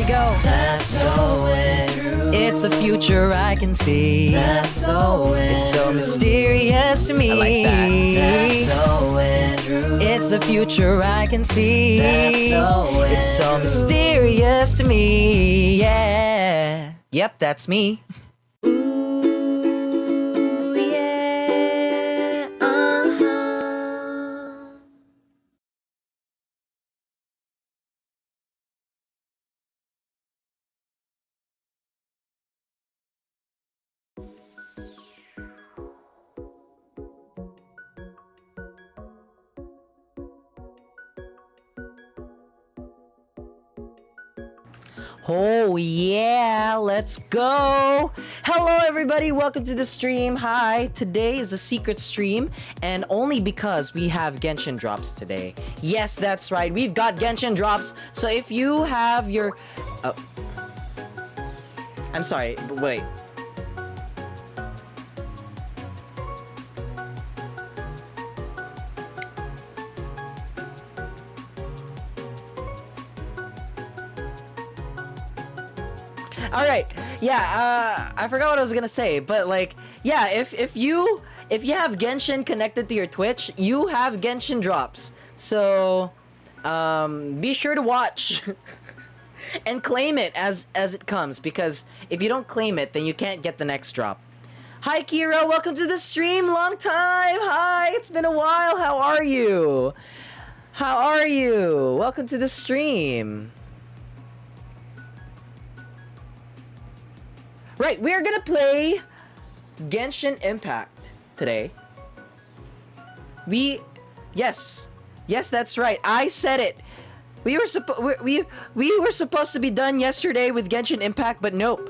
go. That's so true. It's the future I can see. That's so It's so mysterious to me. I like that. That's so true. It's the future I can see. That's so It's so true. mysterious to me. Yeah. Yep, that's me. Ooh, yeah. Oh yeah, let's go. Hello everybody, welcome to the stream. Hi, today is a secret stream and only because we have Genshin drops today. Yes, that's right, we've got Genshin drops. So if you have your I'm sorry, wait. All right, yeah. I forgot what I was gonna say, but like, yeah. If you have Genshin connected to your Twitch, you have Genshin drops. So, be sure to watch and claim it as it comes, because if you don't claim it, then you can't get the next drop. Hi Kira, welcome to the stream. Long time. Hi, it's been a while. How are you? How are you? Welcome to the stream. Right, we're gonna play Genshin Impact today. Yes, that's right. I said it. We were supposed to be done yesterday with Genshin Impact, but nope.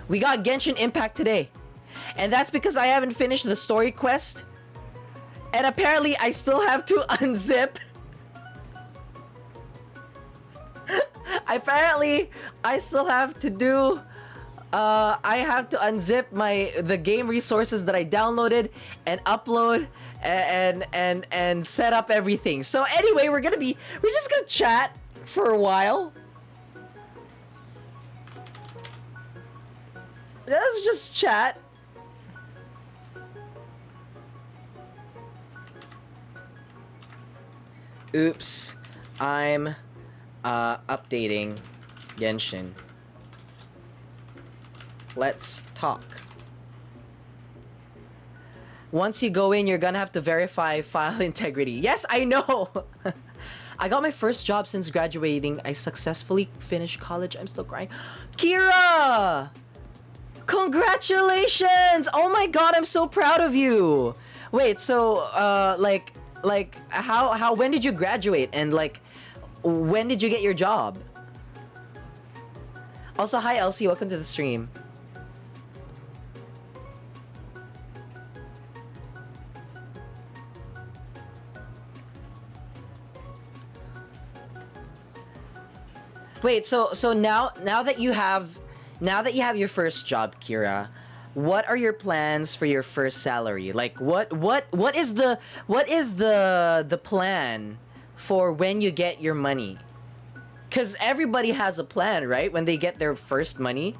We got Genshin Impact today, and that's because I haven't finished the story quest, and apparently I still have to unzip. Apparently, I still have to do. I have to unzip the game resources that I downloaded and upload and set up everything. So anyway, we're just gonna chat for a while. Let's just chat. Oops, I'm updating Genshin. Let's talk. Once you go in, you're gonna have to verify file integrity. Yes, I know. I got my first job since graduating. I successfully finished college. I'm still crying. Kira! Congratulations! Oh my god, I'm so proud of you. Wait, so like how when did you graduate, and like when did you get your job? Also, hi Elsie, welcome to the stream. Wait, so now that you have your first job, Kira, what are your plans for your first salary? Like what is the plan for when you get your money? Cuz everybody has a plan, right? When they get their first money.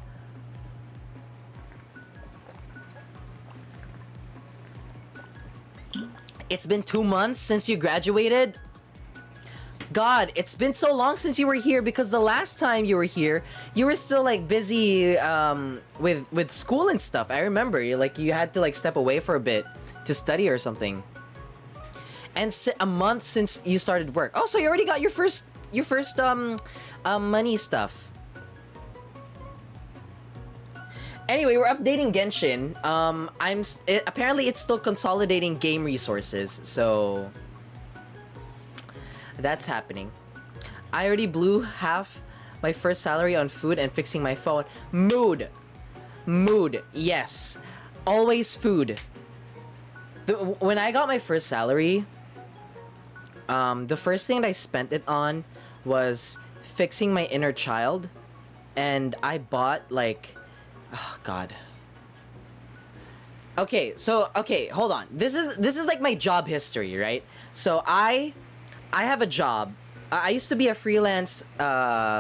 It's been 2 months since you graduated. God, it's been so long since you were here, because the last time you were here, you were still like busy with school and stuff. I remember you had to like step away for a bit to study or something. And a month since you started work. Oh, so you already got your first money stuff. Anyway, we're updating Genshin. Apparently it's still consolidating game resources, so that's happening. I already blew half my first salary on food and fixing my phone. Mood, yes, always food. When I got my first salary, the first thing that I spent it on was fixing my inner child, and I bought like, oh god. Okay, hold on. This is like my job history, right? So I have a job I used to be a freelance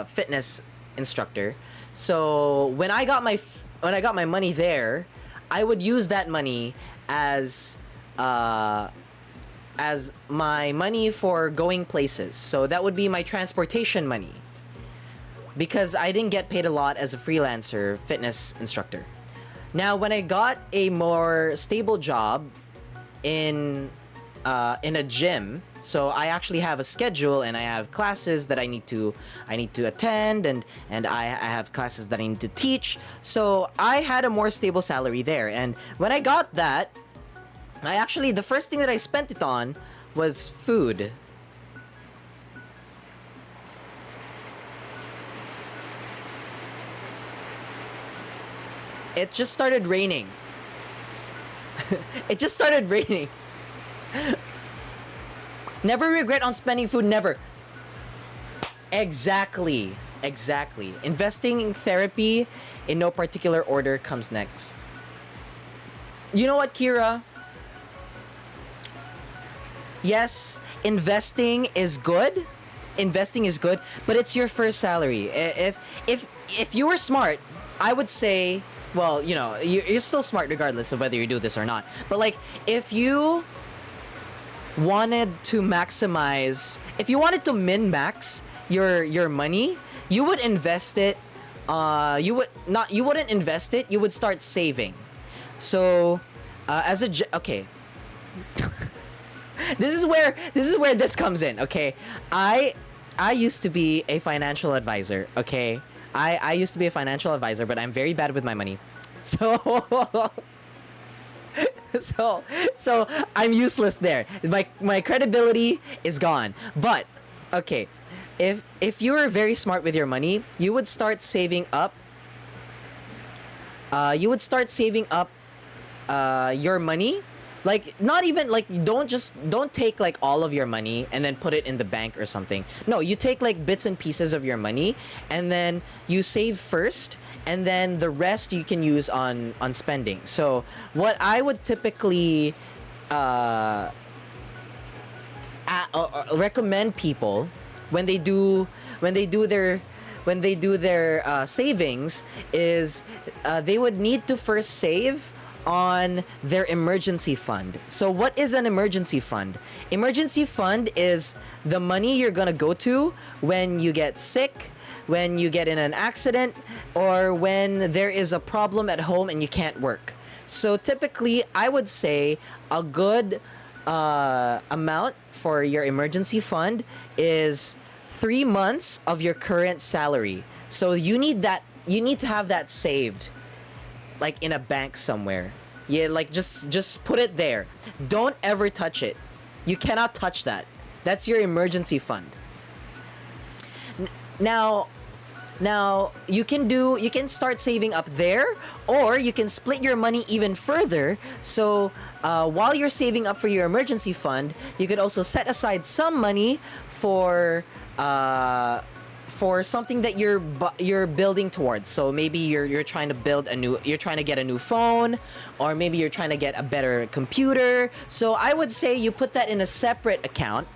fitness instructor. So when I got my money there, I would use that money as uh, as my money for going places. So that would be my transportation money because I didn't get paid a lot as a freelancer fitness instructor. Now, when I got a more stable job in a gym, so I actually have a schedule and I have classes that I need to attend, and I have classes that I need to teach. So I had a more stable salary there, and when I got that, the first thing that I spent it on was food. It just started raining. It just started raining. Never regret on spending food, never. Exactly. Exactly. Investing in therapy in no particular order comes next. You know what, Kira? Yes, investing is good. Investing is good, but it's your first salary. If you were smart, I would say, well, you know, you're still smart regardless of whether you do this or not. But like, if you wanted to maximize, if you wanted to min-max your money, you would invest it. You wouldn't invest it. You would start saving. So, okay. This is where this comes in. Okay, I used to be a financial advisor. Okay, I used to be a financial advisor, but I'm very bad with my money. So so I'm useless there. My credibility is gone. But okay, if you were very smart with your money, you would start saving up. Your money. Like, not even like, don't take like all of your money and then put it in the bank or something. No, you take like bits and pieces of your money and then you save first, and then the rest you can use on spending. So what I would typically recommend people when they do their savings is they would need to first save on their emergency fund. So what is an emergency fund? Emergency fund is the money you're gonna go to when you get sick, when you get in an accident, or when there is a problem at home and you can't work. So typically, I would say a good amount for your emergency fund is 3 months of your current salary. So you need to have that saved, like in a bank somewhere. Yeah, like just put it there. Don't ever touch it. You cannot touch that. That's your emergency fund. Now you can start saving up there, or you can split your money even further. So while you're saving up for your emergency fund, you could also set aside some money for something that you're building towards. So maybe you're trying to get a new phone, or maybe you're trying to get a better computer. So I would say you put that in a separate account,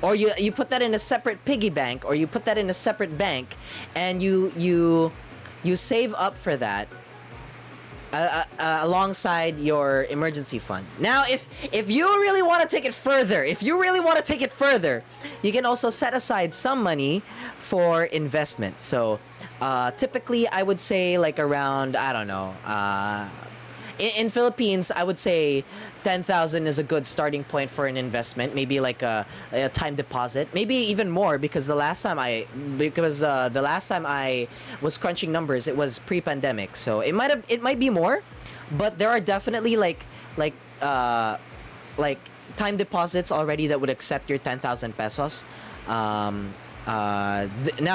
or you put that in a separate piggy bank, or you put that in a separate bank, and you save up for that alongside your emergency fund. Now, if you really want to take it further, you can also set aside some money for investment. So typically, I would say like around, I don't know, in Philippines, I would say 10,000 is a good starting point for an investment. Maybe like a time deposit, maybe even more, because the last time I was crunching numbers, it was pre-pandemic. So it might be more, but there are definitely like time deposits already that would accept your 10,000 pesos. Now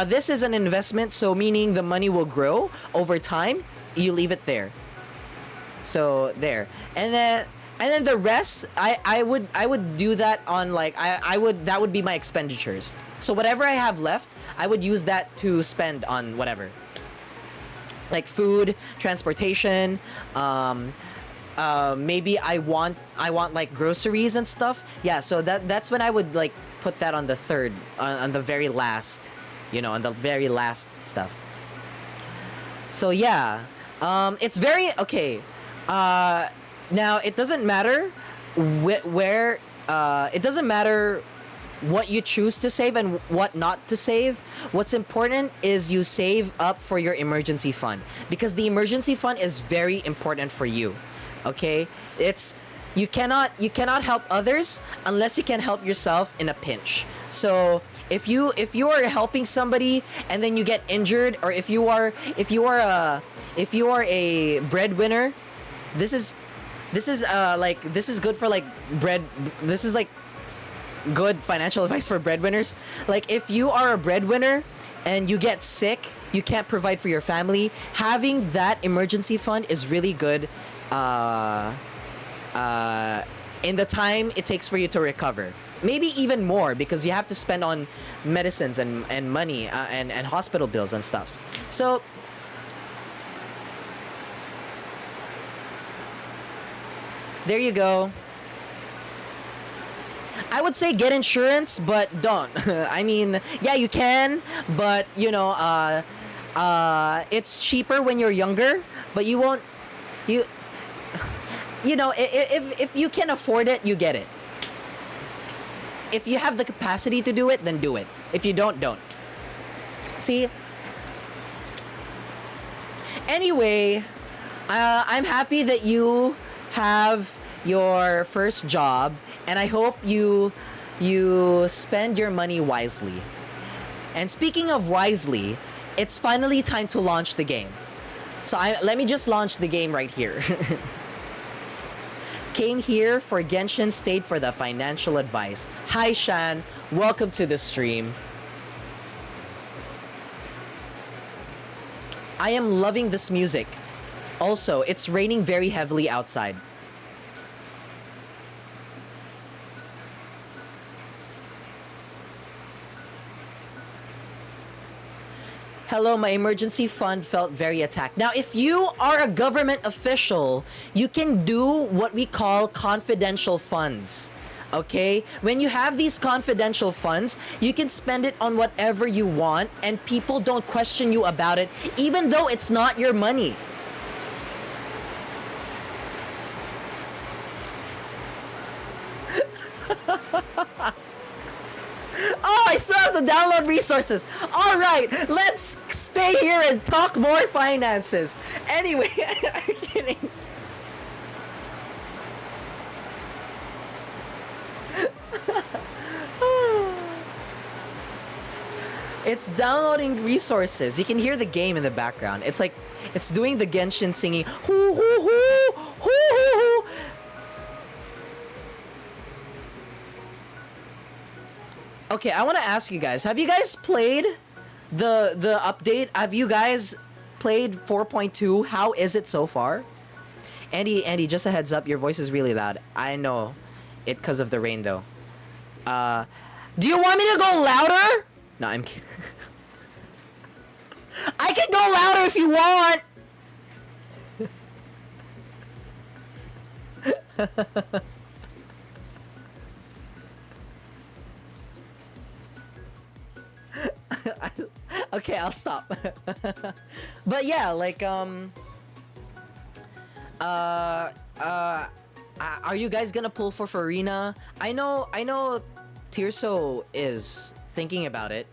this is an investment, so meaning the money will grow over time. You leave it there. So there, and then the rest, I would do that on like that would be my expenditures. So whatever I have left, I would use that to spend on whatever, like food, transportation. Maybe I want like groceries and stuff. Yeah, so that's when I would like put that on the third, on the very last, on the very last stuff. So yeah, it's very okay. Now it doesn't matter where. It doesn't matter what you choose to save and what not to save. What's important is you save up for your emergency fund, because the emergency fund is very important for you. Okay, you cannot help others unless you can help yourself in a pinch. So if you are helping somebody and then you get injured, or if you are a breadwinner, this is good for like bread. This is like good financial advice for breadwinners. Like if you are a breadwinner and you get sick, you can't provide for your family, having that emergency fund is really good in the time it takes for you to recover. Maybe even more, because you have to spend on medicines and money and hospital bills and stuff. So there you go. I would say get insurance, but don't. I mean, yeah, you can, but it's cheaper when you're younger, but you won't. If you can afford it, you get it. If you have the capacity to do it, then do it. If you don't. See? Anyway, I'm happy that you have your first job, and I hope you spend your money wisely. And speaking of wisely, it's finally time to launch the game. So let me just launch the game right here. Came here for Genshin, stayed for the financial advice. Hi Shan, welcome to the stream. I am loving this music. Also, it's raining very heavily outside. Hello, my emergency fund felt very attacked. Now, if you are a government official, you can do what we call confidential funds. Okay? When you have these confidential funds, you can spend it on whatever you want and people don't question you about it, even though it's not your money. Oh, I still have to download resources. All right, let's stay here and talk more finances. Anyway, I'm kidding. It's downloading resources. You can hear the game in the background. It's like, it's doing the Genshin singing. Hoo, hoo, hoo, hoo, hoo, hoo. Okay, I want to ask you guys, have you guys played the update? Have you guys played 4.2? How is it so far? Andy, just a heads up, your voice is really loud. I know it because of the rain though. Do you want me to go louder? No, I'm kidding. I can go louder if you want. Okay, I'll stop. But yeah, like are you guys gonna pull for FURINA? I know Tirso is thinking about it.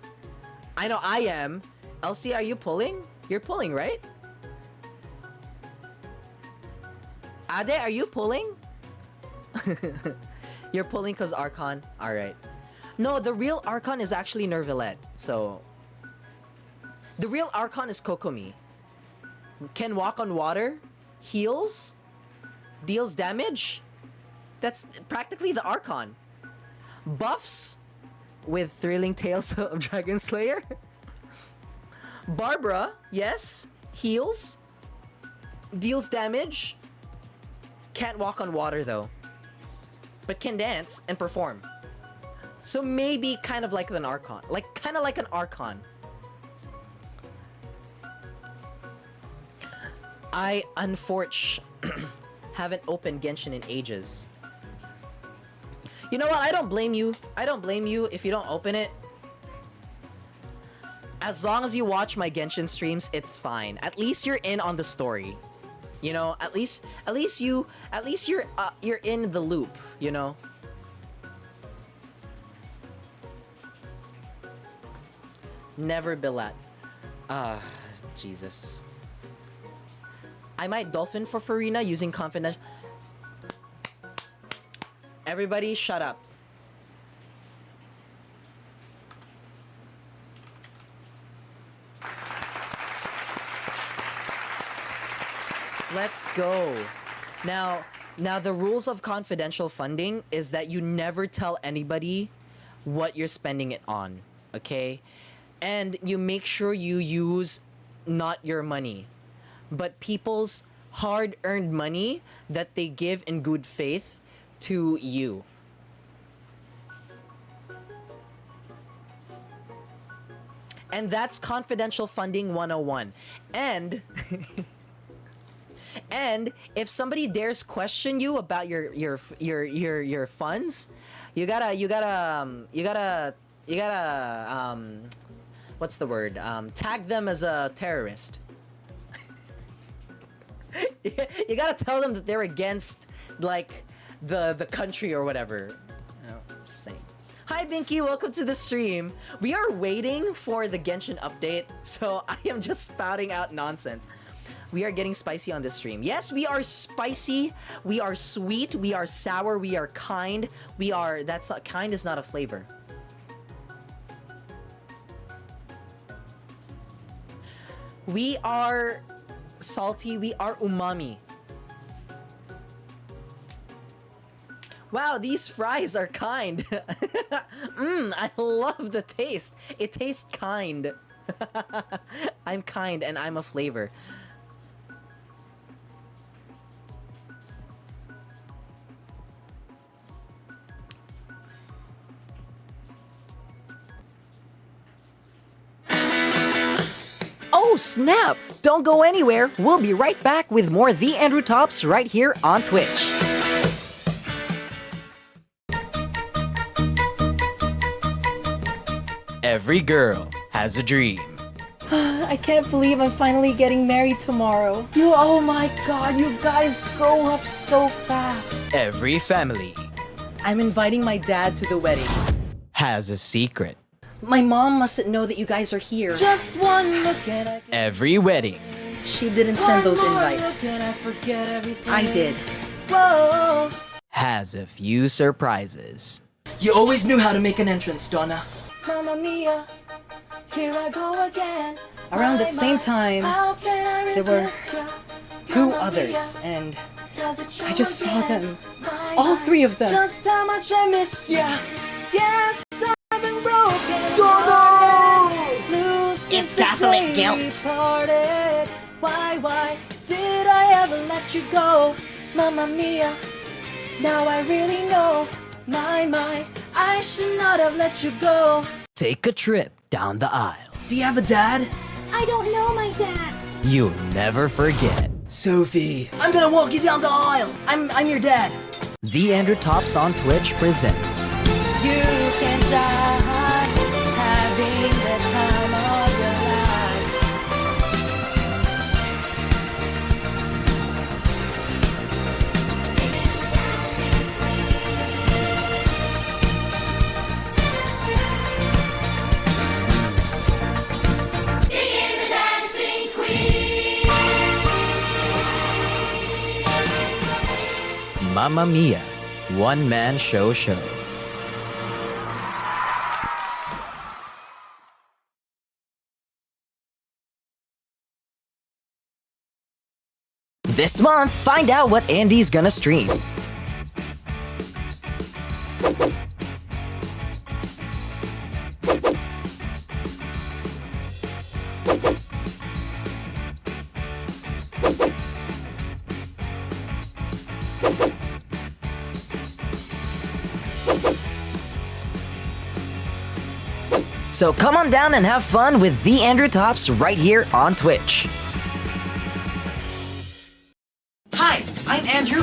I know I am. Elsie, are you pulling? You're pulling, right? Ade, are you pulling? You're pulling cause Archon? Alright. No, the real Archon is actually Nervalette, so... The real Archon is Kokomi. Can walk on water, heals, deals damage. That's practically the Archon. Buffs with Thrilling Tales of Dragon Slayer. Barbara, yes, heals, deals damage. Can't walk on water though, but can dance and perform. So maybe kind of like an Archon, kind of like an Archon. I unfortunately haven't opened Genshin in ages. You know what? I don't blame you. I don't blame you if you don't open it. As long as you watch my Genshin streams, it's fine. At least you're in on the story. You know, at least you're in the loop, you know? Never Billat. Jesus. I might dolphin for FURINA using confidential. Everybody shut up. Let's go. Now the rules of confidential funding is that you never tell anybody what you're spending it on, okay? And you make sure you use not your money, but people's hard-earned money that they give in good faith to you. And that's confidential funding 101. And and if somebody dares question you about your funds, you gotta what's the word? Tag them as a terrorist. You gotta tell them that they're against like the country or whatever. No, just saying. Hi Binky, welcome to the stream. We are waiting for the Genshin update, so I am just spouting out nonsense. We are getting spicy on this stream. Yes, we are spicy. We are sweet. We are sour. We are kind. We are. That's not kind. Is not a flavor. We are salty. We are umami. Wow, these fries are kind. I love the taste. It tastes kind. I'm kind and I'm a flavor. Oh snap! Don't go anywhere. We'll be right back with more The Andrew Tops right here on Twitch. Every girl has a dream. I can't believe I'm finally getting married tomorrow. Oh my god, you guys grow up so fast. Every family I'm inviting my dad to the wedding. has a secret. My mom mustn't know that you guys are here. Just one look and I Every wedding She didn't send those invites. I did. Whoa. has a few surprises. You always knew how to make an entrance, Donna. Mamma mia, here I go again. Around that same time, there were two others, and I just saw them. All three of them. Just how much I missed ya. Yes, I've been broken. It's Catholic guilt. Why did I ever let you go? Mamma mia, now I really know. My, I should not have let you go. Take a trip down the aisle. Do you have a dad? I don't know my dad. You'll never forget. Sophie, I'm gonna walk you down the aisle. I'm your dad. The Andrew Tops on Twitch presents You can die having the time of your life. Singing the dancing queen. Mamma Mia, one-man show. This month, find out what Andy's gonna stream. So come on down and have fun with The Andrew Tops right here on Twitch. Hi, I'm Andrew.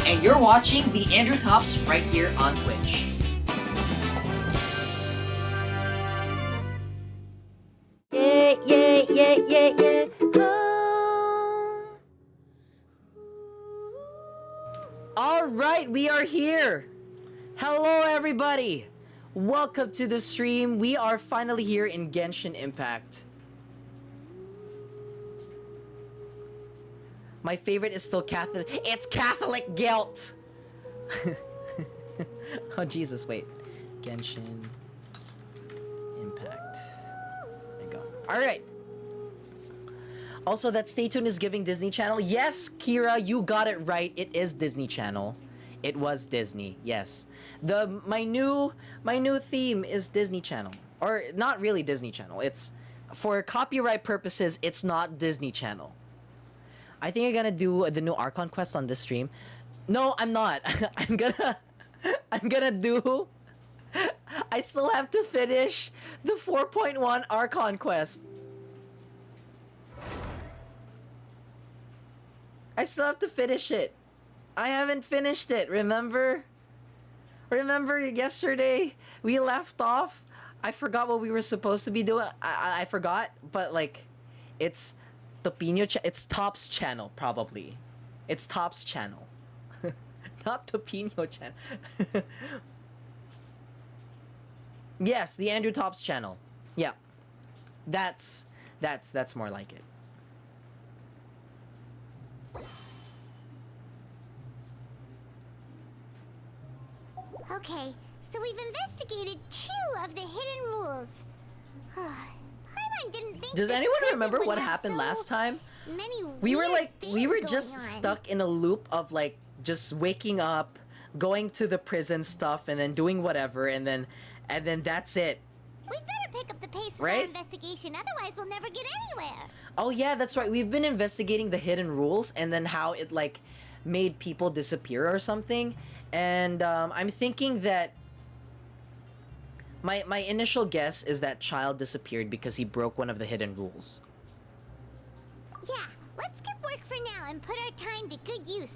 and you're watching the Andrew Tops right here on Twitch. Yeah, yeah, yeah, yeah, yeah. Oh. All right, we are here. Hello, everybody. Welcome to the stream. We are finally here in Genshin Impact. My favorite is still Catholic. It's Catholic guilt. Oh, Jesus, wait. Genshin Impact. There you go. All right. Also, that Stay Tuned is giving Disney Channel. Yes, Kira, you got it right. It is Disney Channel. It was Disney. Yes. My new theme is Disney Channel. Or not really Disney Channel. It's for copyright purposes, it's not Disney Channel. I think I'm gonna do the new Archon quest on this stream. No, I'm not. I'm gonna do. I still have to finish the 4.1 Archon quest. I still have to finish it. I haven't finished it. Remember yesterday we left off. I forgot what we were supposed to be doing. I forgot, but like, it's. It's Top's channel, probably. It's Top's channel. Not Topino channel. Yes, the Andrew Top's channel. Yeah. That's more like it. Okay, so we've investigated 2 of the hidden rules. Paimon didn't think Does this anyone prison remember would what have happened so last time? many We were weird like, we were things just going on. stuck in a loop of like just waking up, going to the prison stuff, and then doing whatever, and then that's it. We'd better pick up the pace with Right? our investigation, otherwise we'll never get anywhere. Oh yeah, that's right. We've been investigating the hidden rules and then how it like made people disappear or something. And I'm thinking that my initial guess is that Child disappeared because he broke one of the hidden rules. Yeah, let's skip work for now and put our time to good use.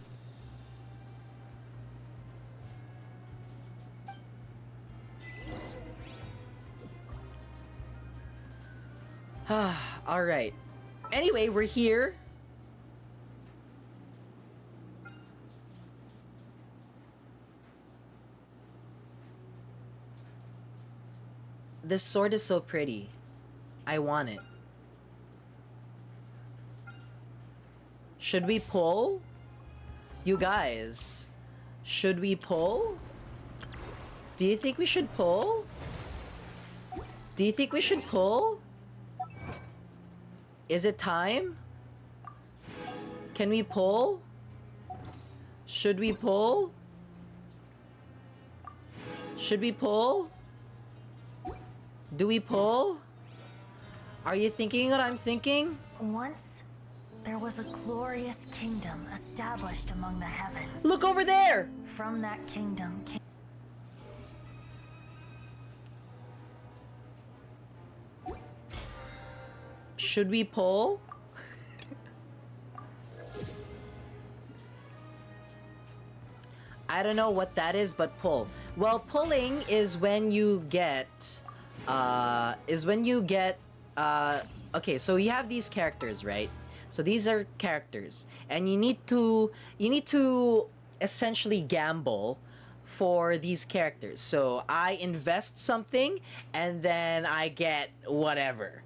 All right. Anyway, we're here. This sword is so pretty. I want it. Should we pull? You guys, should we pull? Do you think we should pull? Do you think we should pull? Is it time? Can we pull? Should we pull? Should we pull? Do we pull? Are you thinking what I'm thinking? Once, there was a glorious kingdom established among the heavens. Look over there! From that kingdom came Should we pull? I don't know what that is, but pull. Well, pulling is when you get, okay, so you have these characters, right? So these are characters, and you need to essentially gamble for these characters. So I invest something, and then I get whatever.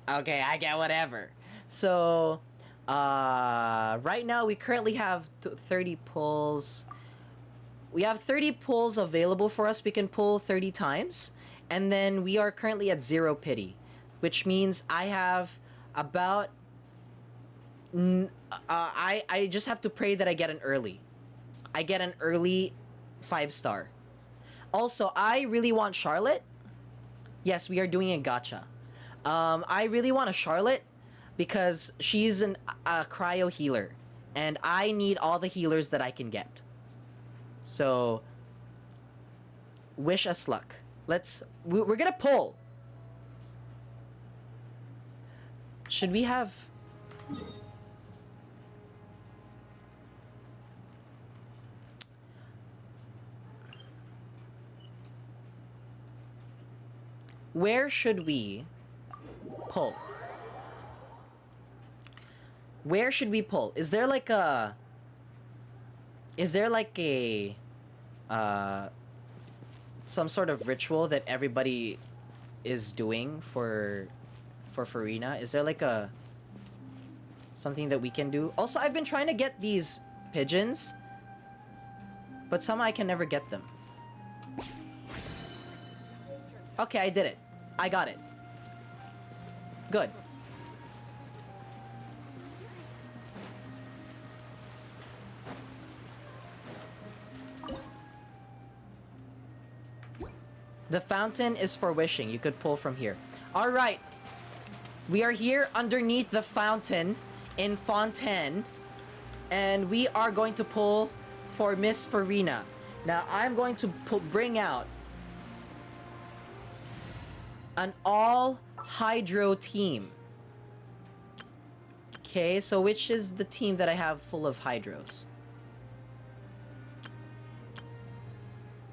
Okay, I get whatever. So, right now we currently have 30 pulls. We have 30 pulls available for us. We can pull 30 times. And then we are currently at 0 pity, which means I have about... I just have to pray that I get an early. I get an early 5-star. Also, I really want Charlotte. Yes, we are doing a gacha. I really want a Charlotte because she's a cryo healer, and I need all the healers that I can get. So, wish us luck. We're gonna pull. Should we have... where should we pull? Where should we pull? Is there like a some sort of ritual that everybody is doing for FURINA? Is there like a something that we can do? Also, I've been trying to get these pigeons, but somehow I can never get them. Okay, I did it. I got it. Good. The fountain is for wishing. You could pull from here. All right. We are here underneath the fountain in Fontaine, and we are going to pull for Miss FURINA. Now, I'm going to bring out an all hydro team. Okay, so which is the team that I have full of hydros?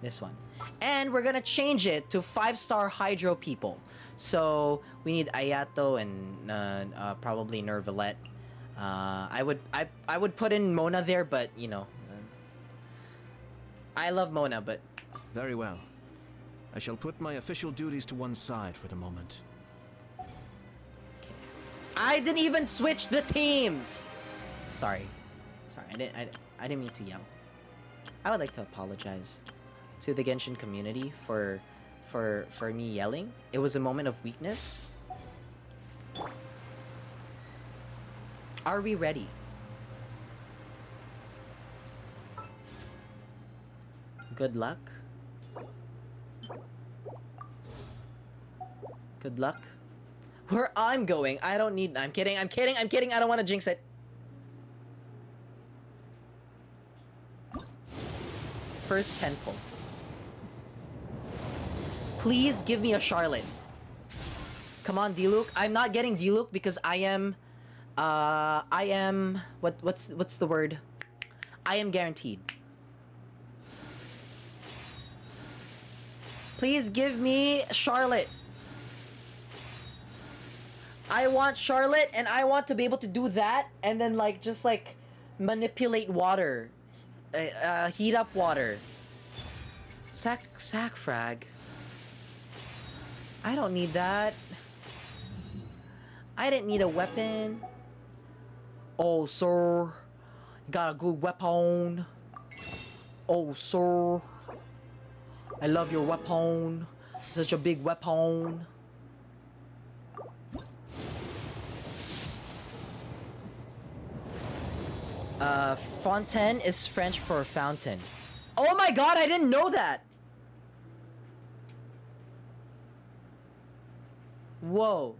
This one. And we're gonna change it to 5-star hydro people. So we need Ayato and probably Nervalette. I would put in Mona there, but you know, I love Mona, but Very well. I shall put my official duties to one side for the moment. I didn't even switch the teams. Sorry, I didn't mean to yell. I would like to apologize to the Genshin community for me yelling. It was a moment of weakness. Are we ready? Good luck. Good luck. Where I'm going, I don't need... I'm kidding. I don't want to jinx it. First 10 pull. Please give me a Charlotte. Come on, Diluc. I'm not getting Diluc because I am... What's the word? I am guaranteed. Please give me Charlotte. I want Charlotte, and I want to be able to do that, and then like just like manipulate water, heat up water. Sack frag. I don't need that. I didn't need a weapon. Oh, sir, you got a good weapon. Oh, sir, I love your weapon. Such a big weapon. Fontaine is French for fountain. Oh my god, I didn't know that! Whoa.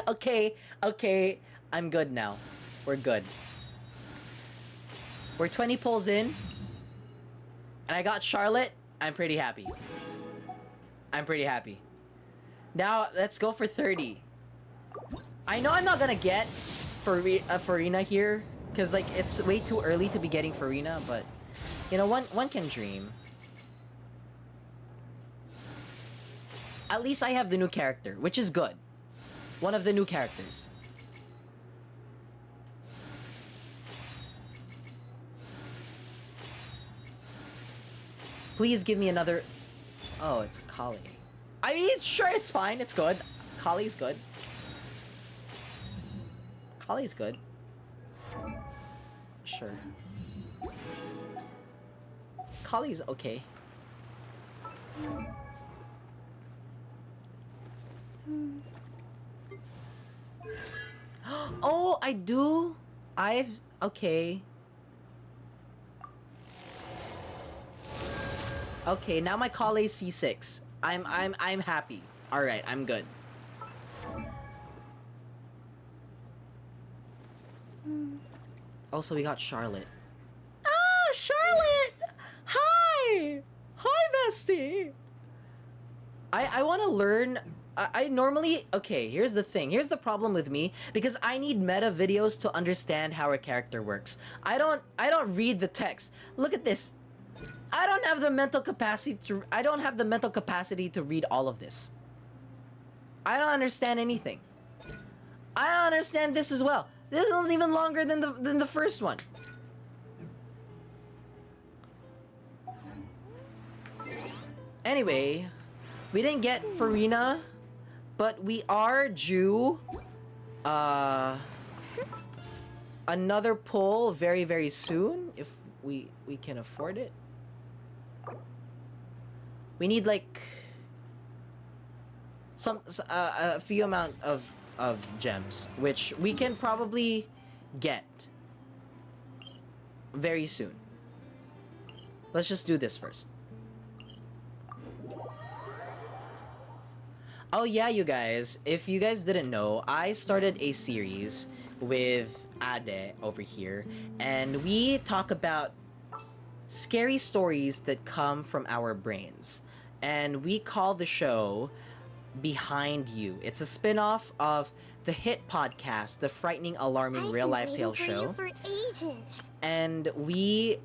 Okay, I'm good now. We're good. We're 20 pulls in, and I got Charlotte. I'm pretty happy. Now, let's go for 30. I know I'm not gonna get FURINA here, because, like, it's way too early to be getting FURINA, but, you know, one can dream. At least I have the new character, which is good. One of the new characters. Please give me another... Oh, it's a Kali. I mean, sure, it's fine. It's good. Kali's good. Kali's good. Sure. Kali's okay. Oh, I do? Okay. Okay, now my Kale's C6. I'm happy. Alright, I'm good. Also, we got Charlotte. Ah, Charlotte! Hi! Hi, bestie! I want to learn I normally, okay, here's the thing. Here's the problem with me, because I need meta videos to understand how a character works. I don't read the text. Look at this. I don't have the mental capacity to read all of this. I don't understand anything. I don't understand this as well. This one's even longer than the first one. Anyway, we didn't get FURINA, but we are due another pull very, very soon if we can afford it. We need like a few amount of gems, which we can probably get very soon. Let's just do this first. Oh yeah, you guys, if you guys didn't know, I started a series with Ade over here, and we talk about scary stories that come from our brains. And we call the show Behind You. It's a spin-off of the hit podcast, The Frightening Alarming Real Life Tale Show. For ages. And we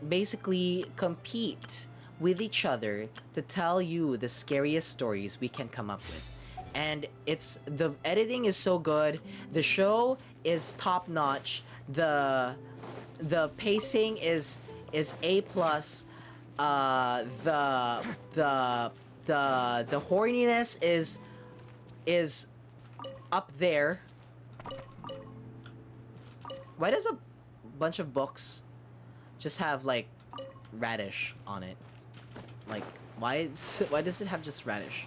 basically compete with each other to tell you the scariest stories we can come up with. And the editing is so good, the show is top notch, the pacing is A plus, the horniness is up there. Why does a bunch of books just have like radish on it? Like, why does it have just radish?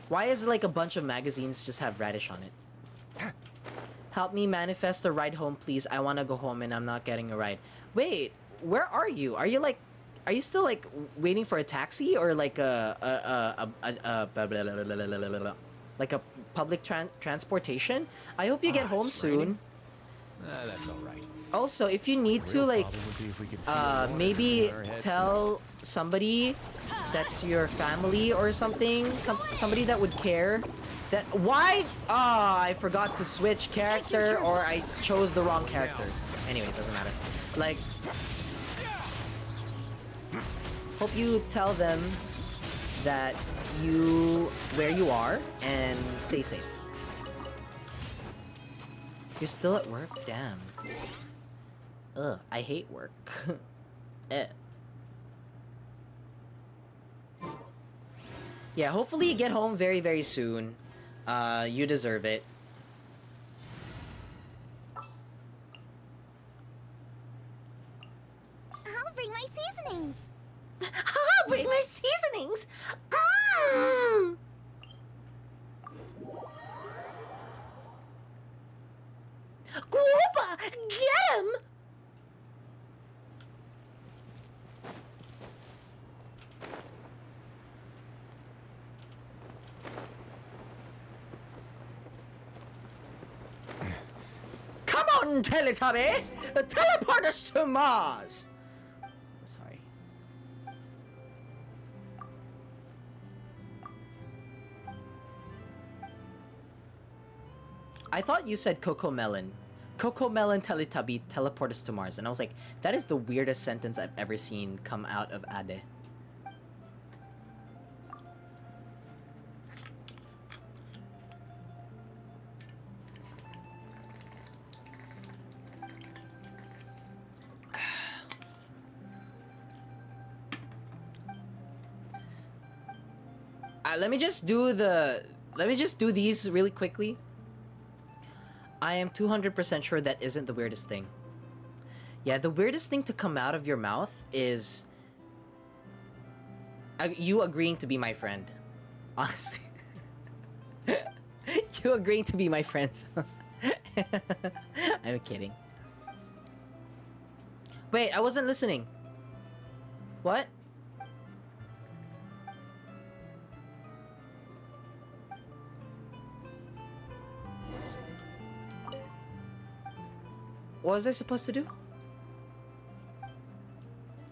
Why is it like a bunch of magazines just have radish on it? Help me manifest a ride home, please. I want to go home and I'm not getting a ride. Wait, where are you? Are you still like waiting for a taxi or like a public transportation? I hope you get home soon. That's all right. Also, if you need to like maybe tell somebody that's your family or something, somebody that would care, that why I forgot to switch character or I chose the wrong character. Anyway, it doesn't matter. Like, hope you tell them that where you are and stay safe. You're still at work? Damn. Ugh, I hate work. Eh. Yeah, hopefully you get home very, very soon. You deserve it. I'll bring my seasonings. I'll bring my seasonings! Koopa! Get him! Come on, Teletubby! Teleport us to Mars! Sorry. I thought you said Coco Melon. Coco Melon Teletubby teleport us to Mars. And I was like, that is the weirdest sentence I've ever seen come out of Ade. Let me just do these really quickly. I am 200% sure that isn't the weirdest thing. Yeah, the weirdest thing to come out of your mouth is you agreeing to be my friend. Honestly. You agreeing to be my friend. I'm kidding. Wait, I wasn't listening. What? What was I supposed to do?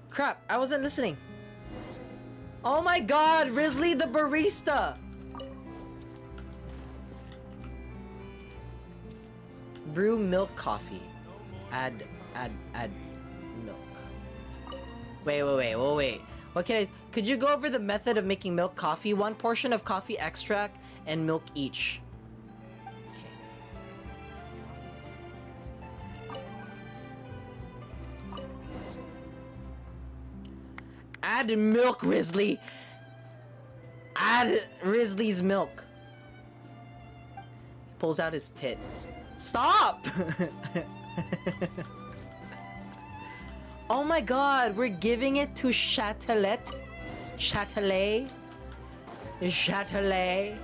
Crap, I wasn't listening. Oh my god, Risley the barista! Brew milk coffee. Add milk. Wait. What can I... Could you go over the method of making milk coffee? 1 portion of coffee extract and milk each. Okay. Add milk, Risley! Add Risley's milk. He pulls out his tit. Stop! Oh my god, we're giving it to Chatelet? Chatelet? Chatelet?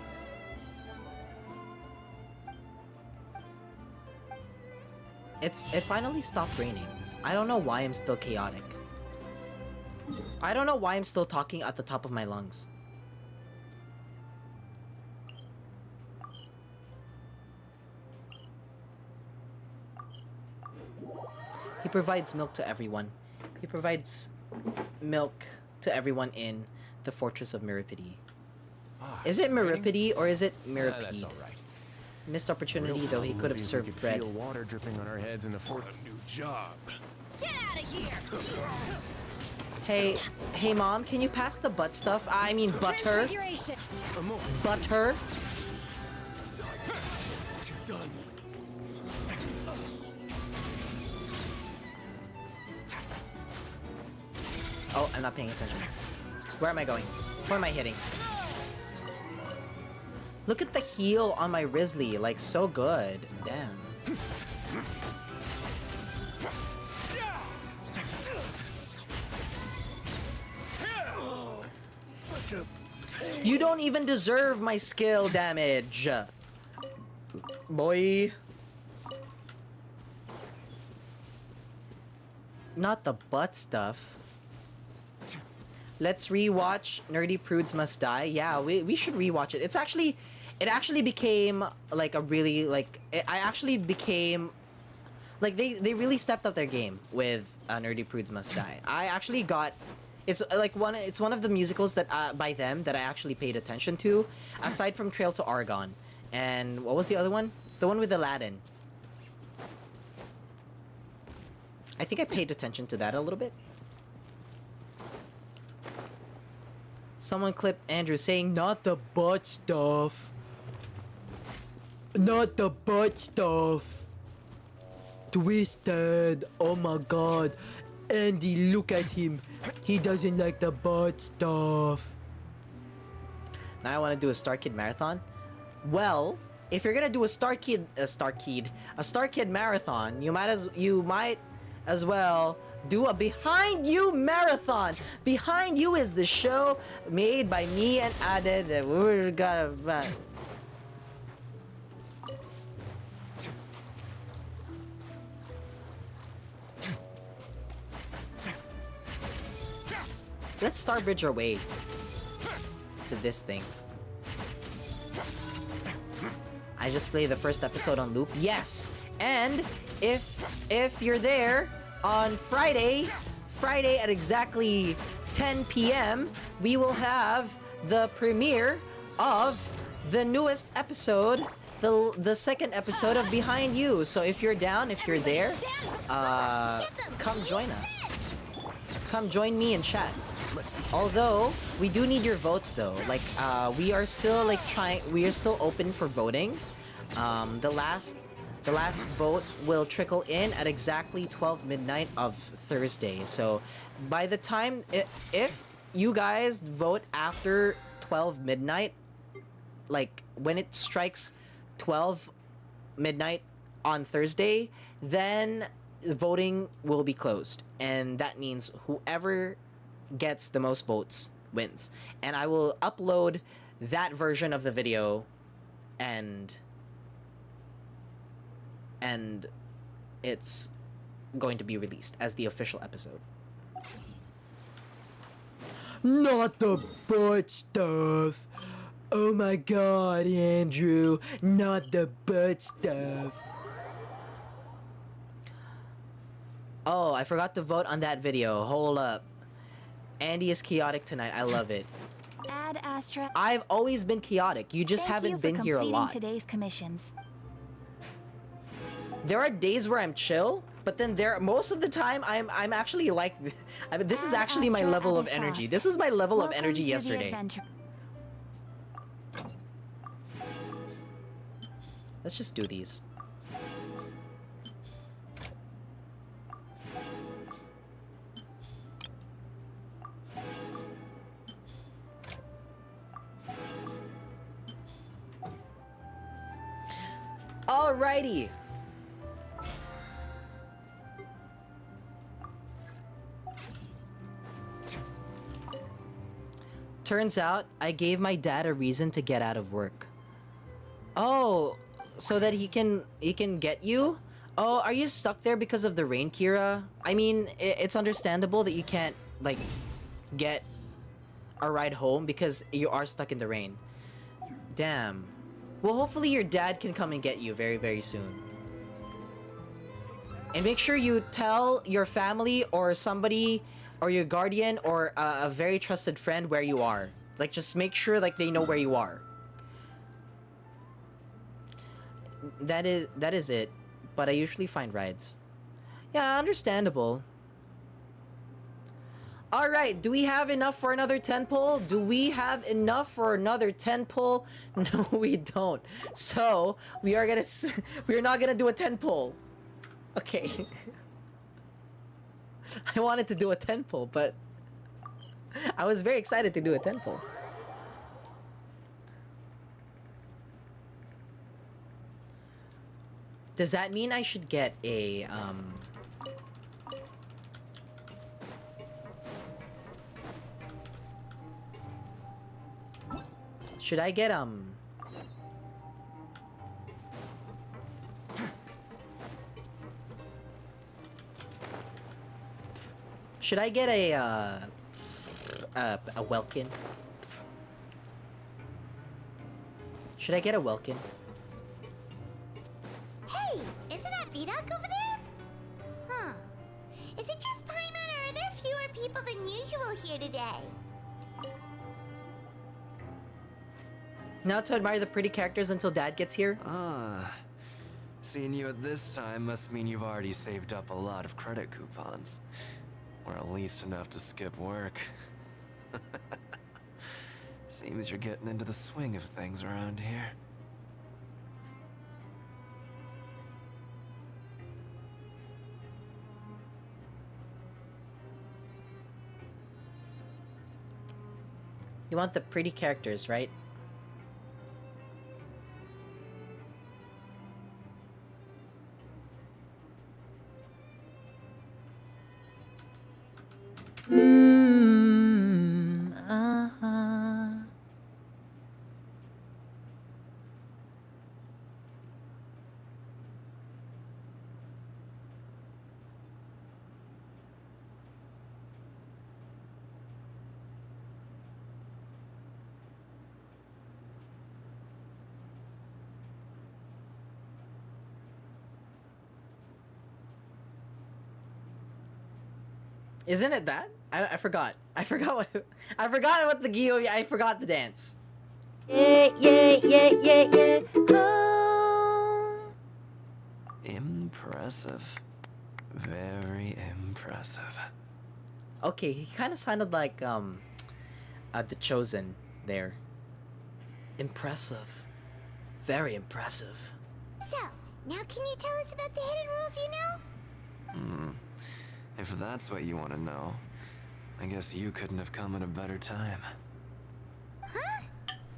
It finally stopped raining. I don't know why I'm still chaotic. I don't know why I'm still talking at the top of my lungs. He provides milk to everyone. He provides milk to everyone in the Fortress of Miripede. Is it Miripede or is it Miripede? That's all right. Missed opportunity, though he could have served bread. Feel water dripping on our heads in the fort. A new job. Get out of here! Hey, mom, can you pass the butt stuff? I mean butter. Butter. Done. Oh, I'm not paying attention. Where am I going? Where am I hitting? Look at the heel on my Risley, like so good. Damn. You don't even deserve my skill damage. Boy. Not the butt stuff. Let's rewatch Nerdy Prudes Must Die. Yeah, we should rewatch it. It actually became like a really I actually became like they really stepped up their game with Nerdy Prudes Must Die. I actually got it's one of the musicals that by them that I actually paid attention to, aside from Trail to Argon. And what was the other one? The one with Aladdin. I think I paid attention to that a little bit. Someone clipped Andrew saying, "Not the butt stuff. Not the butt stuff. Twisted. Oh my god. Andy, look at him. He doesn't like the butt stuff." Now I want to do a Star Kid marathon. Well, if you're gonna do a Star Kid marathon, you might as well do a Behind You marathon. Behind You is the show made by me and Ade that we're gonna. Let's Starbridge our way to this thing. I just played the first episode on loop. Yes, and if you're there on Friday at exactly 10 p.m., we will have the premiere of the newest episode, the second episode of Behind You. So if you're down, if you're there, come join us. Come join me in chat. Although we do need your votes though. Like we are still open for voting. The last vote will trickle in at exactly 12 midnight of Thursday. So by the time if you guys vote after 12 midnight, like when it strikes 12 midnight on Thursday, then voting will be closed, and that means whoever gets the most votes wins. And I will upload that version of the video and it's going to be released as the official episode. Not the butt stuff. Oh my god, Andrew. Not the butt stuff. Oh, I forgot to vote on that video. Hold up. Andy is chaotic tonight. I love it. Ad Astra. I've always been chaotic. You just Thank haven't you for been here a completing lot. Today's commissions. there are days where I'm chill, but then most of the time I'm actually like, I mean, this is actually my level of energy. This was my level of energy yesterday. Let's just do these. Alrighty. Turns out I gave my dad a reason to get out of work. Oh, so that he can get you? Oh, are you stuck there because of the rain, Kira? I mean, it's understandable that you can't like get a ride home because you are stuck in the rain. Damn. Well, hopefully your dad can come and get you very, very soon. And make sure you tell your family or somebody or your guardian or a very trusted friend where you are. Like, just make sure like they know where you are. That is it. But I usually find rides. Yeah, understandable. Alright, do we have enough for another 10 pull? Do we have enough for another 10 pull? No, we don't. So, we're not gonna do a 10 pull. Okay. I wanted to do a 10 pull, but I was very excited to do a 10 pull. Does that mean I should get a, should I get, should I get a Welkin? Should I get a Welkin? Hey, isn't that Vidoc over there? Huh. Is it just Paimon, or are there fewer people than usual here today? Now to admire the pretty characters until Dad gets here? Ah. Seeing you at this time must mean you've already saved up a lot of credit coupons. Or at least enough to skip work. Seems you're getting into the swing of things around here. You want the pretty characters, right? Isn't it that? I forgot. I forgot what the Gyo. I forgot the dance. Yeah, yeah, yeah, yeah, yeah. Oh. Impressive. Very impressive. Okay, he kind of sounded like the Chosen there. Impressive. Very impressive. So, now can you tell us about the hidden rules you know? If that's what you want to know, I guess you couldn't have come at a better time. Huh?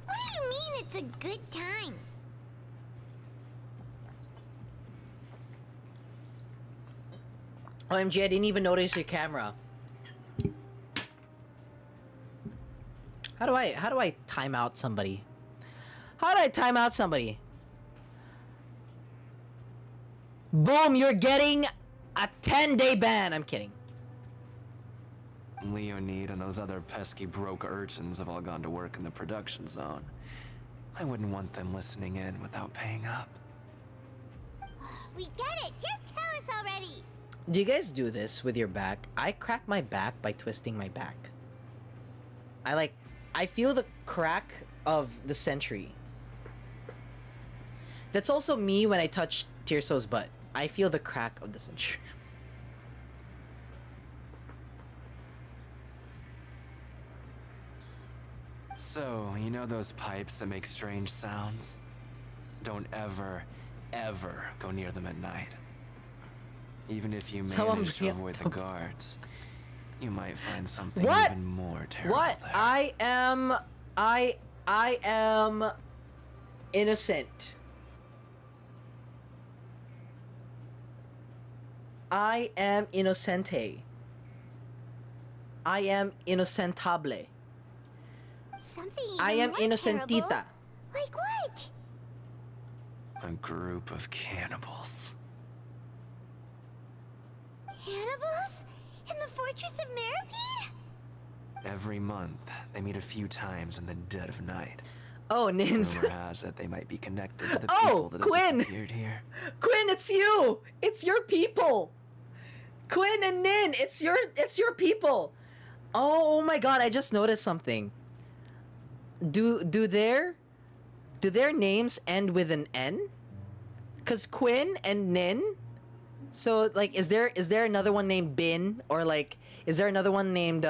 What do you mean it's a good time? OMG, I didn't even notice your camera. How do I time out somebody? How do I time out somebody? Boom, you're getting a 10-day ban. I'm kidding. Leonid and those other pesky broke urchins have all gone to work in the production zone. I wouldn't want them listening in without paying up. We get it. Just tell us already. Do you guys do this with your back? I crack my back by twisting my back. I feel the crack of the sentry. That's also me when I touch Tirso's butt. I feel the crack of the century. So, you know those pipes that make strange sounds? Don't ever, ever go near them at night. Even if you Someone manage to bring up avoid the the- guards, you might find something What? even more terrible What? there. I am innocent. I am innocente. I am innocentable. Something I even am more innocentita. terrible. Like what? A group of cannibals. Cannibals? In the fortress of Meripede? Every month, they meet a few times in the dead of night. Oh, Nins. Rumor has it they might be connected to the Oh, people that Quinn! have disappeared here. Quinn, it's you. It's your people. Quinn and Nin, it's your people. Oh my god, I just noticed something. Do their names end with an N? Cause Quinn and Nin. So like, is there another one named Bin, or like, is there another one named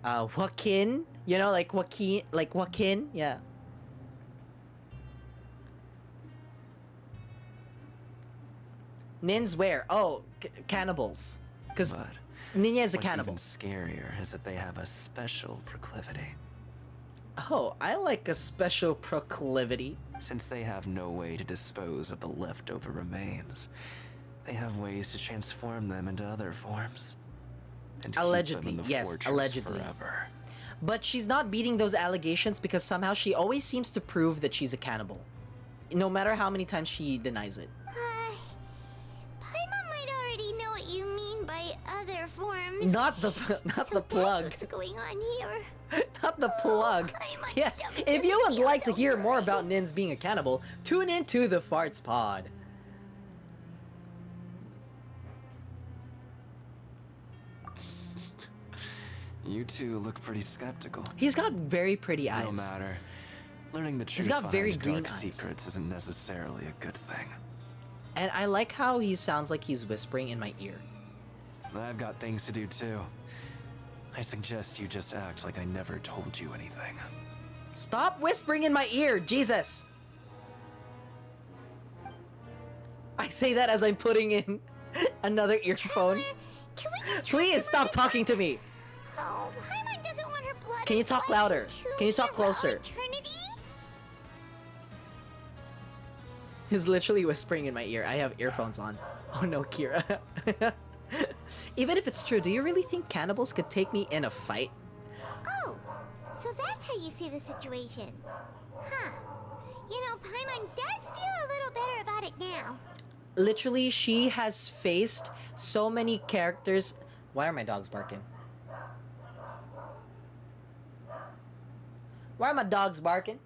Joaquin? You know, like Joaquin, yeah. Nin's where? Oh, cannibals. Cause But Ninya is a what's cannibal. even scarier is that they have a special proclivity. Oh, I like a special proclivity. Since they have no way to dispose of the leftover remains, they have ways to transform them into other forms. And keep Allegedly, them in the yes, fortress allegedly. forever. But she's not beating those allegations because somehow she always seems to prove that she's a cannibal. No matter how many times she denies it. Paimon might already know what you mean by other forms. Not the So plug. That's what's going on here. Not the plug. Paimon's Yes, stomach if you doesn't would feel like to so hear more good. about Nins being a cannibal, tune into the Farts Pod. You two look pretty skeptical. He's got very pretty eyes. No matter. Learning the truth got very behind green dark eyes. secrets isn't necessarily a good thing. And I like how he sounds like he's whispering in my ear. I've got things to do too. I suggest you just act like I never told you anything. Stop whispering in my ear, Jesus! I say that as I'm putting in another earphone. Can we just trust Please him stop on talking to me. this? Oh, Paimon doesn't want her blood. Can you and talk flesh louder? entombed Can you talk here for closer? eternity? He's literally whispering in my ear. I have earphones on. Oh no, Kira. Even if it's true, do you really think cannibals could take me in a fight? Oh, so that's how you see the situation. Huh. You know, Paimon does feel a little better about it now. Literally, she has faced so many characters. Why are my dogs barking? Why are my dogs barking?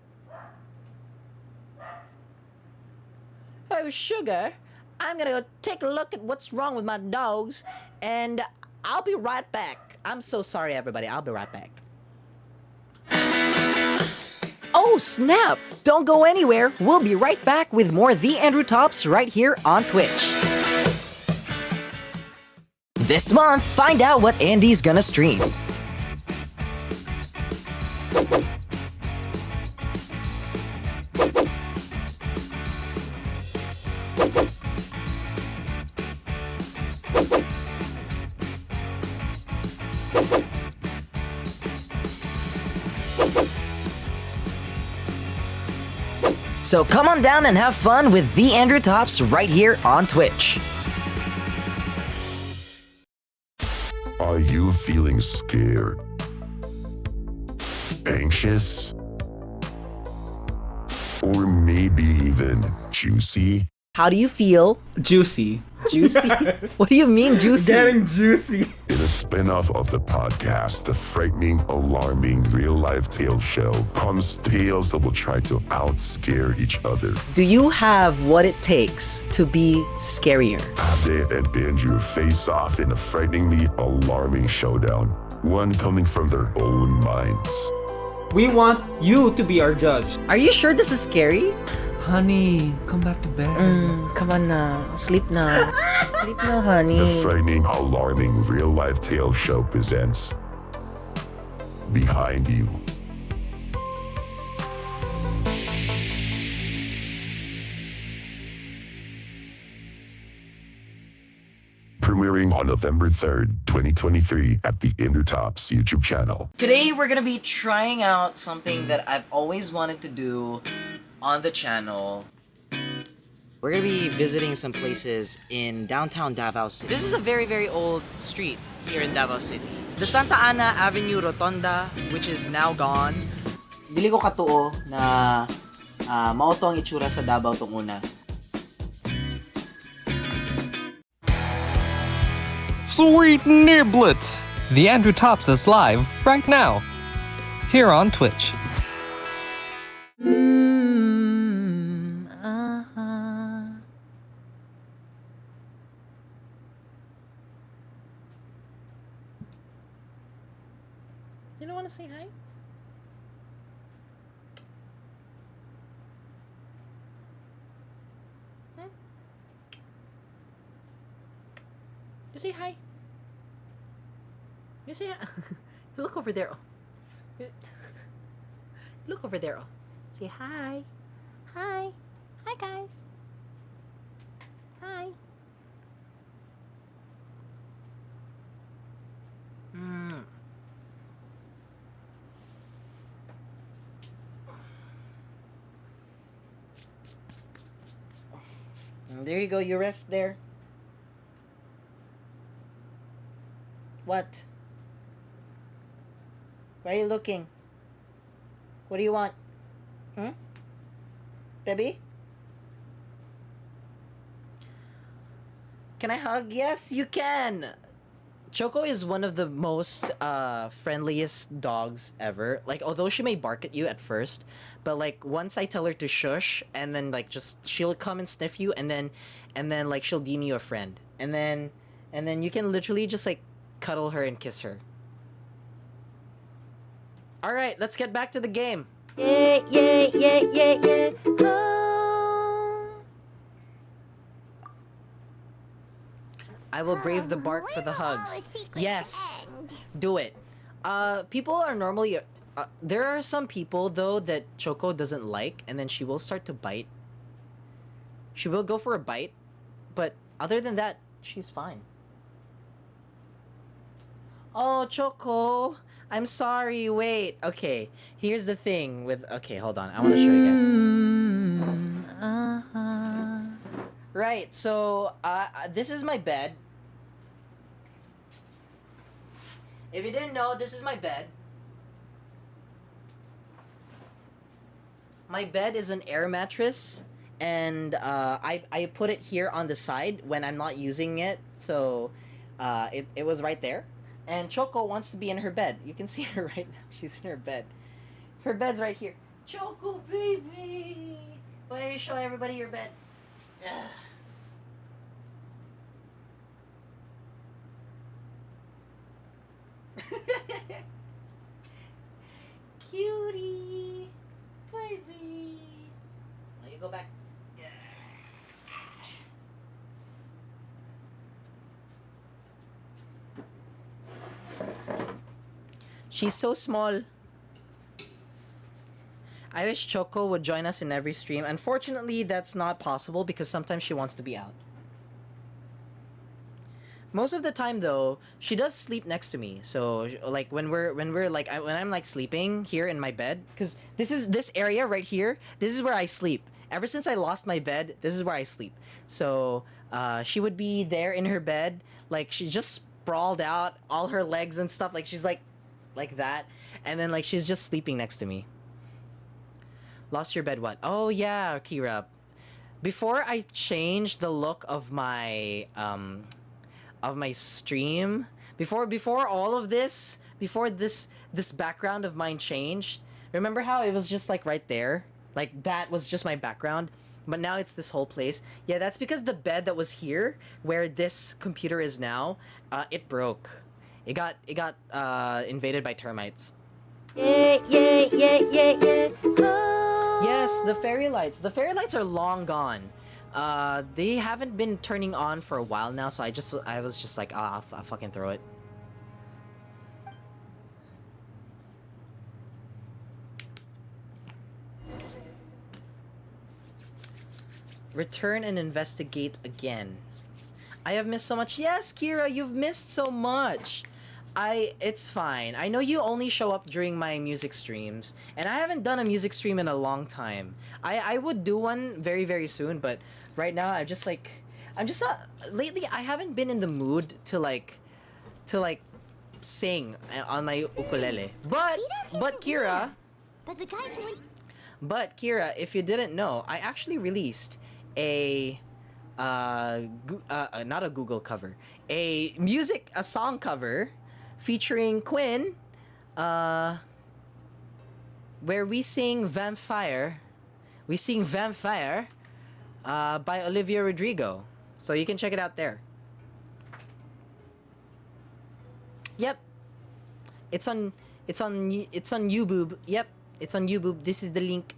Oh, sugar, I'm gonna go take a look at what's wrong with my dogs, and I'll be right back. I'm so sorry, everybody. I'll be right back. Oh, snap! Don't go anywhere. We'll be right back with more The Andrew Tops right here on Twitch. This month, find out what Andy's gonna stream. So come on down and have fun with The Andrew Tops right here on Twitch. Are you feeling scared? Anxious? Or maybe even juicy? How do you feel? Juicy. Juicy? What do you mean juicy? Getting juicy. In a spin-off of the podcast, the frightening, alarming, real-life tale show comes tales that will try to outscare each other. Do you have what it takes to be scarier? Abe and Andrew face off in a frighteningly alarming showdown, one coming from their own minds. We want you to be our judge. Are you sure this is scary? Honey, come back to bed. Come on na. Sleep na. Sleep na, honey. The frightening, alarming real-life tale show presents Behind You. Premiering on November 3rd, 2023 at the Endertops YouTube channel. Today we're gonna be trying out something that I've always wanted to do on the channel. We're gonna be visiting some places in downtown Davao City. This is a very, very old street here in Davao City. The Santa Ana Avenue Rotonda, which is now gone. Dili ko katuo na mao to ang itsura sa Davao tong una. Sweet niblets! The Andrew Tops is live right now, here on Twitch. You don't want to say hi? You say hi. You say hi. You look over there. You look over there. Say hi. Hi. Hi, guys. Hi. There you go. You rest there. What? Where are you looking? What do you want? Baby? Can I hug? Yes, you can! Choco is one of the most friendliest dogs ever. Like, although she may bark at you at first, but like once I tell her to shush, and then like just she'll come and sniff you, and then like she'll deem you a friend, and then you can literally just like cuddle her and kiss her. All right, let's get back to the game. Yeah. I will brave the bark for the hugs. Yes, do it. People are normally there are some people though that Choco doesn't like, and then she will start to bite. She will go for a bite, but other than that, she's fine. Oh, Choco, I'm sorry. Wait. Okay, here's the thing with... Okay, hold on. I want to show you guys. Right, so this is my bed. If you didn't know, this is my bed. My bed is an air mattress, and I put it here on the side when I'm not using it, so it was right there. And Choco wants to be in her bed. You can see her right now. She's in her bed. Her bed's right here. Choco, baby! Why don't you show everybody your bed? Cutie! Baby! Now you go back. She's so small. I wish Choco would join us in every stream. Unfortunately, that's not possible because sometimes she wants to be out. Most of the time though, she does sleep next to me. So like when I'm like sleeping here in my bed, because this area right here, this is where I sleep. Ever since I lost my bed, this is where I sleep. So she would be there in her bed, like she just sprawled out, all her legs and stuff, like she's like that, and then like she's just sleeping next to me. Lost your bed? What? Oh yeah, Kira. Before I changed the look of my stream, before all of this, before this background of mine changed, remember how it was just like right there, like that was just my background, but now it's this whole place. Yeah, that's because the bed that was here where this computer is now, it broke. It got invaded by termites. Yeah. Yes, the fairy lights. The fairy lights are long gone. They haven't been turning on for a while now, so I was just like, I'll fucking throw it. Return and investigate again. I have missed so much. Yes, Kira, you've missed so much. It's fine. I know you only show up during my music streams, and I haven't done a music stream in a long time. I would do one very, very soon, but right now I'm just not, lately I haven't been in the mood to sing on my ukulele. But Kira, But the guys who but Kira, if you didn't know, I actually released a not a Google cover, a song cover featuring Quinn, where we sing Vampire. We sing Vampire by Olivia Rodrigo. So you can check it out there. Yep. It's on YouTube. Yep. It's on YouTube. This is the link.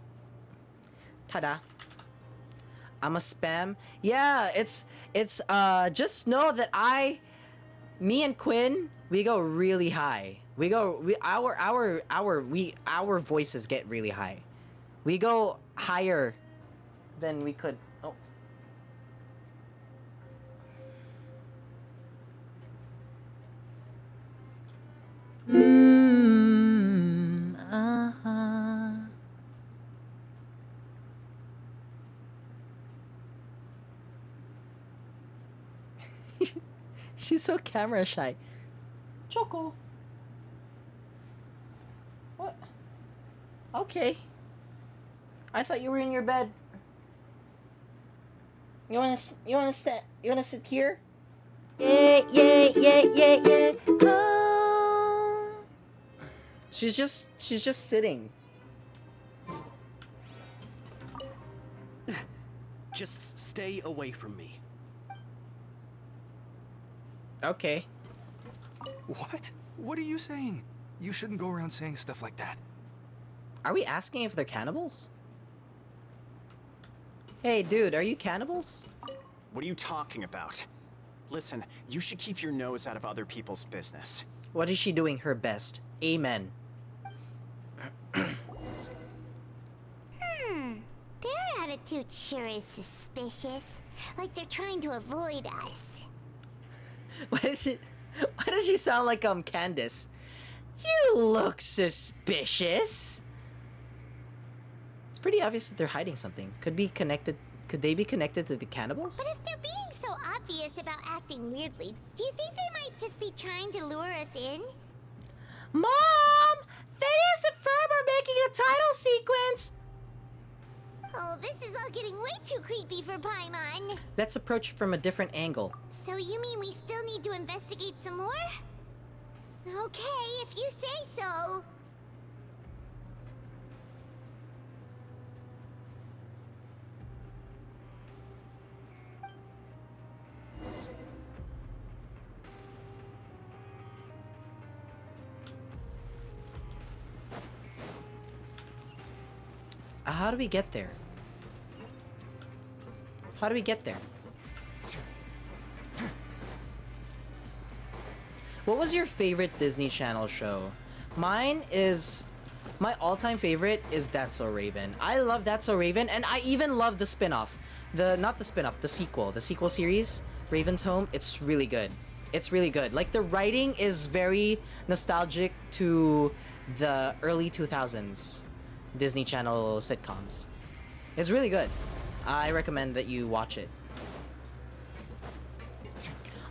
Ta-da. I'm a spam. Yeah, it's just know that me and Quinn, we go really high. Our voices get really high. We go higher than we could. Oh. She's so camera shy. Choco. What? Okay. I thought you were in your bed. You wanna sit here? Yeah. Oh. She's just sitting. Just stay away from me. Okay. What? What are you saying? You shouldn't go around saying stuff like that. Are we asking if they're cannibals? Hey, dude, are you cannibals? What are you talking about? Listen, you should keep your nose out of other people's business. What is she doing her best? Amen. Their attitude sure is suspicious. Like they're trying to avoid us. Why does she sound like Candace? You look suspicious. It's pretty obvious that they're hiding something. Could they be connected to the cannibals? But if they're being so obvious about acting weirdly, do you think they might just be trying to lure us in? Mom! Phineas and Ferb are making a title sequence! Oh, this is all getting way too creepy for Paimon. Let's approach it from a different angle. So you mean we still need to investigate some more? Okay, if you say so. How do we get there? How do we get there? What was your favorite Disney Channel show? My all-time favorite is That's So Raven. I love That's So Raven, and I even love the spin-off. The sequel series, Raven's Home. It's really good. It's really good. Like, the writing is very nostalgic to the early 2000s Disney Channel sitcoms. It's really good. I recommend that you watch it.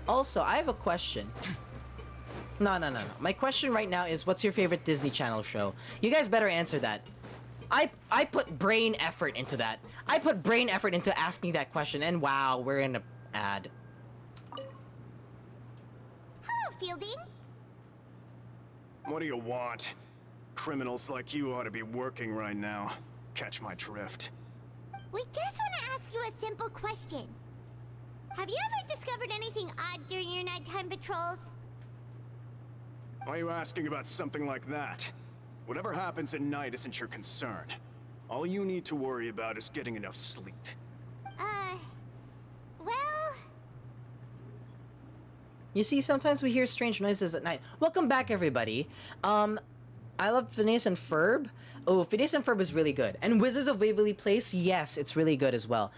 Also, I have a question. No. My question right now is, what's your favorite Disney Channel show? You guys better answer that. I put brain effort into that. I put brain effort into asking that question, and wow, we're in an ad. Hello, Fielding. What do you want? Criminals like you ought to be working right now. Catch my drift. We just want to ask you a simple question. Have you ever discovered anything odd during your nighttime patrols? Why are you asking about something like that? Whatever happens at night isn't your concern. All you need to worry about is getting enough sleep. Well... You see, sometimes we hear strange noises at night. Welcome back, everybody. I love Phineas and Ferb. Oh, Phineas and Ferb is really good. And Wizards of Waverly Place, yes, it's really good as well.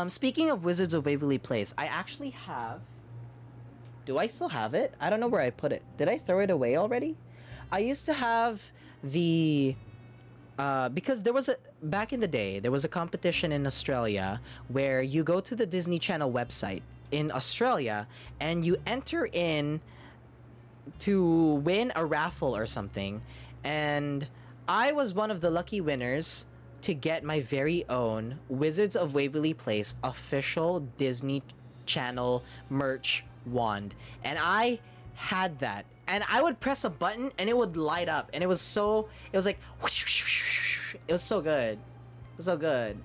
Speaking of Wizards of Waverly Place, I actually have... Do I still have it? I don't know where I put it. Did I throw it away already? I used to have the... because there was a... Back in the day, there was a competition in Australia where you go to the Disney Channel website in Australia and you enter in to win a raffle or something. And I was one of the lucky winners to get my very own Wizards of Waverly Place official Disney Channel merch wand. And I had that. And I would press a button and it would light up. And it was like, whoosh, whoosh, whoosh. It was so good. It was so good.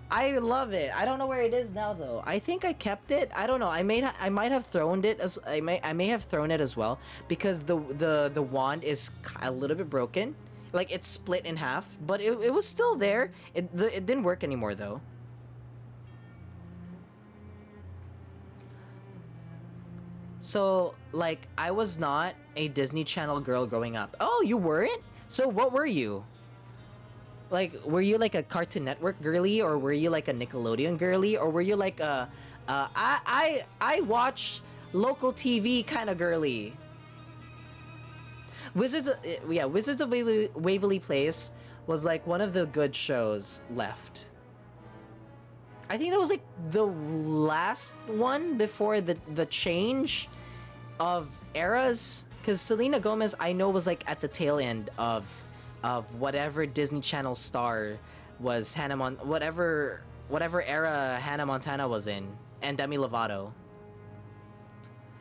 I love it. I don't know where it is now though. I think I kept it. I don't know. I might have thrown it as I may have thrown it as well because the wand is a little bit broken. Like it's split in half, but it was still there. It didn't work anymore though. So like I was not a Disney Channel girl growing up. Oh, you weren't? So what were you? Like, were you like a Cartoon Network girly, or were you like a Nickelodeon girly, or were you like a I watch local TV kind of girly? Wizards of Waverly Place was like one of the good shows left. I think that was like the last one before the change of eras, because Selena Gomez I know was like at the tail end of whatever Disney Channel star was whatever era Hannah Montana was in, and Demi Lovato.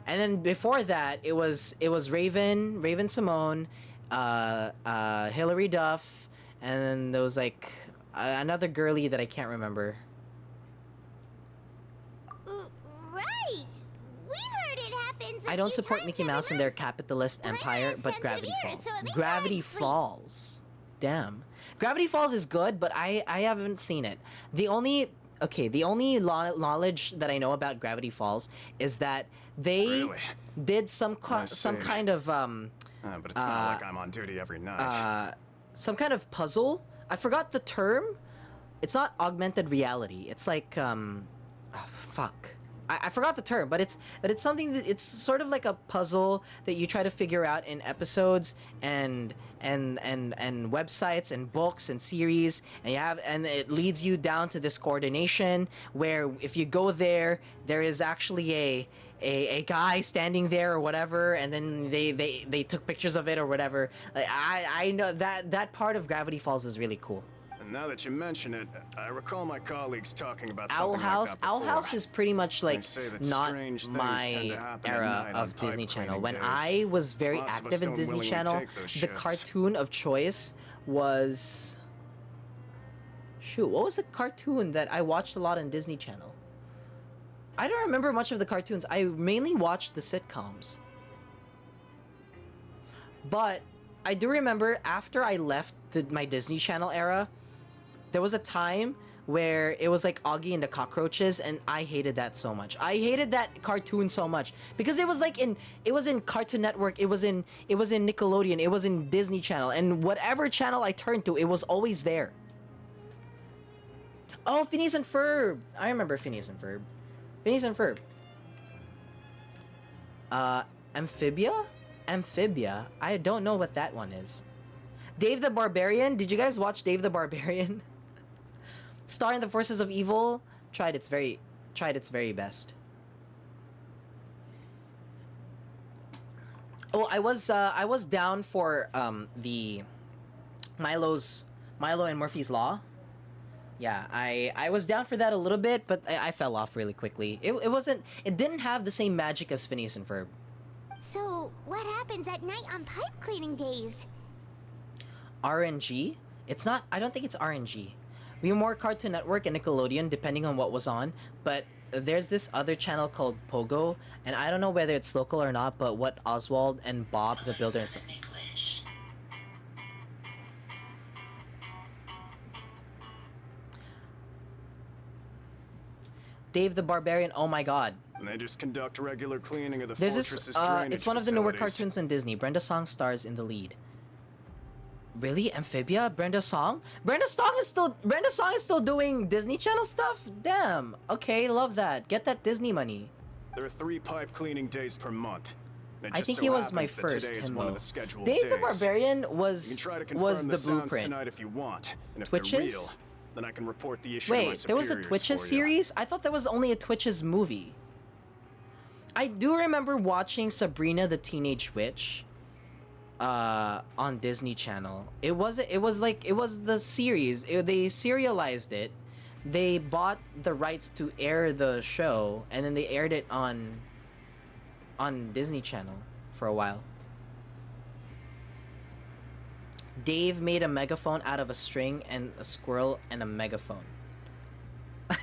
And then before that, it was Raven Simone, Hilary Duff, and then there was like another girly that I can't remember. Right. We've heard it happens. I don't support Mickey Mouse and their capitalist empire, but Gravity Falls. Gravity Falls. Damn. Gravity Falls is good, but I haven't seen it. The only knowledge that I know about Gravity Falls is that they did some kind of but it's not like I'm on duty every night. Some kind of puzzle. I forgot the term. It's not augmented reality. It's like fuck. I forgot the term, but it's something that it's sort of like a puzzle that you try to figure out in episodes and websites and books and series, and it leads you down to this coordination where if you go there is actually a guy standing there or whatever, and then they took pictures of it or whatever. Like, I know that part of Gravity Falls is really cool. And now that you mention it, I recall my colleagues talking about Owl something House. like that Owl before. House is pretty much like not strange things tend my to happen at era night on of Disney pipe Channel. cleaning When days. I was very Lots of us active in don't Disney willingly Channel, take those the shifts. cartoon of choice was... Shoot, what was the cartoon that I watched a lot on Disney Channel? I don't remember much of the cartoons. I mainly watched the sitcoms. But I do remember after I left my Disney Channel era, there was a time where it was like Augie and the Cockroaches, and I hated that so much. I hated that cartoon so much because it was in Cartoon Network, it was in Nickelodeon, it was in Disney Channel, and whatever channel I turned to, it was always there. Oh, Phineas and Ferb. I remember Phineas and Ferb. Phineas and Ferb. Amphibia? I don't know what that one is. Dave the Barbarian? Did you guys watch Dave the Barbarian? Star in the Forces of Evil tried its very best. Oh, I was down for the Milo and Murphy's Law. Yeah, I was down for that a little bit, but I fell off really quickly. It didn't have the same magic as Phineas and Ferb. So, what happens at night on pipe cleaning days? RNG? I don't think it's RNG. We were more Cartoon Network and Nickelodeon, depending on what was on, but there's this other channel called Pogo, and I don't know whether it's local or not, but what Oswald and Bob, the Builder, and Builder, Dave the Barbarian. Oh my god. And they just conduct regular cleaning of the There's fortress's this. drainage It's one of the newer facilities. cartoons on Disney. Brenda Song stars in the lead. Really, Amphibia? Brenda Song? Brenda Song is still doing Disney Channel stuff. Damn. Okay, love that. Get that Disney money. There are 3 pipe cleaning days per month. And it I just think so he was my happens that first today is one of himbo. the scheduled Dave the days. Barbarian You can was try to confirm was the sounds blueprint. tonight if you want, and if Twitches? they're real, then I can report the issue to my Wait, there was a superiors Twitches for you. series? I thought there was only a Twitches movie. I do remember watching Sabrina the Teenage Witch on Disney Channel. It was the series. They serialized it. They bought the rights to air the show, and then they aired it on Disney Channel for a while. Dave made a megaphone out of a string and a squirrel and a megaphone. Oh,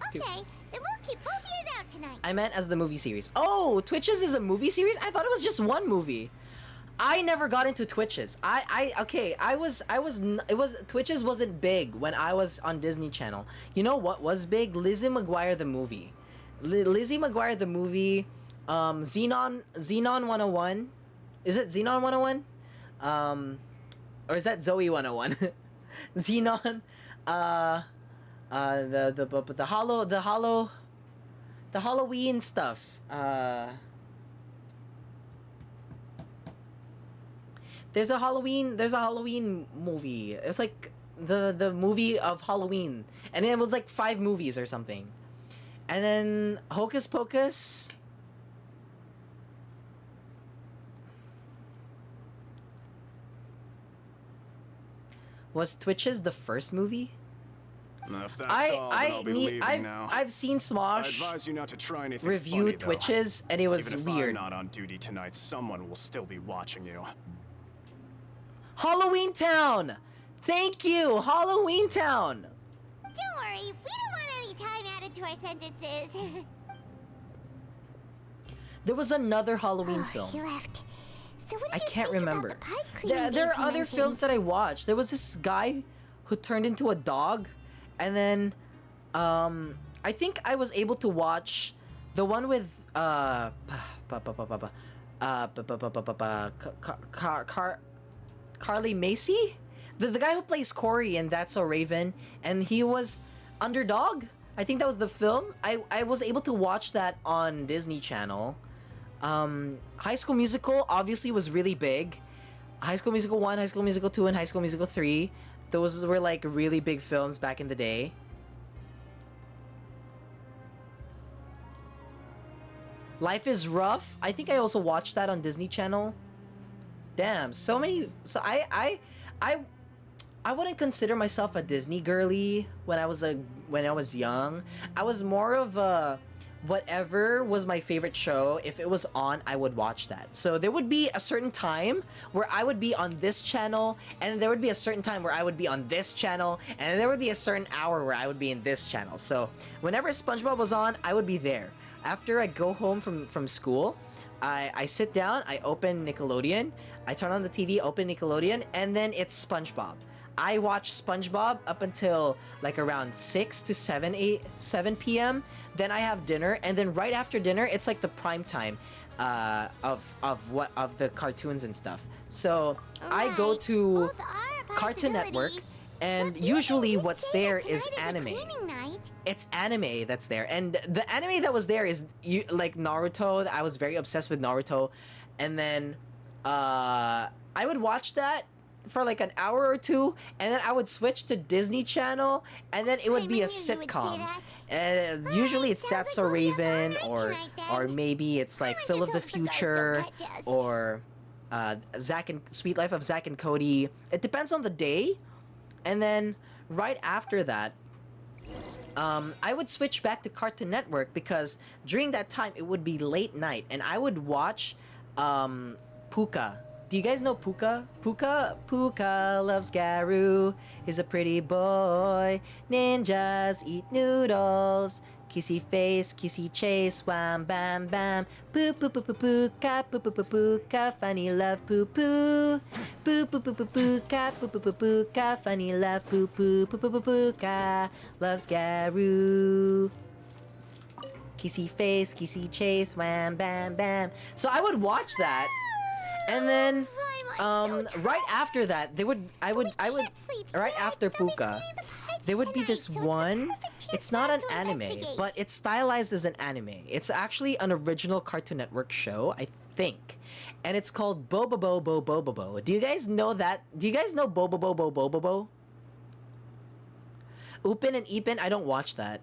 okay. Then we'll keep both ears out tonight. I meant as the movie series. Oh, Twitches is a movie series? I thought it was just one movie. I never got into Twitches. Twitches wasn't big when I was on Disney Channel. You know what was big? Lizzie McGuire the movie. Lizzie McGuire the movie. Xenon 101. Is it Xenon 101? Or is that Zoe 101? Xenon. The Halloween stuff. There's a Halloween movie. It's like the movie of Halloween, and it was like 5 movies or something. And then Hocus Pocus. Was Twitches the first movie? Now, if that's all, then I'll be leaving now. I've seen I Smosh advise you not to try anything review funny, though. Twitches, and it was Even if weird. I'm not on duty tonight, someone will still be watching you. Halloween Town! Thank you! Halloween Town! Don't worry, we don't want any time added to our sentences. There was another Halloween film. He left. So what do I you can't think remember. About the pipe cleaning There are days you other mentioned? films that I watched. There was this guy who turned into a dog, and then I think I was able to watch the one with Carly Macy, the guy who plays Corey in That's So Raven, and he was Underdog. I think that was the film. I was able to watch that on Disney Channel. High School Musical obviously was really big. High School Musical 1, High School Musical 2, and High School Musical 3. Those were like really big films back in the day. Life is Rough. I think I also watched that on Disney Channel. Damn, so many. So I wouldn't consider myself a Disney girly when I was young. I was more of a whatever was my favorite show. If it was on, I would watch that. So there would be a certain time where I would be on this channel, and there would be a certain time where I would be on this channel, and there would be a certain hour where I would be in this channel. So whenever SpongeBob was on, I would be there. After I go home from school, I sit down, I open Nickelodeon, I turn on the TV, open Nickelodeon, and then it's SpongeBob. I watch SpongeBob up until like around 6 to 7 p.m. Then I have dinner, and then right after dinner, it's like the prime time of the cartoons and stuff. So I go to Cartoon Network, and usually what's there is anime. It's anime that's there, and the anime that was there is like Naruto. I was very obsessed with Naruto, and then I would watch that for like an hour or two, and then I would switch to Disney Channel, and then it would be a sitcom. And usually it's That's So Raven, or maybe it's like Phil of the Future, or Sweet Life of Zack and Cody. It depends on the day. And then right after that, I would switch back to Cartoon Network, because during that time it would be late night, and I would watch Puka. Do you guys know Puka? Puka loves Garu. He's a pretty boy. Ninjas eat noodles. Kissy face, kissy chase, wham bam bam. Poo poo poo poo poo ka, poo poo poo poo ka, funny love poo poo. Poo poo poo poo poo ka, poo poo poo poo ka, funny love poo poo poo poo poo poo ka. Loves Garu. Kissy face, kissy chase, wham bam bam. So I would watch that, and then right after that, I would right after Puka, there would be this one. It's not an anime, but it's stylized as an anime. It's actually an original Cartoon Network show, I think, and it's called Bobobo Bo Bobobo. Do you guys know that? Do you guys know Bobobo Bo Bobobo? Upin and Ipin, I don't watch that.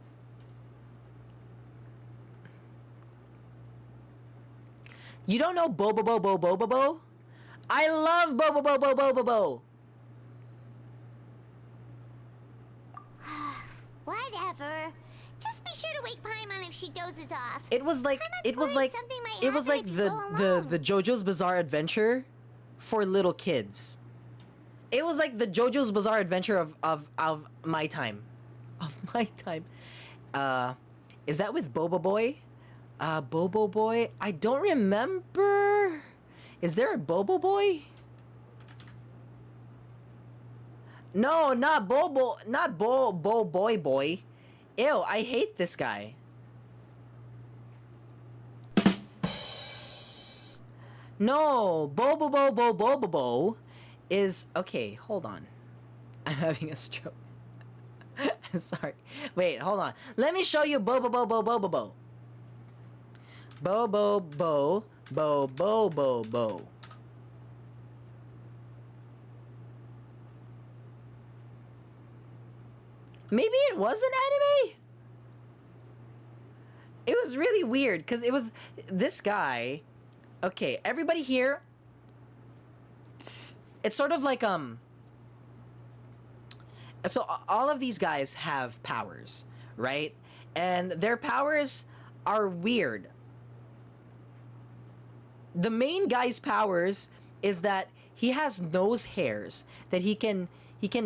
You don't know Bobobo Bo Bobobo? I love Bobobo Bo Bobobo. Whatever. Just be sure to wake Paimon if she dozes off. It was like the JoJo's Bizarre Adventure for little kids. It was like the JoJo's Bizarre Adventure of my time. Of my time. Is that with Bobo Boy? Bobo Boy? I don't remember. Is there a Bobo Boy? No, not Bobo, not Bo Boy Boy. Ew, I hate this guy. No, Bobo is okay. Hold on, I'm having a stroke. Sorry. Wait, hold on. Let me show you Bobo. Bo. Maybe it was an anime? It was really weird because it was this guy. Okay, everybody here. It's sort of like so all of these guys have powers, right? And their powers are weird. The main guy's powers is that he has nose hairs that he can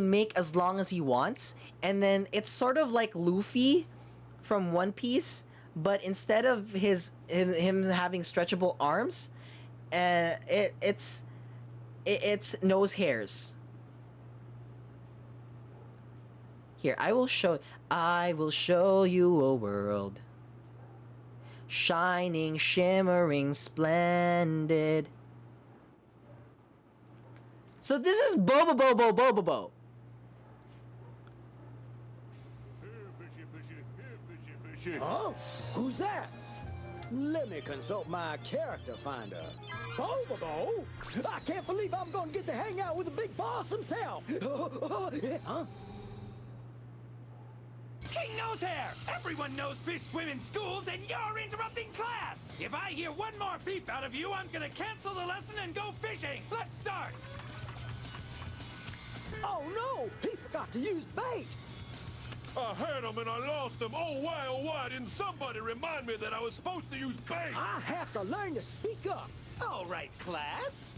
make as long as he wants, and then it's sort of like Luffy from One Piece, but instead of him having stretchable arms, it's nose hairs. Here, I will show you a world. Shining, shimmering, splendid. So this is Bobo. Oh, who's that? Let me consult my character finder. Bobo? I can't believe I'm gonna get to hang out with the big boss himself. Huh? King Nosehair! Everyone knows fish swim in schools, and you're interrupting class! If I hear one more peep out of you, I'm gonna cancel the lesson and go fishing! Let's start! Oh no! He forgot to use bait! I had him and I lost him. Oh why, didn't somebody remind me that I was supposed to use bait? I have to learn to speak up. All right, class.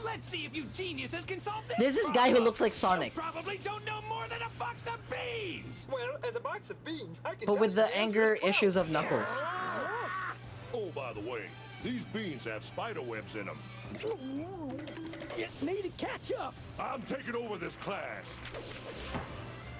Let's see if you geniuses can solve this. There's this guy who looks like Sonic. You probably don't know more than a box of beans. Well, as a box of beans, I can But with the anger issues of Knuckles. Oh, by the way, these beans have spider webs in them. You need to catch up. I'm taking over this class.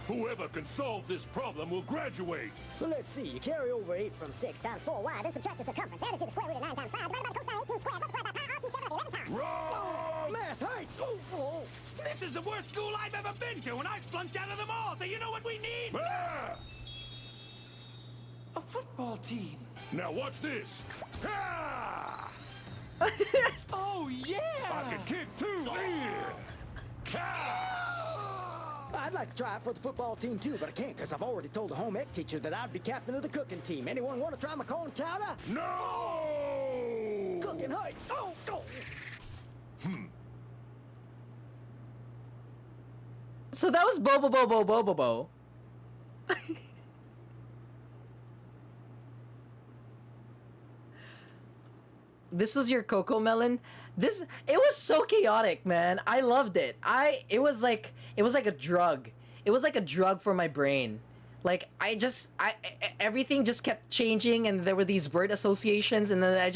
Whoever can solve this problem will graduate. So let's see, you carry over 8 from 6 times 4 wide, then subtract the circumference, add it to the square root of 9 times 5, divided by the cosine 18 squared, multiplied by pi, r2 7 11 times. Wrong! Math hurts! Oh. This is the worst school I've ever been to, and I flunked out of them all, so you know what we need? Ah! A football team. Now watch this. Ah! Oh, yeah! I can kick too. Yeah. I'd like to try it for the football team too, but I can't because I've already told the home ec teacher that I'd be captain of the cooking team. Anyone want to try my corn chowder? No! Cooking hurts. Oh. So that was Bobo. This was your Coco Melon. It was so chaotic, man. I loved it. It was like a drug. It was like a drug for my brain. Like everything just kept changing, and there were these word associations, and then it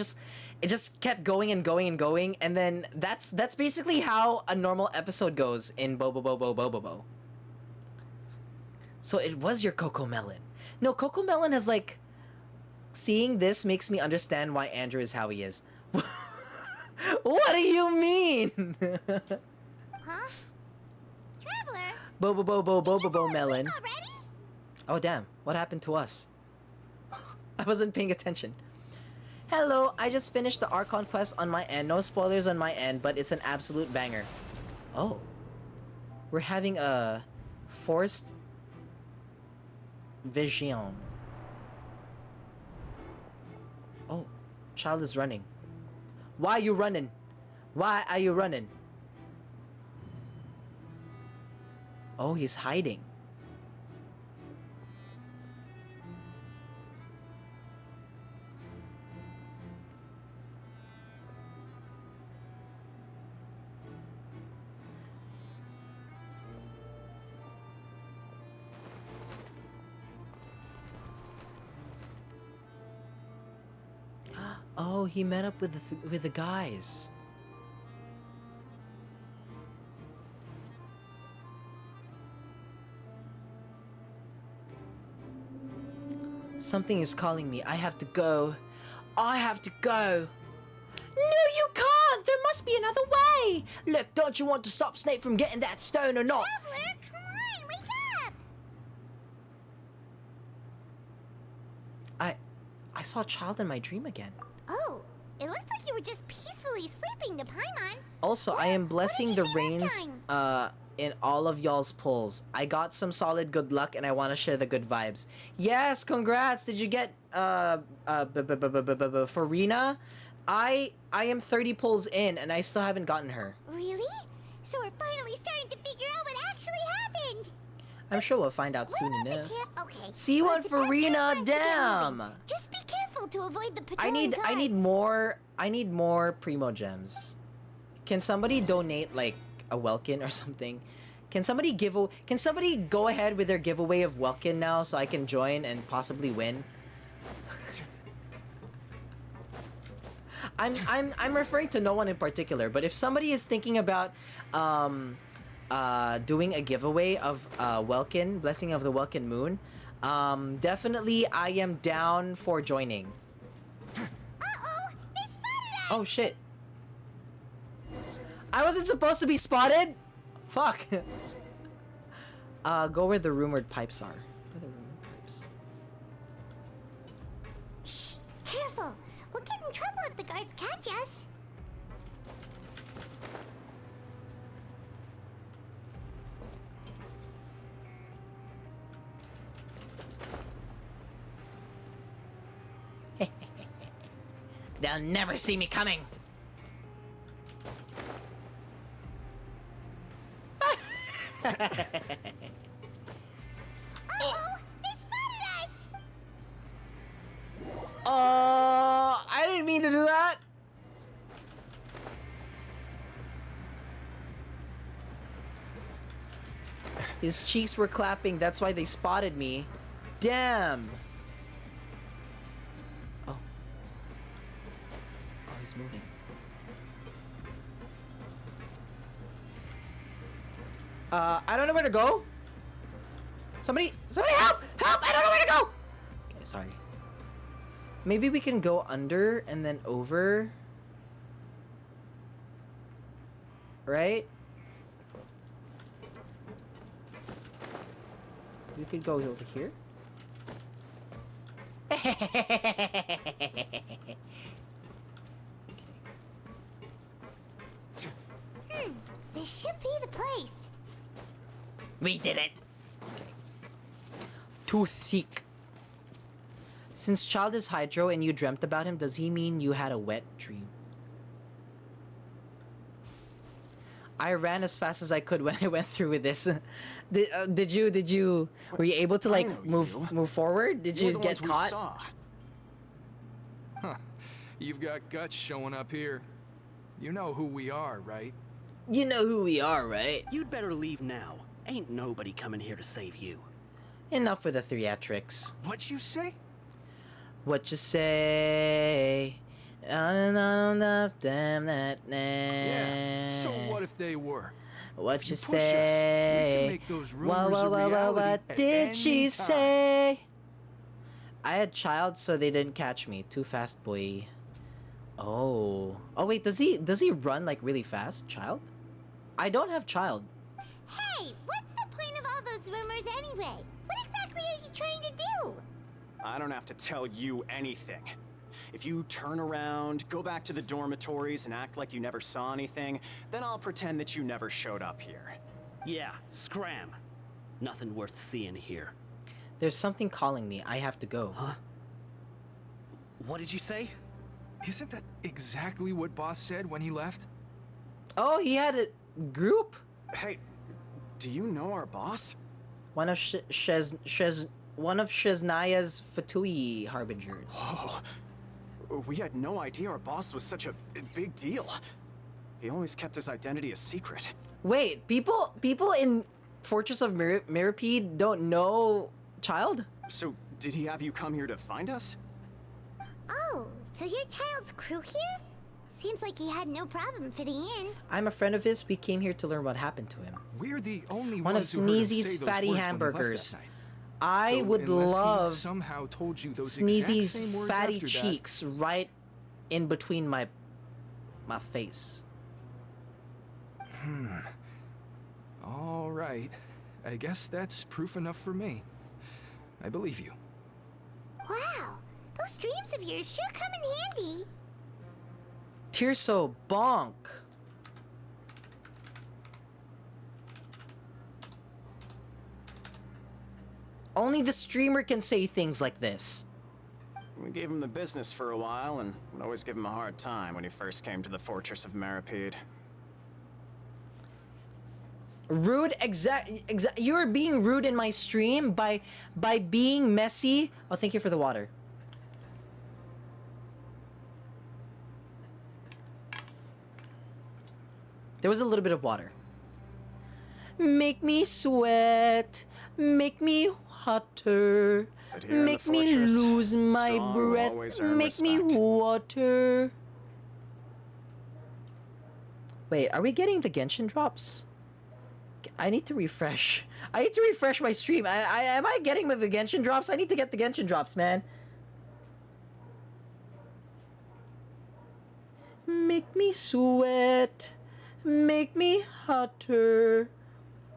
just kept going and going and going, and then that's basically how a normal episode goes in Bobo Bobo Bobo Bo. So it was your Coco Melon. No, Coco Melon has like, seeing this makes me understand why Andrew is how he is. What do you mean? Huh? Traveler? Bobo Bobo Bobo Bo Melon. Already? Oh damn, what happened to us? I wasn't paying attention. Hello, I just finished the Archon quest on my end. No spoilers on my end, but it's an absolute banger. Oh. We're having a forced vision. Oh, child is running. Why are you running? Why are you running? Oh, he's hiding. Oh, he met up with the guys. Something is calling me. I have to go. I have to go. No, you can't. There must be another way. Look, don't you want to stop Snape from getting that stone or not? Traveler, come on, wake up! I saw a child in my dream again. Oh, it looked like you were just peacefully sleeping to Paimon. Also, I am blessing the rains in all of y'all's pulls. I got some solid good luck and I want to share the good vibes. Yes, congrats. Did you get FURINA? I am 30 pulls in and I still haven't gotten her. Really? So we're finally starting to figure out what actually happened. I'm sure we'll find out soon enough. Okay. See you on FURINA, damn. Just be careful to avoid the patrolling I need more primo gems. Can somebody donate like a Welkin or something? Can somebody go ahead with their giveaway of Welkin now so I can join and possibly win? I'm referring to no one in particular, but if somebody is thinking about doing a giveaway of Welkin, Blessing of the Welkin Moon, definitely I am down for joining. Uh-oh! They spotted us! Oh shit. I wasn't supposed to be spotted? Fuck. Go where the rumored pipes are. Where the rumored pipes? Shh! Careful! We'll get in trouble if the guards catch us. They'll never see me coming. Uh-oh! They spotted us! I didn't mean to do that. His cheeks were clapping, that's why they spotted me. Damn. Oh, he's moving. I don't know where to go. Somebody help! Help! I don't know where to go! Okay, sorry. Maybe we can go under and then over. Right? We could go over here. This should be the place. We did it. Okay. Too thick. Since child is Hydro and you dreamt about him, does he mean you had a wet dream? I ran as fast as I could when I went through with this. Did you? Were you able to like move forward? Did you get caught? Huh. You've got guts showing up here. You know who we are, right? You know who we are, right? You'd better leave now. Ain't nobody coming here to save you. Enough with the theatrics. What'd you say? What you say? Damn that Yeah, so what if they were? What If you push us, we can say? make those rumors a reality What at did any she time. say? I had child, so they didn't catch me. Too fast, boy. Oh. Oh wait, does he run like really fast, child? I don't have child. Hey, what's the point of all those rumors anyway? What exactly are you trying to do? I don't have to tell you anything. If you turn around, go back to the dormitories, and act like you never saw anything, then I'll pretend that you never showed up here. Yeah, scram. Nothing worth seeing here. There's something calling me. I have to go. Huh? What did you say? Isn't that exactly what Boss said when he left? Oh, he had a group? Hey, do you know our boss? One of one of Shiznaya's Fatui harbingers. Oh, we had no idea our boss was such a big deal. He always kept his identity a secret. Wait, people in Fortress of Mirapede don't know child? So, did he have you come here to find us? Oh, so your child's crew here? Seems like he had no problem fitting in. I'm a friend of his. We came here to learn what happened to him. We're the only One of ones who heard him say Sneezy's those fatty words when he left hamburgers. that night. I So would unless he love somehow told you those exact Sneezy's same words fatty after that- cheeks right in between my face. All right. I guess that's proof enough for me. I believe you. Wow, those dreams of yours sure come in handy. Tirso bonk. Only the streamer can say things like this. We gave him the business for a while, and would always give him a hard time when he first came to the Fortress of Mirapede. Rude, you are being rude in my stream by being messy. Oh, thank you for the water. There was a little bit of water. Make me sweat, make me hotter, But here in the make me fortress, lose my strong will breath, always earn make me respect. water. Wait, are we getting the Genshin drops? I need to refresh. I need to refresh my stream. Am I getting with the Genshin drops? I need to get the Genshin drops, man. Make me sweat. Make me hotter.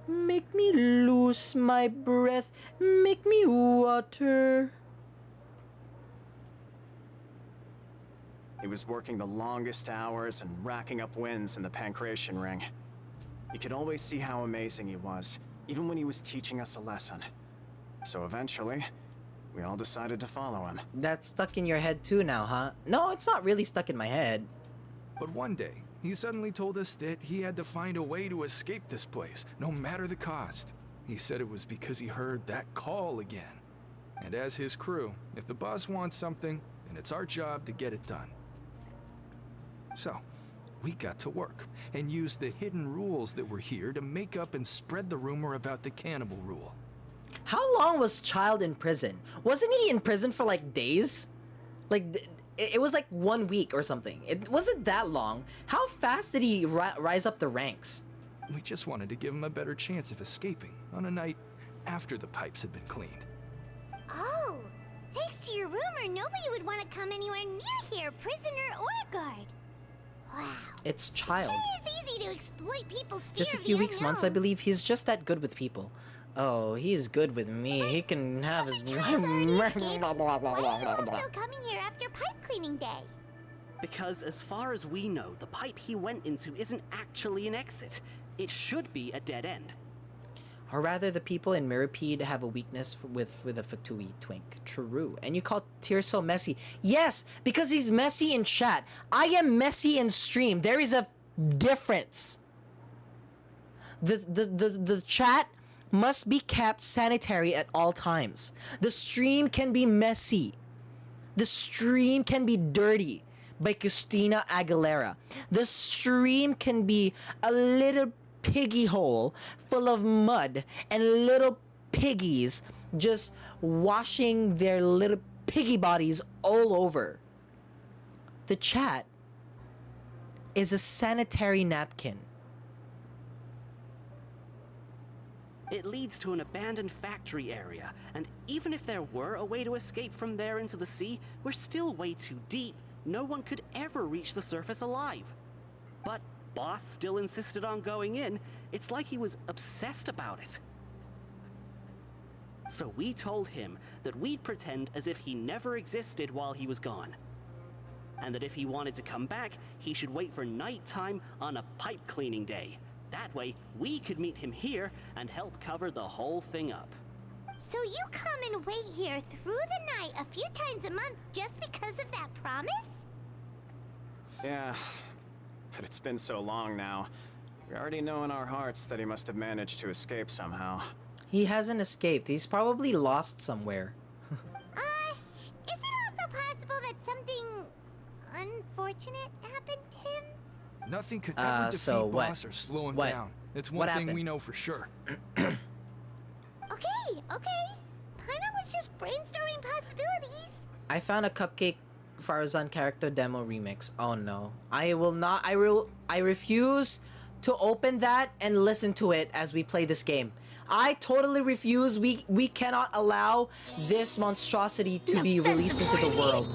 Make me lose my breath. Make me water. He was working the longest hours and racking up wins in the Pancration Ring. You could always see how amazing he was, even when he was teaching us a lesson. So eventually, we all decided to follow him. That's stuck in your head too now, huh? No, it's not really stuck in my head. But one day, he suddenly told us that he had to find a way to escape this place, no matter the cost. He said it was because he heard that call again. And as his crew, if the boss wants something, then it's our job to get it done. So, we got to work and used the hidden rules that were here to make up and spread the rumor about the cannibal rule. How long was Child in prison? Wasn't he in prison for like days? Like, it was like 1 week or something. It wasn't that long. How fast did he rise up the ranks? We just wanted to give him a better chance of escaping on a night after the pipes had been cleaned. Oh, thanks to your rumor, nobody would want to come anywhere near here, prisoner or guard. Wow. It's Child. Sure is easy to exploit people's fear Just a of few the weeks, months, I unknown. believe. He's just that good with people. Oh, he's good with me. He can have his... Why are you still coming here after pipe cleaning day? Because as far as we know, the pipe he went into isn't actually an exit. It should be a dead end. Or rather, the people in Mirapede have a weakness with a Fatui twink. True. And you call Tirso messy. Yes, because he's messy in chat. I am messy in stream. There is a difference. The chat must be kept sanitary at all times. The stream can be messy. The stream can be dirty by Christina Aguilera. The stream can be a little piggy hole full of mud and little piggies just washing their little piggy bodies all over. The chat is a sanitary napkin. It leads to an abandoned factory area, and even if there were a way to escape from there into the sea, we're still way too deep. No one could ever reach the surface alive. But Boss still insisted on going in. It's like he was obsessed about it. So we told him that we'd pretend as if he never existed while he was gone. And that if he wanted to come back, he should wait for nighttime on a pipe cleaning day. That way, we could meet him here and help cover the whole thing up. So you come and wait here through the night a few times a month just because of that promise? Yeah, but it's been so long now. We already know in our hearts that he must have managed to escape somehow. He hasn't escaped. He's probably lost somewhere. Is it also possible that something unfortunate happened to him? Nothing could ever defeat so what? Boss or slow him What? down. It's What one thing happened? we know for sure. Okay. Paimon was just brainstorming possibilities. I found a Cupcake Farazan character demo remix. Oh no. I will not. I refuse to open that and listen to it as we play this game. I totally refuse. We cannot allow this monstrosity to be released into the world.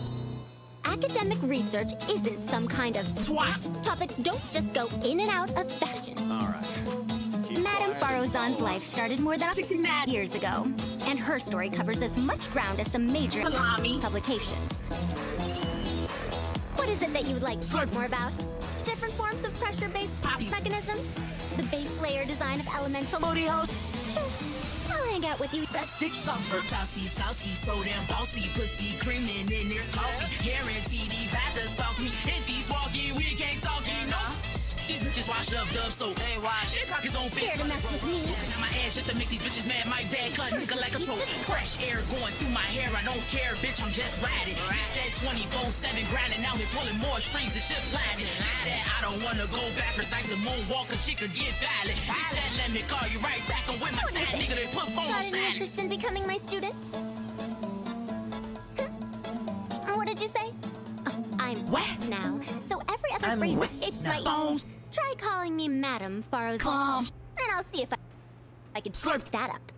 Academic research isn't some kind of twat. Topics don't just go in and out of fashion. All right. Madame Farozan's life started more than 60 years ago, and her story covers as much ground as some major publications. What is it that you would like to talk more about? Different forms of pressure-based mechanisms? The base layer design of elemental host? Sure, I'll hang out with you. Stick suffer, tossy, saucy, so damn bossy, pussy creaming in this coffee. Guaranteed he about to stalk me. If he's walking, we can't talk, you know. These bitches washed up, dub, so they wash. They rock his own face. Scared to mess with me. Now my ass just to make these bitches mad. My bad cut, nigga like a toe. Fresh air going through my hair. I don't care, bitch. I'm just riding. It's that 24/7 grinding. Now we pulling more strings and zip lining. It's that I don't wanna go backwards like the moonwalker. Chick could get violent. It's that let me call you right back. I'm with my side nigga. They put phone on Got any silent. interest in becoming my student? What did you say? Oh, I'm wet now, so every other I'm phrase wet escapes now. my ears. Try calling me Madam Farozan, and I'll see if I can slurp that up.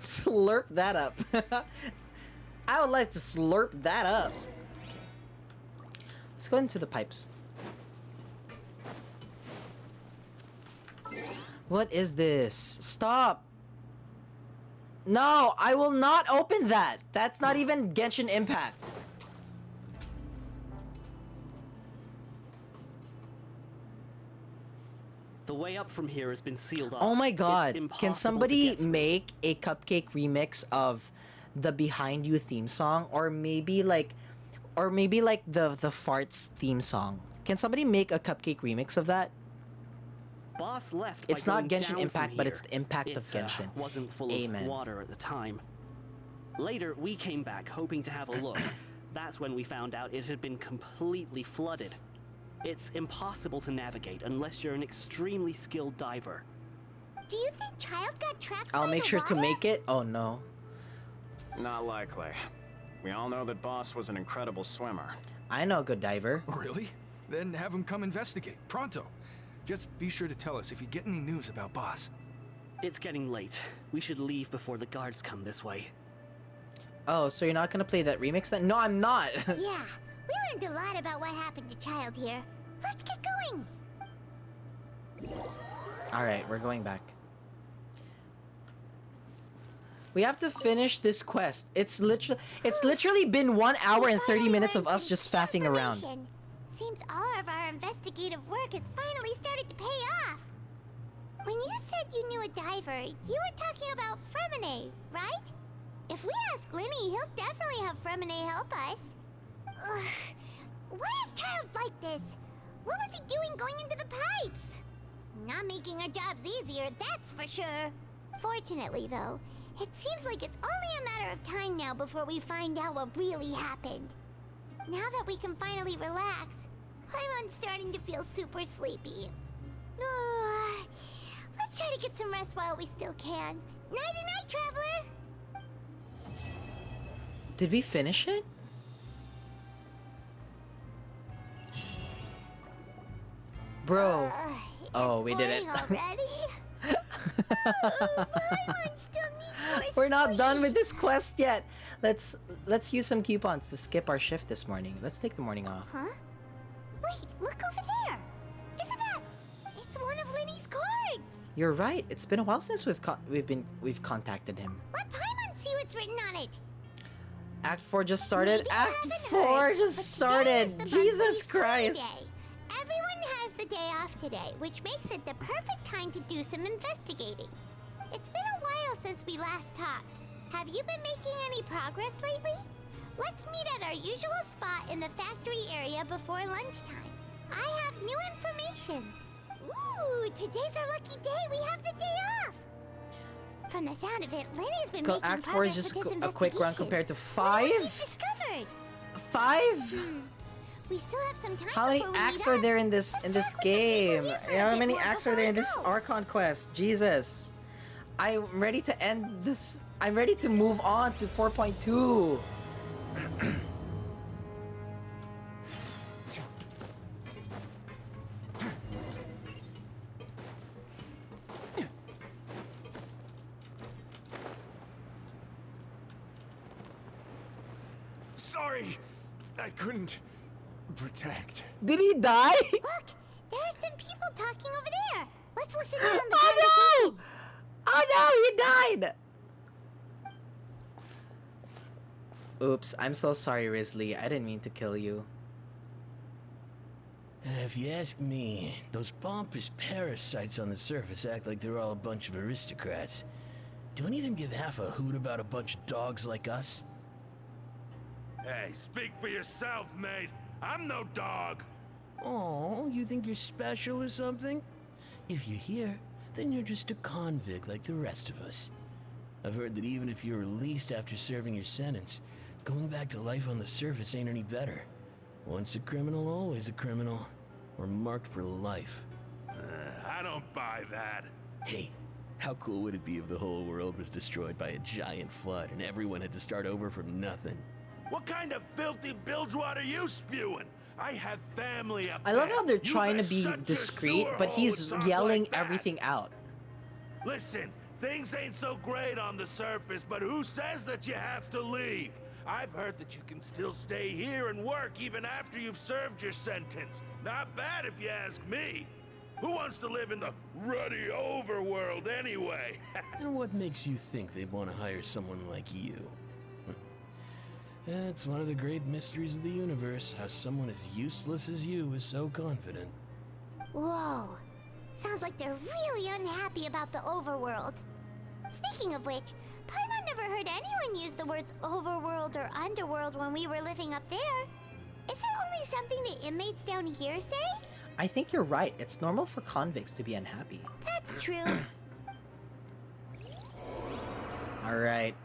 Slurp that up. I would like to slurp that up. Let's go into the pipes. What is this? Stop. No, I will not open that. That's not even Genshin Impact. The way up from here has been sealed off. Oh my It's god. impossible Can to somebody get through. make a Cupcake remix of the Behind You theme song? Or maybe like the Farts theme song. Can somebody make a Cupcake remix of that? Boss left by It's not going Genshin down Impact, from but here. it's the impact of It, Genshin. wasn't full Amen. of water at the time. Later, we came back hoping to have a look. That's when we found out it had been completely flooded. It's impossible to navigate unless you're an extremely skilled diver. Do you think Child got trapped I'll by make the sure to water? make it. Oh no. Not likely. We all know that Boss was an incredible swimmer. I know a good diver. Really? Then have him come investigate. Pronto. Just be sure to tell us if you get any news about Boss. It's getting late. We should leave before the guards come this way. Oh, so you're not gonna play that remix then? No, I'm not. Yeah, we learned a lot about what happened to Child here. Let's get going. Alright, we're going back. We have to finish this quest. It's literally been 1 hour and 30 minutes of us just faffing around. Information. Seems all of our investigative work has finally started to pay off. When you said you knew a diver, you were talking about Fremine, right? If we ask Linny, he'll definitely have Fremine help us. Ugh. Why is Child like this? What was he doing going into the pipes? Not making our jobs easier, that's for sure. Fortunately, though, it seems like it's only a matter of time now before we find out what really happened. Now that we can finally relax, I'm starting to feel super sleepy. Let's try to get some rest while we still can. Nighty-night, traveler! Did we finish it? Bro. Oh, we did it. We're not done with this quest yet. Let's use some coupons to skip our shift this morning. Let's take the morning off. Huh? Wait, look over there. Isn't that? It's one of Linny's cards. You're right. It's been a while since we've contacted him. Let Paimon see what's written on it. Act 4 just started. Maybe you Act haven't 4 heard, just but started. today is the Jesus monthly Christ. Friday. Everyone has the day off today, which makes it the perfect time to do some investigating. It's been a while since we last talked. Have you been making any progress lately? Let's meet at our usual spot in the factory area before lunchtime. I have new information. Ooh, today's our lucky day. We have the day off. From the sound of it, Linny's been making Act 4 progress is just with his a quick run investigation. compared to What have 5? you discovered? 5? We still have some time. How many before we acts meet are up. there in this game? How many more acts are before there we in this go. Archon quest? Jesus. I'm ready to end this. I'm ready to move on to 4.2. Sorry, I couldn't protect. Did he die? Look, there are some people talking over there. Let's listen in on the Oh conversation. no! Oh no, he died! Oops, I'm so sorry, Risley. I didn't mean to kill you. If you ask me, those pompous parasites on the surface act like they're all a bunch of aristocrats. Do any of them give half a hoot about a bunch of dogs like us? Hey, speak for yourself, mate. I'm no dog. Oh, you think you're special or something? If you're here, then you're just a convict like the rest of us. I've heard that even if you're released after serving your sentence, going back to life on the surface ain't any better. Once a criminal, always a criminal. Or marked for life. I don't buy that. Hey, how cool would it be if the whole world was destroyed by a giant flood and everyone had to start over from nothing? What kind of filthy bilgewater are you spewing? I have family up I love there. how they're You trying to best be shut your discreet, sewer but hole he's and talk yelling like that. everything out. Listen, things ain't so great on the surface, but who says that you have to leave? I've heard that you can still stay here and work even after you've served your sentence. Not bad if you ask me. Who wants to live in the ruddy overworld anyway? And what makes you think they'd want to hire someone like you? It's one of the great mysteries of the universe, how someone as useless as you is so confident. Whoa. Sounds like they're really unhappy about the overworld. Speaking of which, Paimon never heard anyone use the words overworld or underworld when we were living up there. Is it only something the inmates down here say? I think you're right. It's normal for convicts to be unhappy. That's true. Alright.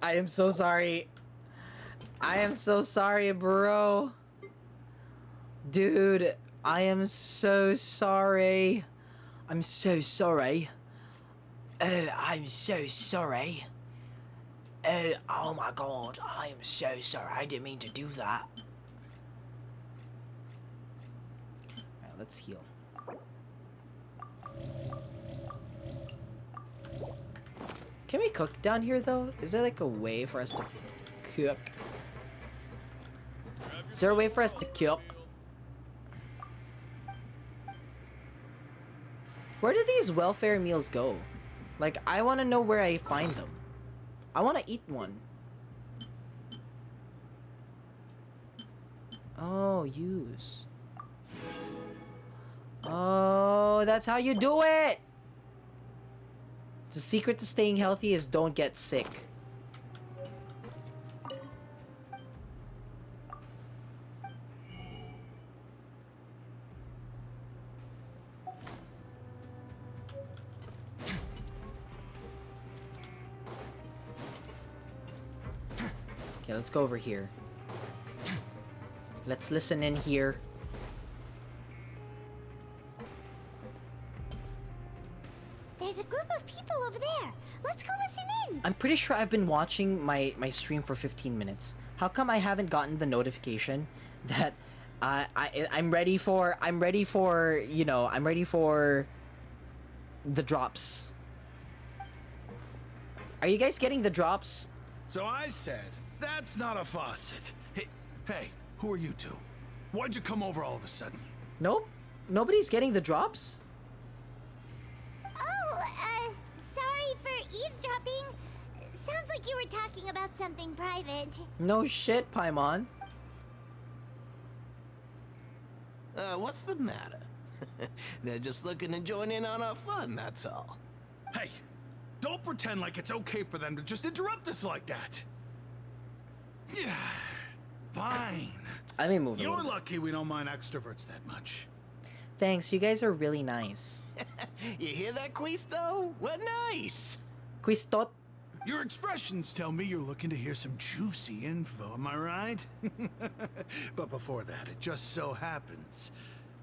I am so sorry. I am so sorry, bro. Dude, I am so sorry. I'm so sorry. I'm so sorry. Oh my god, I am so sorry. I didn't mean to do that. Alright, let's heal. Can we cook down here though? Is there like a way for us to cook? Is there a way for us to cook? Where do these welfare meals go? Like, I want to know where I find them. I want to eat one. Oh, use. Oh, that's how you do it! The secret to staying healthy is don't get sick. Okay, let's go over here. Let's listen in here. There's a group of people over there. Let's go listen in. I'm pretty sure I've been watching my stream for 15 minutes. How come I haven't gotten the notification that I'm ready for the drops? Are you guys getting the drops? So I said, that's not a faucet. Hey, who are you two? Why'd you come over all of a sudden? Nope. Nobody's getting the drops? Oh, sorry for eavesdropping. Sounds like you were talking about something private. No shit, Paimon. What's the matter? They're just looking to join in on our fun, that's all. Hey, don't pretend like it's okay for them to just interrupt us like that. Yeah, fine. Let me move. You're lucky we don't mind extroverts that much. Thanks, you guys are really nice. You hear that, Quisto? We're nice. Quistot? Your expressions tell me you're looking to hear some juicy info, am I right? But before that, it just so happens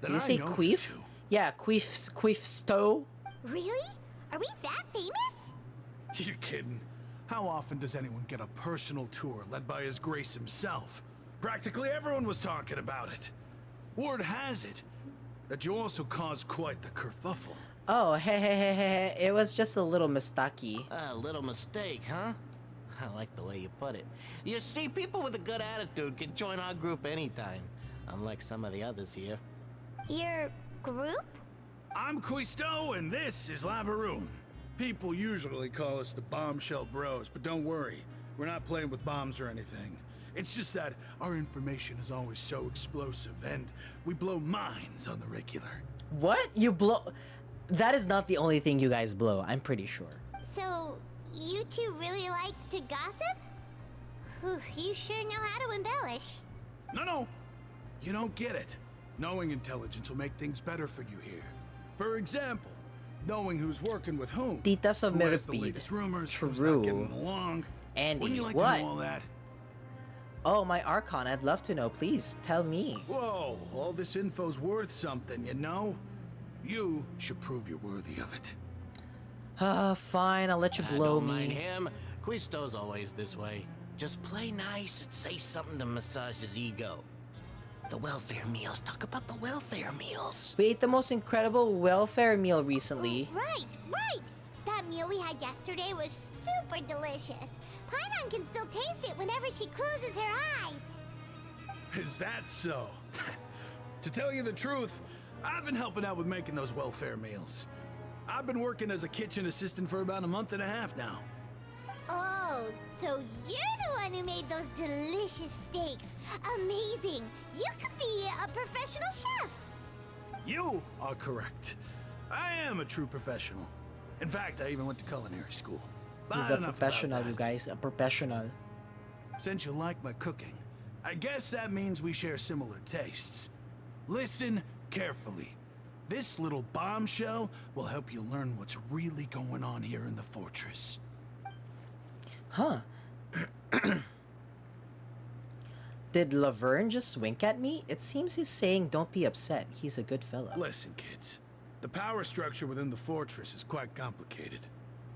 that Did you say queef? Yeah, queefsto. Really? Are we that famous? You're kidding. How often does anyone get a personal tour led by His Grace himself? Practically everyone was talking about it. Word has it that you also caused quite the kerfuffle. Oh, hey, it was just a little mistake. A little mistake, huh? I like the way you put it. You see, people with a good attitude can join our group anytime, unlike some of the others here. Your group? I'm Quisto, and this is Lavaroon. People usually call us the Bombshell Bros, but don't worry, we're not playing with bombs or anything. It's just that our information is always so explosive, and we blow minds on the regular. What? You blow? That is not the only thing you guys blow, I'm pretty sure. So, you two really like to gossip? Whew, you sure know how to embellish. No, you don't get it. Knowing intelligence will make things better for you here. For example, knowing who's working with whom. Titas of who has the Mirapede. latest rumors, True. who's not getting along. Andy, Wouldn't you like what? to know all that? Oh, my Archon, I'd love to know. Please, tell me. Whoa, all this info's worth something, you know? You should prove you're worthy of it. Fine, I'll let you blow don't me. mind him. Quisto's always this way. Just play nice and say something to massage his ego. The welfare meals. Talk about the welfare meals. We ate the most incredible welfare meal recently. Right. That meal we had yesterday was super delicious. Paimon can still taste it whenever she closes her eyes. Is that so? To tell you the truth, I've been helping out with making those welfare meals. I've been working as a kitchen assistant for about a month and a half now. Oh, so you're the one who made those delicious steaks. Amazing. You could be a professional chef. You are correct. I am a true professional. In fact, I even went to culinary school. He's But a enough about professional, that. you guys. A professional. Since you like my cooking, I guess that means we share similar tastes. Listen carefully. This little bombshell will help you learn what's really going on here in the fortress. Huh. Did Laverne just wink at me? It seems he's saying don't be upset. He's a good fellow. Listen, kids. The power structure within the fortress is quite complicated.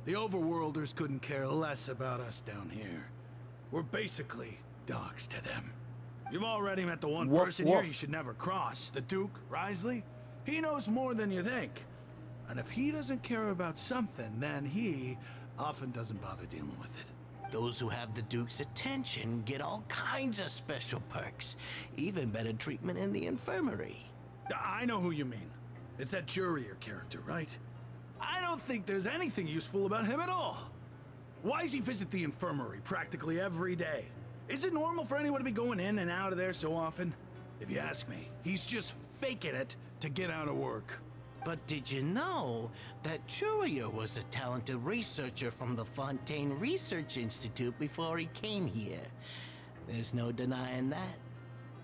The overworlders couldn't care less about us down here. We're basically dogs to them. You've already met the one Woof, person woof. here you should never cross, the Duke, Risley. He knows more than you think. And if he doesn't care about something, then he often doesn't bother dealing with it. Those who have the Duke's attention get all kinds of special perks. Even better treatment in the infirmary. I know who you mean. It's that Jurier character, right? I don't think there's anything useful about him at all. Why does he visit the infirmary practically every day? Is it normal for anyone to be going in and out of there so often? If you ask me, he's just faking it to get out of work. But did you know that Jurier was a talented researcher from the Fontaine Research Institute before he came here? There's no denying that.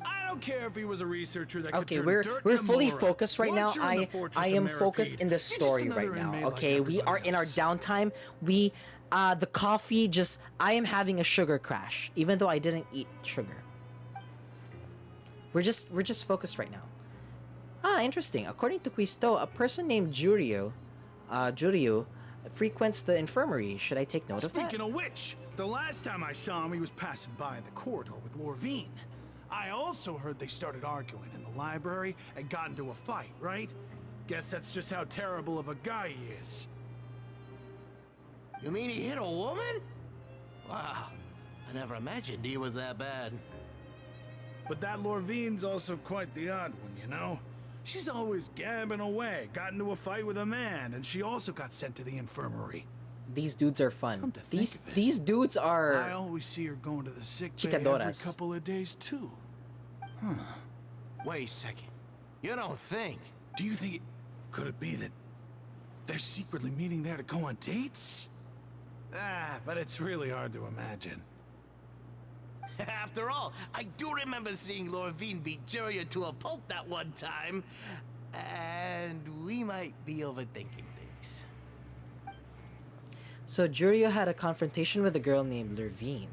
I don't care if he was a researcher that could Okay, turn we're dirt we're into fully more. focused right now. Once you're in the fortress I of am focused Mirapede, in the you're just story right another now. inmate like Okay, we are everybody in our else. downtime. We the coffee just I am having a sugar crash, even though I didn't eat sugar. We're just focused right now. Ah, interesting. According to Quisto, a person named Juryu frequents the infirmary. Should I take note of that? Speaking of which, the last time I saw him, he was passing by in the corridor with Lorvine. I also heard they started arguing in the library and got into a fight, right? Guess that's just how terrible of a guy he is. You mean he hit a woman? Wow, I never imagined he was that bad. But that Lorvine's also quite the odd one, you know? She's always gabbing away, got into a fight with a man, and she also got sent to the infirmary. These dudes are fun. These dudes are... I always see her going to the sick bay every chicadoras. couple of days, too. Wait a second. You don't think? Do you think could it be that they're secretly meeting there to go on dates? But it's really hard to imagine. After all, I do remember seeing Lorvine beat Juria to a pulp that one time. And we might be overthinking things. So Jurio had a confrontation with a girl named Lurvine,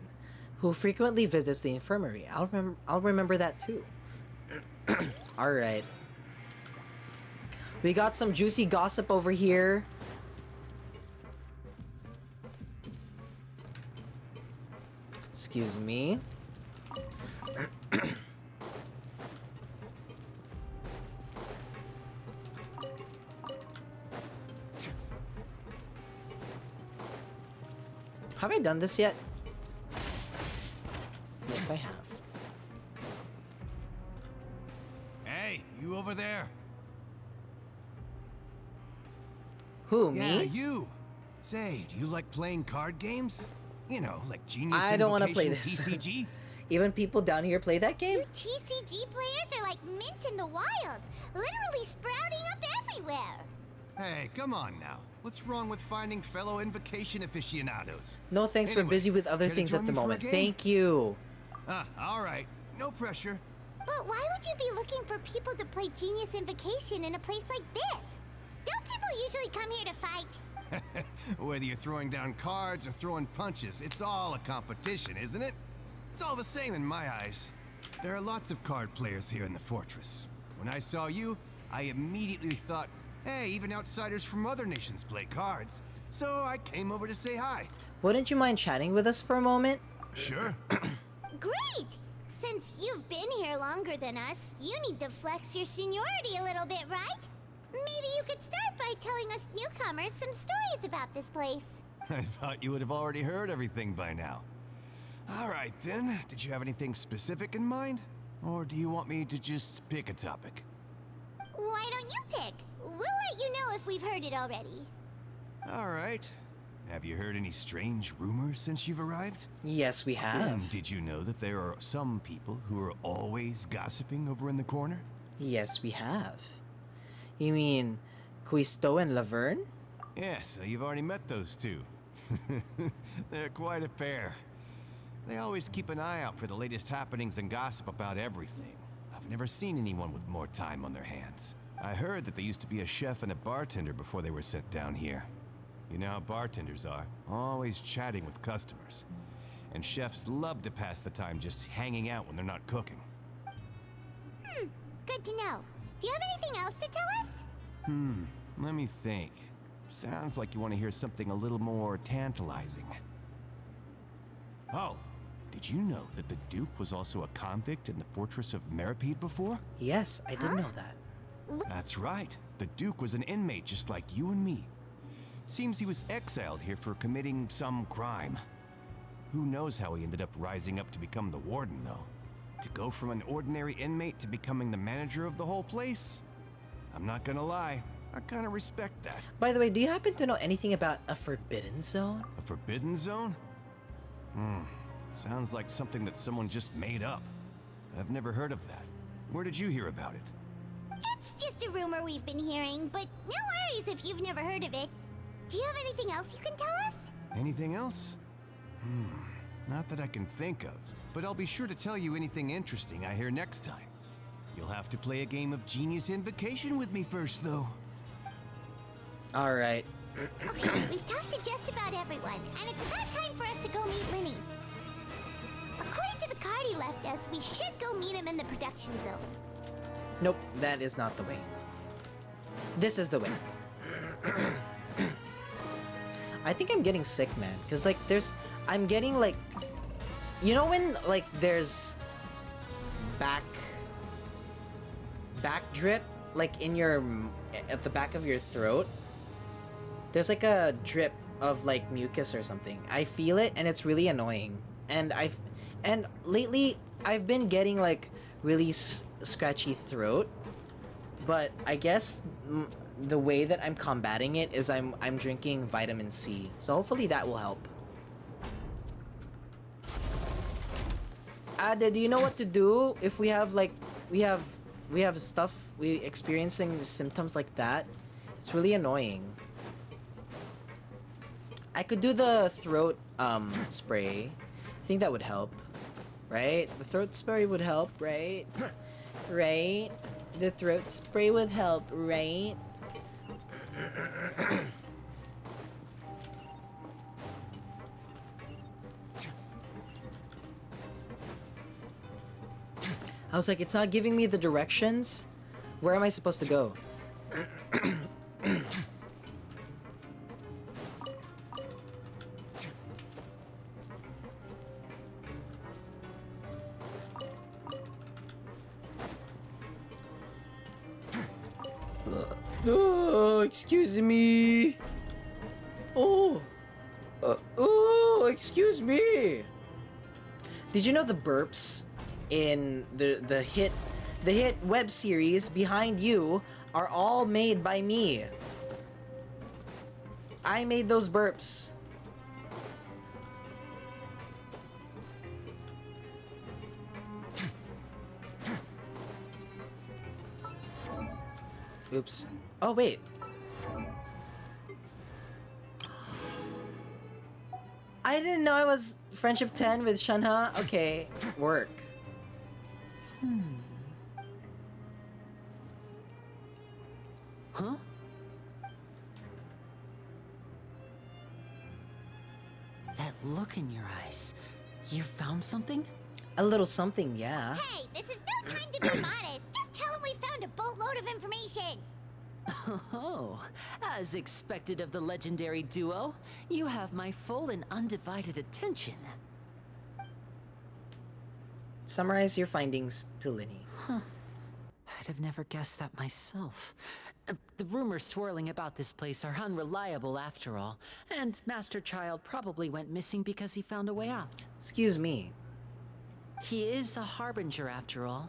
who frequently visits the infirmary. I'll remember that too. Alright. We got some juicy gossip over here. Excuse me. Have I done this yet? Yes, I have. Hey, you over there? Who, Yeah, me? you. Say, do you like playing card games? You know, like Genius I don't want to play Invocation, this. TCG? Even people down here play that game? You TCG players are like mint in the wild, literally sprouting up everywhere. Hey, come on now. What's wrong with finding fellow Invocation aficionados? No thanks, we're Anyway, busy with other care to things join at the me for a moment. game? Thank you. All right. No pressure. But why would you be looking for people to play Genius Invocation in a place like this? Don't people usually come here to fight? Whether you're throwing down cards or throwing punches, it's all a competition, isn't it? It's all the same in my eyes. There are lots of card players here in the fortress. When I saw you, I immediately thought, hey, even outsiders from other nations play cards. So I came over to say hi. Wouldn't you mind chatting with us for a moment? Sure. Great! Since you've been here longer than us, you need to flex your seniority a little bit, right? Maybe you could start by telling us newcomers some stories about this place. I thought you would have already heard everything by now. All right, then. Did you have anything specific in mind? Or do you want me to just pick a topic? Why don't you pick? We'll let you know if we've heard it already. All right. Have you heard any strange rumors since you've arrived? Yes, we have. And did you know that there are some people who are always gossiping over in the corner? Yes, we have. You mean Quisto and Laverne? Yes, you've already met those two. They're quite a pair. They always keep an eye out for the latest happenings and gossip about everything. I've never seen anyone with more time on their hands. I heard that they used to be a chef and a bartender before they were sent down here. You know how bartenders are, always chatting with customers. And chefs love to pass the time just hanging out when they're not cooking. Good to know. Do you have anything else to tell us? Let me think. Sounds like you want to hear something a little more tantalizing. Oh, did you know that the Duke was also a convict in the fortress of Meripede before? Yes, I did know that. That's right. The Duke was an inmate just like you and me. Seems he was exiled here for committing some crime. Who knows how he ended up rising up to become the warden, though? To go from an ordinary inmate to becoming the manager of the whole place? I'm not gonna lie, I kinda respect that. By the way, do you happen to know anything about a forbidden zone? A forbidden zone? Sounds like something that someone just made up. I've never heard of that. Where did you hear about it? It's just a rumor we've been hearing, but no worries if you've never heard of it. Do you have anything else you can tell us? Anything else? Not that I can think of, but I'll be sure to tell you anything interesting I hear next time. You'll have to play a game of Genius Invocation with me first, though. Alright. Okay, we've talked to just about everyone, and it's about time for us to go meet Linny. According to the card he left us, we should go meet him in the production zone. Nope, that is not the way. This is the way. I think I'm getting sick, man. Cause like I'm getting like, you know when like there's back drip like in at the back of your throat. There's like a drip of like mucus or something. I feel it and it's really annoying. And lately I've been getting like really scratchy throat. But I guess the way that I'm combating it is I'm drinking vitamin C. So hopefully that will help. Ada, do you know what to do if we have like we have experiencing symptoms like that? It's really annoying. I could do the throat spray. I think that would help. Right? The throat spray would help, right? Right? The throat spray would help, right? I was like, it's not giving me the directions. Where am I supposed to go? Oh, excuse me. Oh. Oh, excuse me. Did you know the burps in the hit web series Behind You are all made by me? I made those burps. Oops. Oh, wait. I didn't know I was Friendship 10 with Shanha. Okay, work. Huh? That look in your eyes. You found something? A little something, yeah. Hey, this is no time to be modest. Just tell him we found a boatload of information. Oh, as expected of the legendary duo, you have my full and undivided attention. Summarize your findings to Linny. Huh. I'd have never guessed that myself. The rumors swirling about this place are unreliable after all, and Master Child probably went missing because he found a way out. Excuse me. He is a harbinger after all.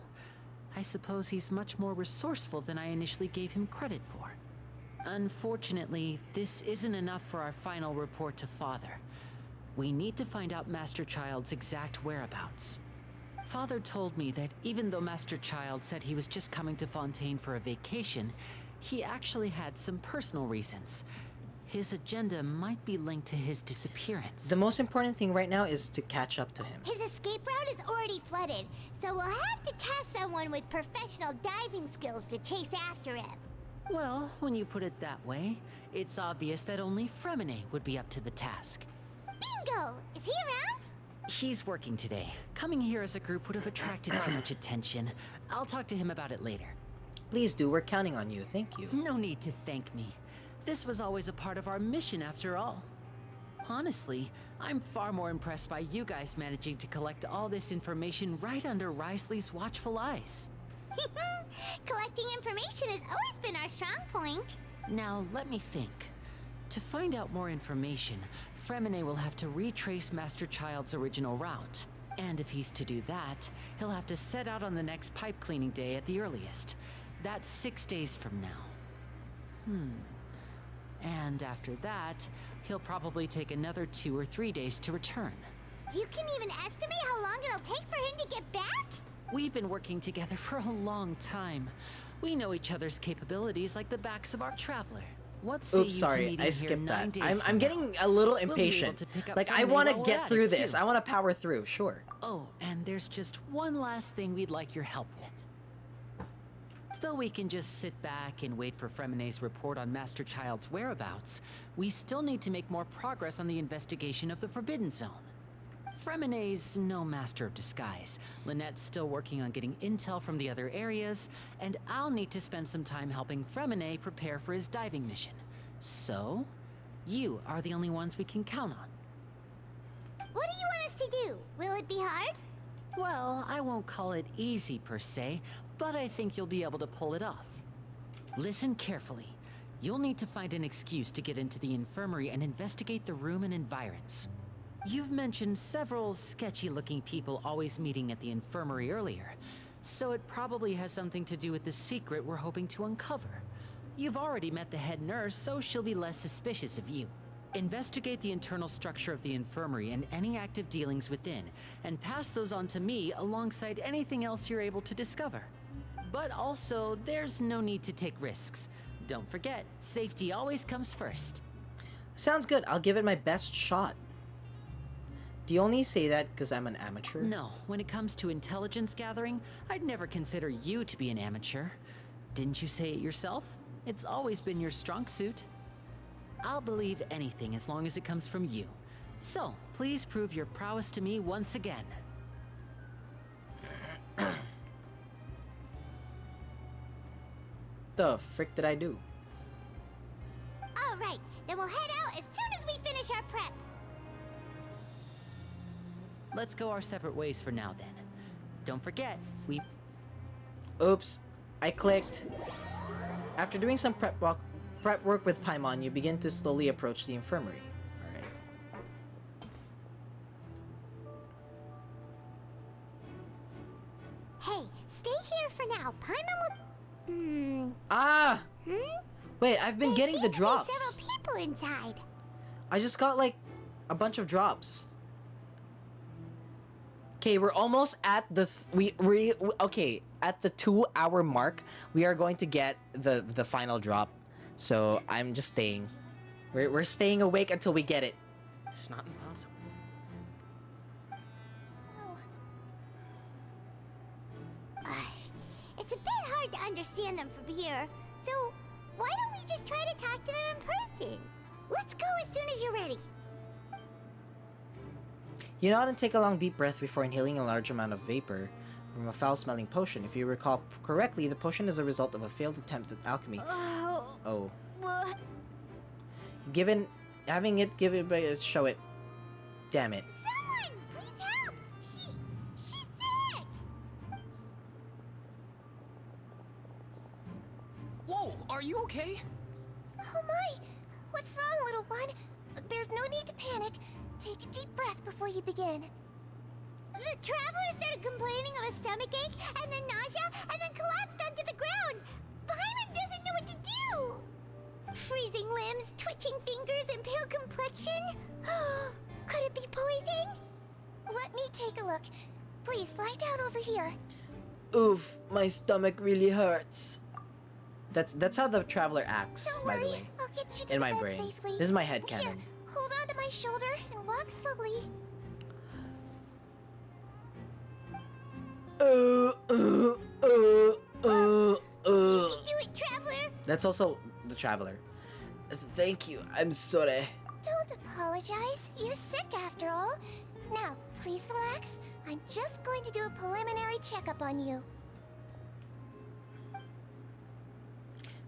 I suppose he's much more resourceful than I initially gave him credit for. Unfortunately, this isn't enough for our final report to Father. We need to find out Master Child's exact whereabouts. Father told me that even though Master Child said he was just coming to Fontaine for a vacation, he actually had some personal reasons. His agenda might be linked to his disappearance. The most important thing right now is to catch up to him. His escape route is already flooded, so we'll have to task someone with professional diving skills to chase after him. Well, when you put it that way, it's obvious that only Fremine would be up to the task. Bingo! Is he around? He's working today. Coming here as a group would have attracted too much attention. I'll talk to him about it later. Please do, we're counting on you, thank you. No need to thank me. This was always a part of our mission after all. Honestly, I'm far more impressed by you guys managing to collect all this information right under Risley's watchful eyes. Collecting information has always been our strong point. Now, let me think. To find out more information, Fremine will have to retrace Master Child's original route. And if he's to do that, he'll have to set out on the next pipe cleaning day at the earliest. That's 6 days from now. And after that, he'll probably take another 2 or 3 days to return. You can even estimate how long it'll take for him to get back? We've been working together for a long time. We know each other's capabilities like the backs of our traveler. What say Oops, sorry, I skipped that. I'm now? getting a little We'll be able impatient. to pick up Like, I Fremine want to while we're get at through it, this. too. I want to power through, sure. Oh, and there's just one last thing we'd like your help with. Though we can just sit back and wait for Fremine's report on Master Child's whereabouts, we still need to make more progress on the investigation of the Forbidden Zone. Fremine's no master of disguise. Lynette's still working on getting intel from the other areas, and I'll need to spend some time helping Fremine prepare for his diving mission. So, You are the only ones we can count on. What do you want us to do? Will it be hard? Well, I won't call it easy per se, but I think you'll be able to pull it off. Listen carefully. You'll need to find an excuse to get into the infirmary and investigate the room and environs. You've mentioned several sketchy-looking people always meeting at the infirmary earlier, so it probably has something to do with the secret we're hoping to uncover. You've already met the head nurse, so she'll be less suspicious of you. Investigate the internal structure of the infirmary and any active dealings within, and pass those on to me alongside anything else you're able to discover. But also, there's no need to take risks. Don't forget, safety always comes first. Sounds good. I'll give it my best shot. Do you only say that because I'm an amateur? No, when it comes to intelligence gathering, I'd never consider you to be an amateur. Didn't you say it yourself? It's always been your strong suit. I'll believe anything as long as it comes from you. So, please prove your prowess to me once again. The frick did I do? All right, then we'll head out as soon as we finish our prep. Let's go our separate ways for now then. Don't forget, we... Oops, I clicked. After doing some prep work with Paimon, you begin to slowly approach the infirmary. Alright. Hey, stay here for now. Paimon will... Ah! Wait, I've been getting the drops. Several people inside. I just got like a bunch of drops. Okay, we're almost at the okay, at the 2-hour mark. We are going to get the final drop. So I'm just staying. We're staying awake until we get it. It's not impossible. It's a bit hard to understand them from here. So why don't we just try to talk to them in person? Let's go as soon as you're ready. You nod and take a long deep breath before inhaling a large amount of vapor from a foul-smelling potion. If you recall correctly, the potion is a result of a failed attempt at alchemy. Oh. Having it given by it, show it. Damn it. Someone, please help! She's sick! Whoa, are you okay? Oh my! What's wrong, little one? There's no need to panic. Take a deep breath before you begin. The traveler started complaining of a stomachache, and then nausea, and then collapsed onto the ground. Paimon doesn't know what to do. Freezing limbs, twitching fingers, and pale complexion? Could it be poison? Let me take a look. Please, lie down over here. Oof, my stomach really hurts. That's how the traveler acts, Don't by worry, the way. I'll get you to In the my bed brain. safely. This is my Here, headcanon. hold on to my shoulder and walk slowly. You can do it, traveler! That's also the traveler. Thank you. I'm sorry. Don't apologize. You're sick after all. Now, please relax. I'm just going to do a preliminary checkup on you.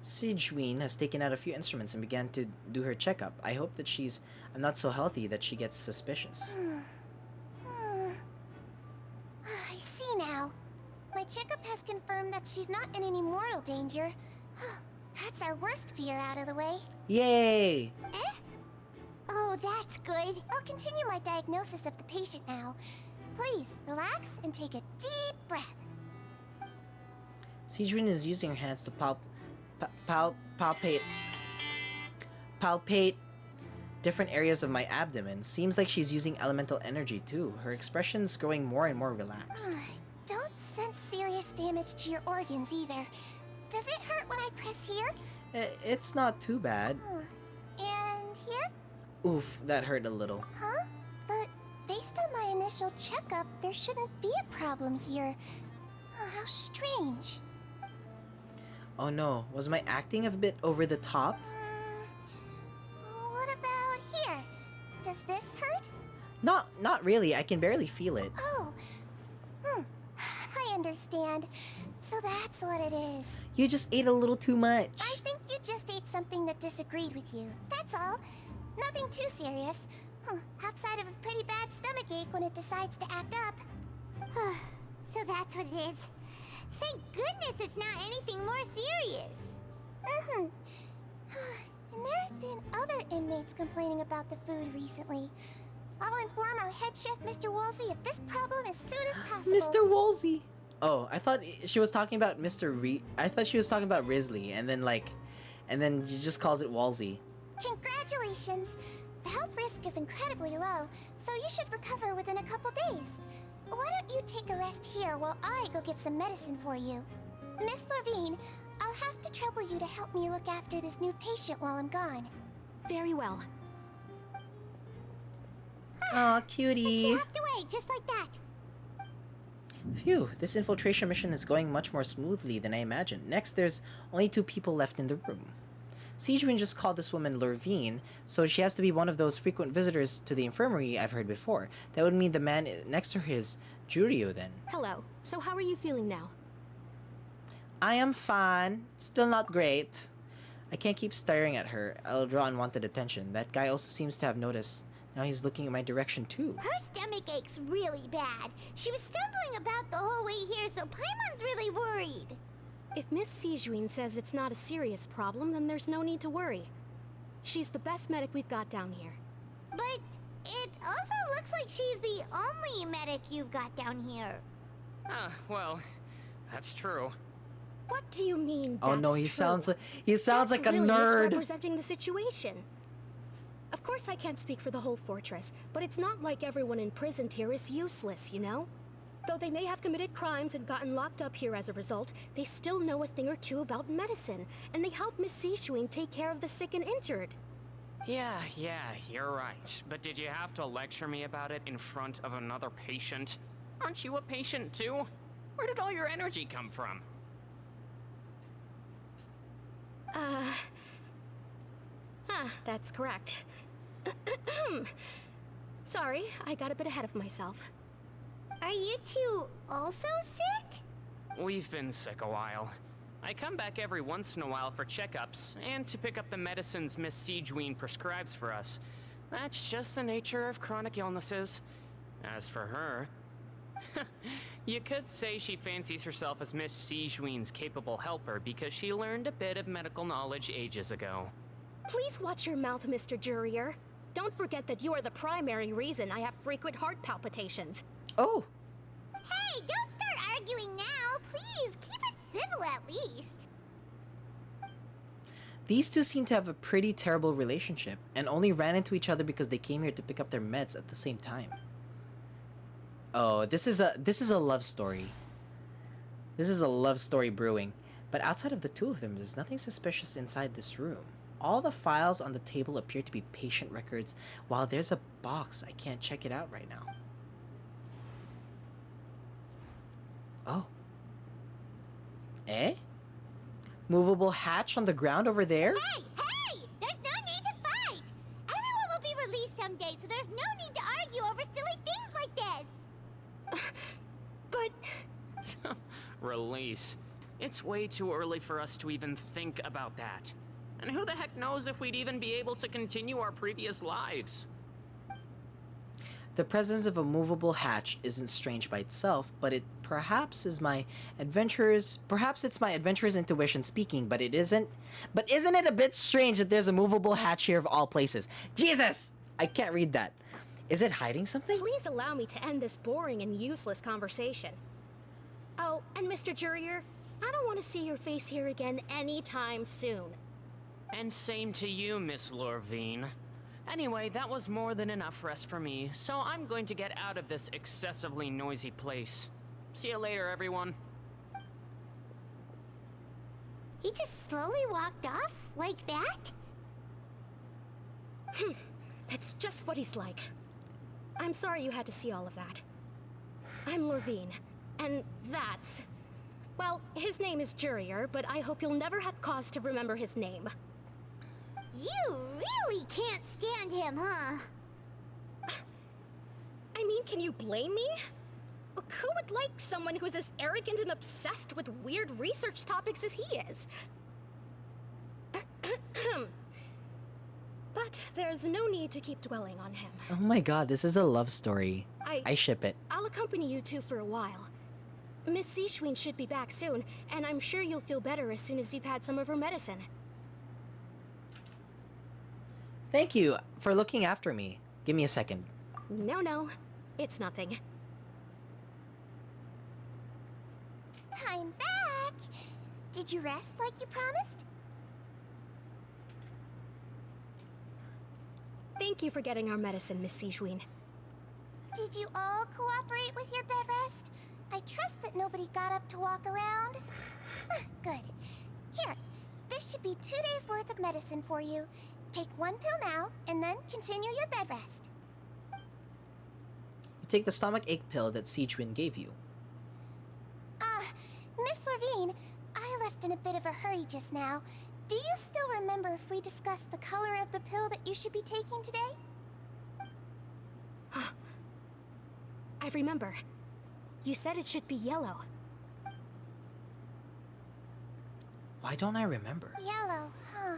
Sigewin has taken out a few instruments and began to do her checkup. I hope that she's not so healthy that she gets suspicious. I see now. My checkup has confirmed that she's not in any mortal danger. That's our worst fear out of the way. Yay! Oh, that's good. I'll continue my diagnosis of the patient now. Please, relax and take a deep breath. Sigewin is using her hands to palpate different areas of my abdomen. Seems like she's using elemental energy too. Her expression's growing more and more relaxed. Don't sense serious damage to your organs either. Does it hurt when I press here? It's not too bad. And here? Oof, that hurt a little. Huh? But based on my initial checkup, there shouldn't be a problem here. How strange. Oh no, was my acting a bit over the top? What about here? Does this hurt? Not really. I can barely feel it. Oh. I understand. So that's what it is. You just ate a little too much. I think you just ate something that disagreed with you. That's all. Nothing too serious. Outside of a pretty bad stomachache when it decides to act up. So that's what it is. Thank goodness it's not anything more serious. And there have been other inmates complaining about the food recently. I'll inform our head chef, Mr. Woolsey, of this problem as soon as possible. Mr. Woolsey. Oh, I thought she was talking about I thought she was talking about Risley, and then she just calls it Woolsey. Congratulations! The health risk is incredibly low, so you should recover within a couple days. Why don't you take a rest here while I go get some medicine for you? Miss Levine, I'll have to trouble you to help me look after this new patient while I'm gone. Very well. Aw, cutie. And she hopped away, just like that. Phew, this infiltration mission is going much more smoothly than I imagined. Next, there's only 2 people left in the room. Sijun just called this woman Lurvine, so she has to be one of those frequent visitors to the infirmary I've heard before. That would mean the man next to her is Juryo then. Hello. So how are you feeling now? I am fine. Still not great. I can't keep staring at her. I'll draw unwanted attention. That guy also seems to have noticed. Now he's looking in my direction too. Her stomach ache's really bad. She was stumbling about the whole way here, so Paimon's really worried. If Miss Sijun says it's not a serious problem, then there's no need to worry. She's the best medic we've got down here. But it also looks like she's the only medic you've got down here. Well, that's true. What do you mean? Oh no, that's he true? sounds like a really nerd. Misrepresenting the situation. Of course I can't speak for the whole fortress, but it's not like everyone imprisoned here is useless, you know? Though they may have committed crimes and gotten locked up here as a result, they still know a thing or two about medicine, and they help Miss Sijun take care of the sick and injured. Yeah, you're right. But did you have to lecture me about it in front of another patient? Aren't you a patient too? Where did all your energy come from? That's correct. Sorry, I got a bit ahead of myself. Are you two also sick? We've been sick a while. I come back every once in a while for checkups, and to pick up the medicines Miss Sijun prescribes for us. That's just the nature of chronic illnesses. As for her... you could say she fancies herself as Miss Sijun's capable helper because she learned a bit of medical knowledge ages ago. Please watch your mouth, Mr. Jurrier. Don't forget that you are the primary reason I have frequent heart palpitations. Oh! Hey, don't start arguing now, please. Keep it civil at least. These two seem to have a pretty terrible relationship, and only ran into each other because they came here to pick up their meds at the same time. Oh, this is a love story. This is a love story brewing. But outside of the two of them, there's nothing suspicious inside this room. All the files on the table appear to be patient records, while there's a box. I can't check it out right now. Oh. Eh? Movable hatch on the ground over there? Hey! There's no need to fight! Everyone will be released someday, so there's no need to argue over silly things like this! But... Release. It's way too early for us to even think about that. And who the heck knows if we'd even be able to continue our previous lives? The presence of a movable hatch isn't strange by itself, but it perhaps it's my adventurer's intuition speaking, but it isn't. But isn't it a bit strange that there's a movable hatch here of all places? Jesus! I can't read that. Is it hiding something? Please allow me to end this boring and useless conversation. Oh, and Mr. Jurrier, I don't want to see your face here again anytime soon. And same to you, Miss Lorvine. Anyway, that was more than enough rest for me, so I'm going to get out of this excessively noisy place. See you later, everyone. He just slowly walked off like that? That's just what he's like. I'm sorry you had to see all of that. I'm Lorvine, and that's... Well, his name is Jurrier, but I hope you'll never have cause to remember his name. You really can't stand him, huh? I mean, can you blame me? Look, who would like someone who's as arrogant and obsessed with weird research topics as he is? But there's no need to keep dwelling on him. Oh my god, this is a love story. I ship it. I'll accompany you two for a while. Miss Sishwin should be back soon, and I'm sure you'll feel better as soon as you've had some of her medicine. Thank you for looking after me. Give me a second. No, it's nothing. I'm back! Did you rest like you promised? Thank you for getting our medicine, Miss Sijwin. Did you all cooperate with your bed rest? I trust that nobody got up to walk around. Good. Here, this should be 2 days' worth of medicine for you. Take 1 pill now, and then continue your bed rest. You take the stomach ache pill that Sijwin gave you. Miss Levine, I left in a bit of a hurry just now. Do you still remember if we discussed the color of the pill that you should be taking today? I remember. You said it should be yellow. Why don't I remember? Yellow, huh?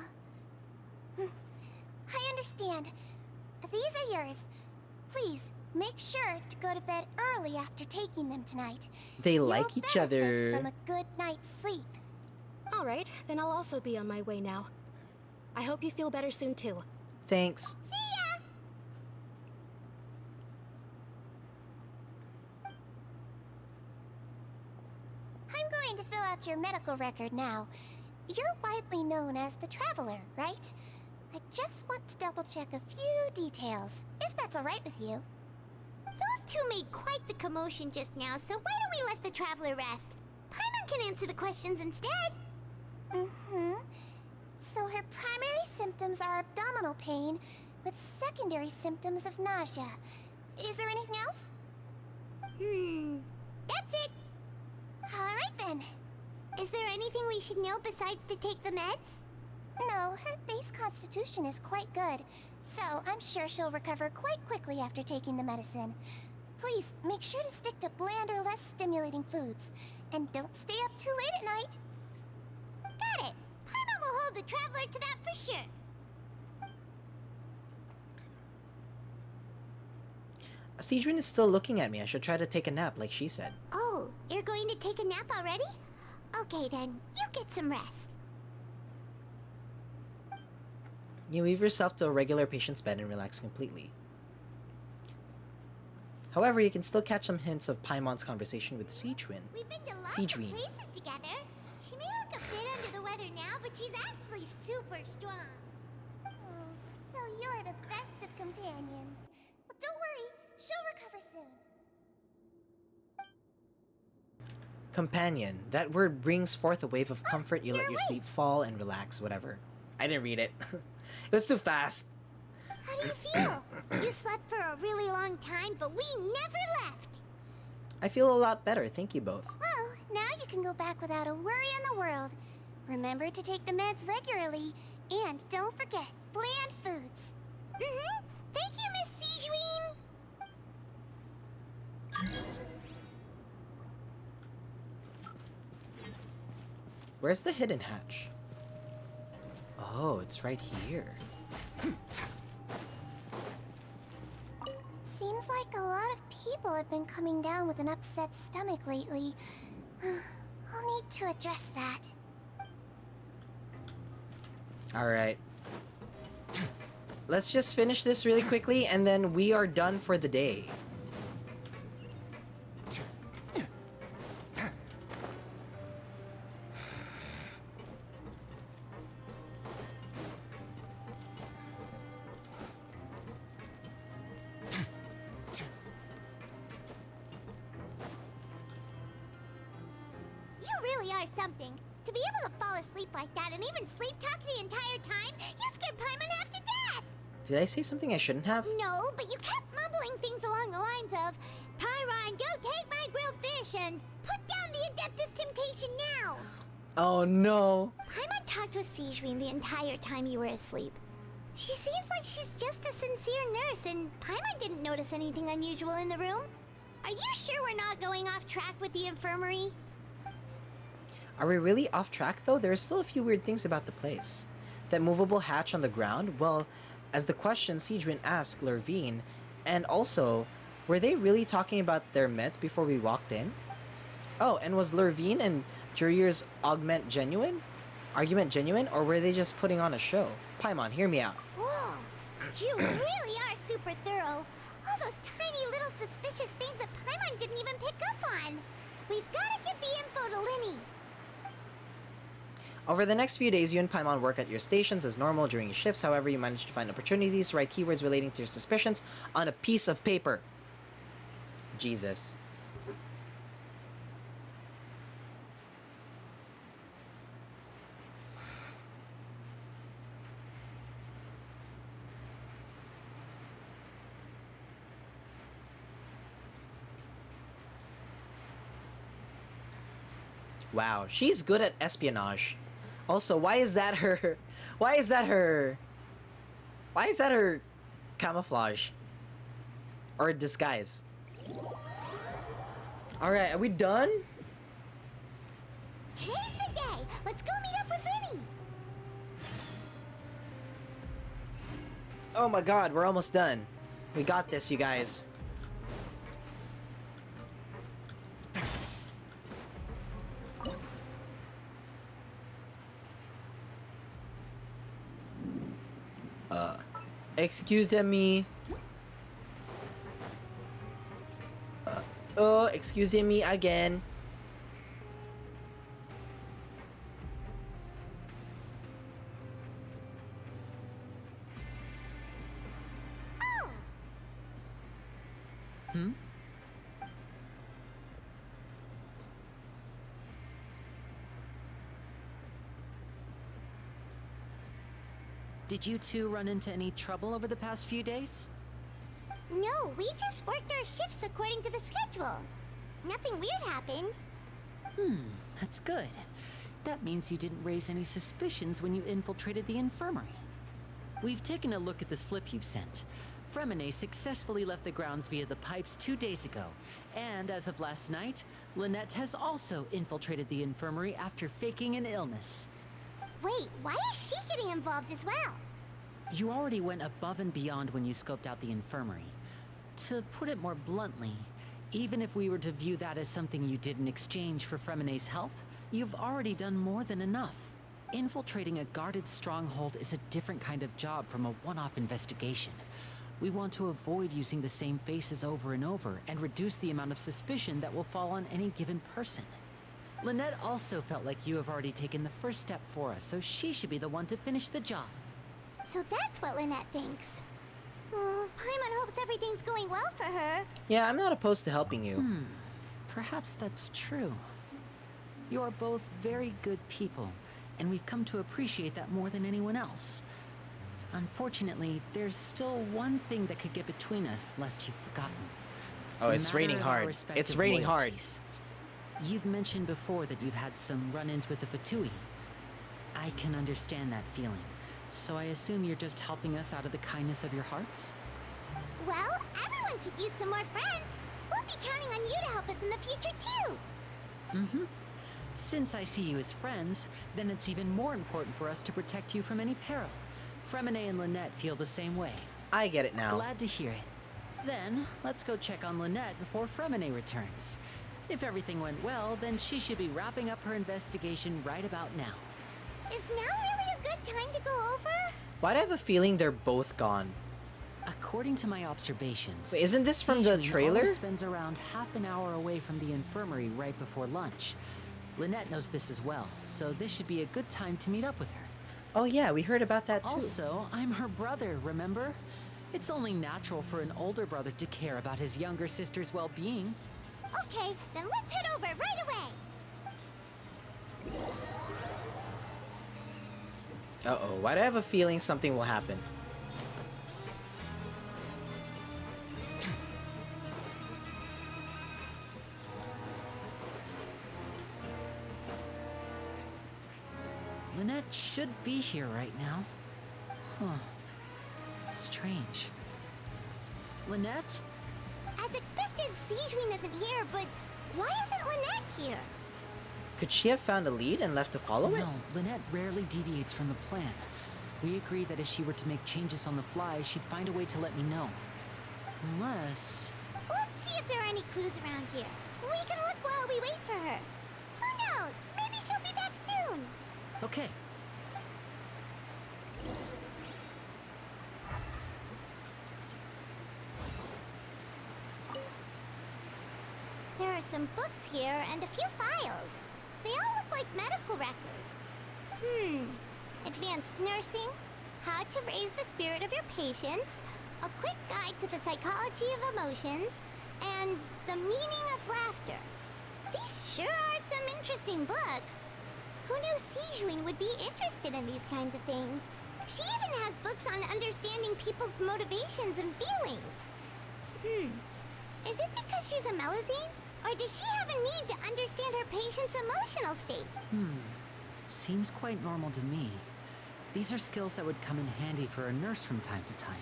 I understand. These are yours. Please, make sure to go to bed early after taking them tonight. They like each other. From a good night's sleep. All right, then I'll also be on my way now. I hope you feel better soon too. Thanks. See ya! I'm going to fill out your medical record now. You're widely known as the Traveler, right? I just want to double-check a few details, if that's all right with you. Those two made quite the commotion just now, so why don't we let the Traveler rest? Paimon can answer the questions instead. So her primary symptoms are abdominal pain, with secondary symptoms of nausea. Is there anything else? That's it. All right then. Is there anything we should know besides to take the meds? No, her base constitution is quite good, so I'm sure she'll recover quite quickly after taking the medicine. Please, make sure to stick to bland or less stimulating foods, and don't stay up too late at night. Got it. Paimon will hold the Traveler to that for sure. Sijwin is still looking at me. I should try to take a nap like she said. Oh, you're going to take a nap already? Okay then, you get some rest. You leave yourself to a regular patient's bed and relax completely. However, you can still catch some hints of Paimon's conversation with Sijwin. We've been to lots of places together. She may look a bit under the weather now, but she's actually super strong. Oh, so you're the best of companions. Well, don't worry, she'll recover soon. Companion. That word brings forth a wave of comfort. You let your sleep fall and relax, whatever. I didn't read it. It was too fast. How do you feel? You slept for a really long time, but we never left. I feel a lot better, thank you both. Well, now you can go back without a worry in the world. Remember to take the meds regularly, and don't forget, bland foods. Thank you, Miss Sijwin. Where's the hidden hatch? Oh, it's right here. Seems like a lot of people have been coming down with an upset stomach lately. I'll need to address that. Alright. Let's just finish this really quickly and then we are done for the day. Something. To be able to fall asleep like that and even sleep talk the entire time, you scared Paimon half to death! Did I say something I shouldn't have? No, but you kept mumbling things along the lines of, Pyron, go take my grilled fish and put down the Adeptus Temptation now! Oh no! Paimon talked with Sijwin the entire time you were asleep. She seems like she's just a sincere nurse, and Paimon didn't notice anything unusual in the room. Are you sure we're not going off track with the infirmary? Are we really off track though? There are still a few weird things about the place. That movable hatch on the ground, well, as the question Siegwin asked Lurvine, and also, were they really talking about their meds before we walked in? Oh, and was Lurvine and Jurier's argument genuine, or were they just putting on a show? Paimon, hear me out. Whoa, you really are super thorough. All those tiny little suspicious things that Paimon didn't even pick up on. We've got to get the info to Linny. Over the next few days, you and Paimon work at your stations as normal during your shifts. However, you manage to find opportunities to write keywords relating to your suspicions on a piece of paper. Jesus. Wow, she's good at espionage. Also, why is that her camouflage? Or disguise? Alright, are we done? Today's the day! Let's go meet up with Linny! Oh my god, we're almost done. We got this, you guys. Excuse me. Excuse me again. Hmm? Did you two run into any trouble over the past few days? No, we just worked our shifts according to the schedule. Nothing weird happened. That's good. That means you didn't raise any suspicions when you infiltrated the infirmary. We've taken a look at the slip you've sent. Fremine successfully left the grounds via the pipes 2 days ago, and as of last night, Lynette has also infiltrated the infirmary after faking an illness. Wait, why is she getting involved as well? You already went above and beyond when you scoped out the infirmary. To put it more bluntly, even if we were to view that as something you did in exchange for Fremine's help, you've already done more than enough. Infiltrating a guarded stronghold is a different kind of job from a one-off investigation. We want to avoid using the same faces over and over and reduce the amount of suspicion that will fall on any given person. Lynette also felt like you have already taken the first step for us, so she should be the one to finish the job. So that's what Lynette thinks. Oh, Paimon hopes everything's going well for her. Yeah, I'm not opposed to helping you. Perhaps that's true. You are both very good people, and we've come to appreciate that more than anyone else. Unfortunately, there's still one thing that could get between us, lest you've forgotten. Oh, it's raining Matter of our hard. respective It's raining hard. loyalties. You've mentioned before that you've had some run-ins with the Fatui. I can understand that feeling, so I assume you're just helping us out of the kindness of your hearts? Well, everyone could use some more friends. We'll be counting on you to help us in the future, too. Since I see you as friends, then it's even more important for us to protect you from any peril. Fremine and Lynette feel the same way. I get it now. Glad to hear it. Then, let's go check on Lynette before Fremine returns. If everything went well, then she should be wrapping up her investigation right about now. Is now really a good time to go over? Why do I have a feeling they're both gone? According to my observations, Wait, isn't this from the Sijuin trailer? always spends around half an hour away from the infirmary right before lunch. Lynette knows this as well, so this should be a good time to meet up with her. Oh yeah, we heard about that too. Also, I'm her brother, remember? It's only natural for an older brother to care about his younger sister's well-being. Okay, then let's head over right away. Uh-oh, why do I have a feeling something will happen? Lynette should be here right now. Strange. Lynette? As expected, Sijuin isn't here, but why isn't Lynette here? Could she have found a lead and left to follow it? No, Lynette rarely deviates from the plan. We agreed that if she were to make changes on the fly, she'd find a way to let me know. Unless... Let's see if there are any clues around here. We can look while we wait for her. Who knows? Maybe she'll be back soon. Okay. There are some books here and a few files. They all look like medical records. Advanced nursing, how to raise the spirit of your patients, a quick guide to the psychology of emotions, and the meaning of laughter. These sure are some interesting books. Who knew Sijuin would be interested in these kinds of things? She even has books on understanding people's motivations and feelings. Is it because she's a Melusine? Or does she have a need to understand her patient's emotional state? Seems quite normal to me. These are skills that would come in handy for a nurse from time to time.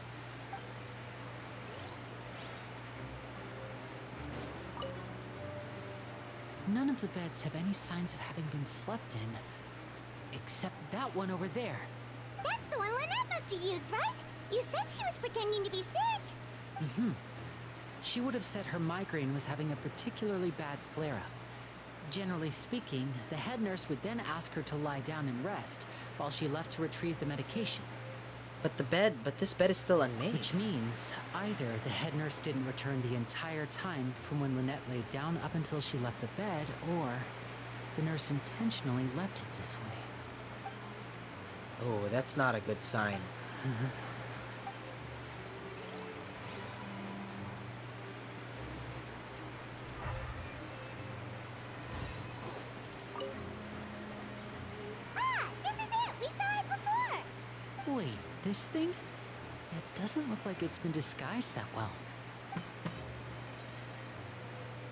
None of the beds have any signs of having been slept in. Except that one over there. That's the one Lynette must have used, right? You said she was pretending to be sick. She would have said her migraine was having a particularly bad flare-up. Generally speaking, the head nurse would then ask her to lie down and rest, while she left to retrieve the medication. But this bed is still unmade. Which means, either the head nurse didn't return the entire time from when Lynette laid down up until she left the bed, or the nurse intentionally left it this way. Oh, that's not a good sign. Wait, this thing? It doesn't look like it's been disguised that well.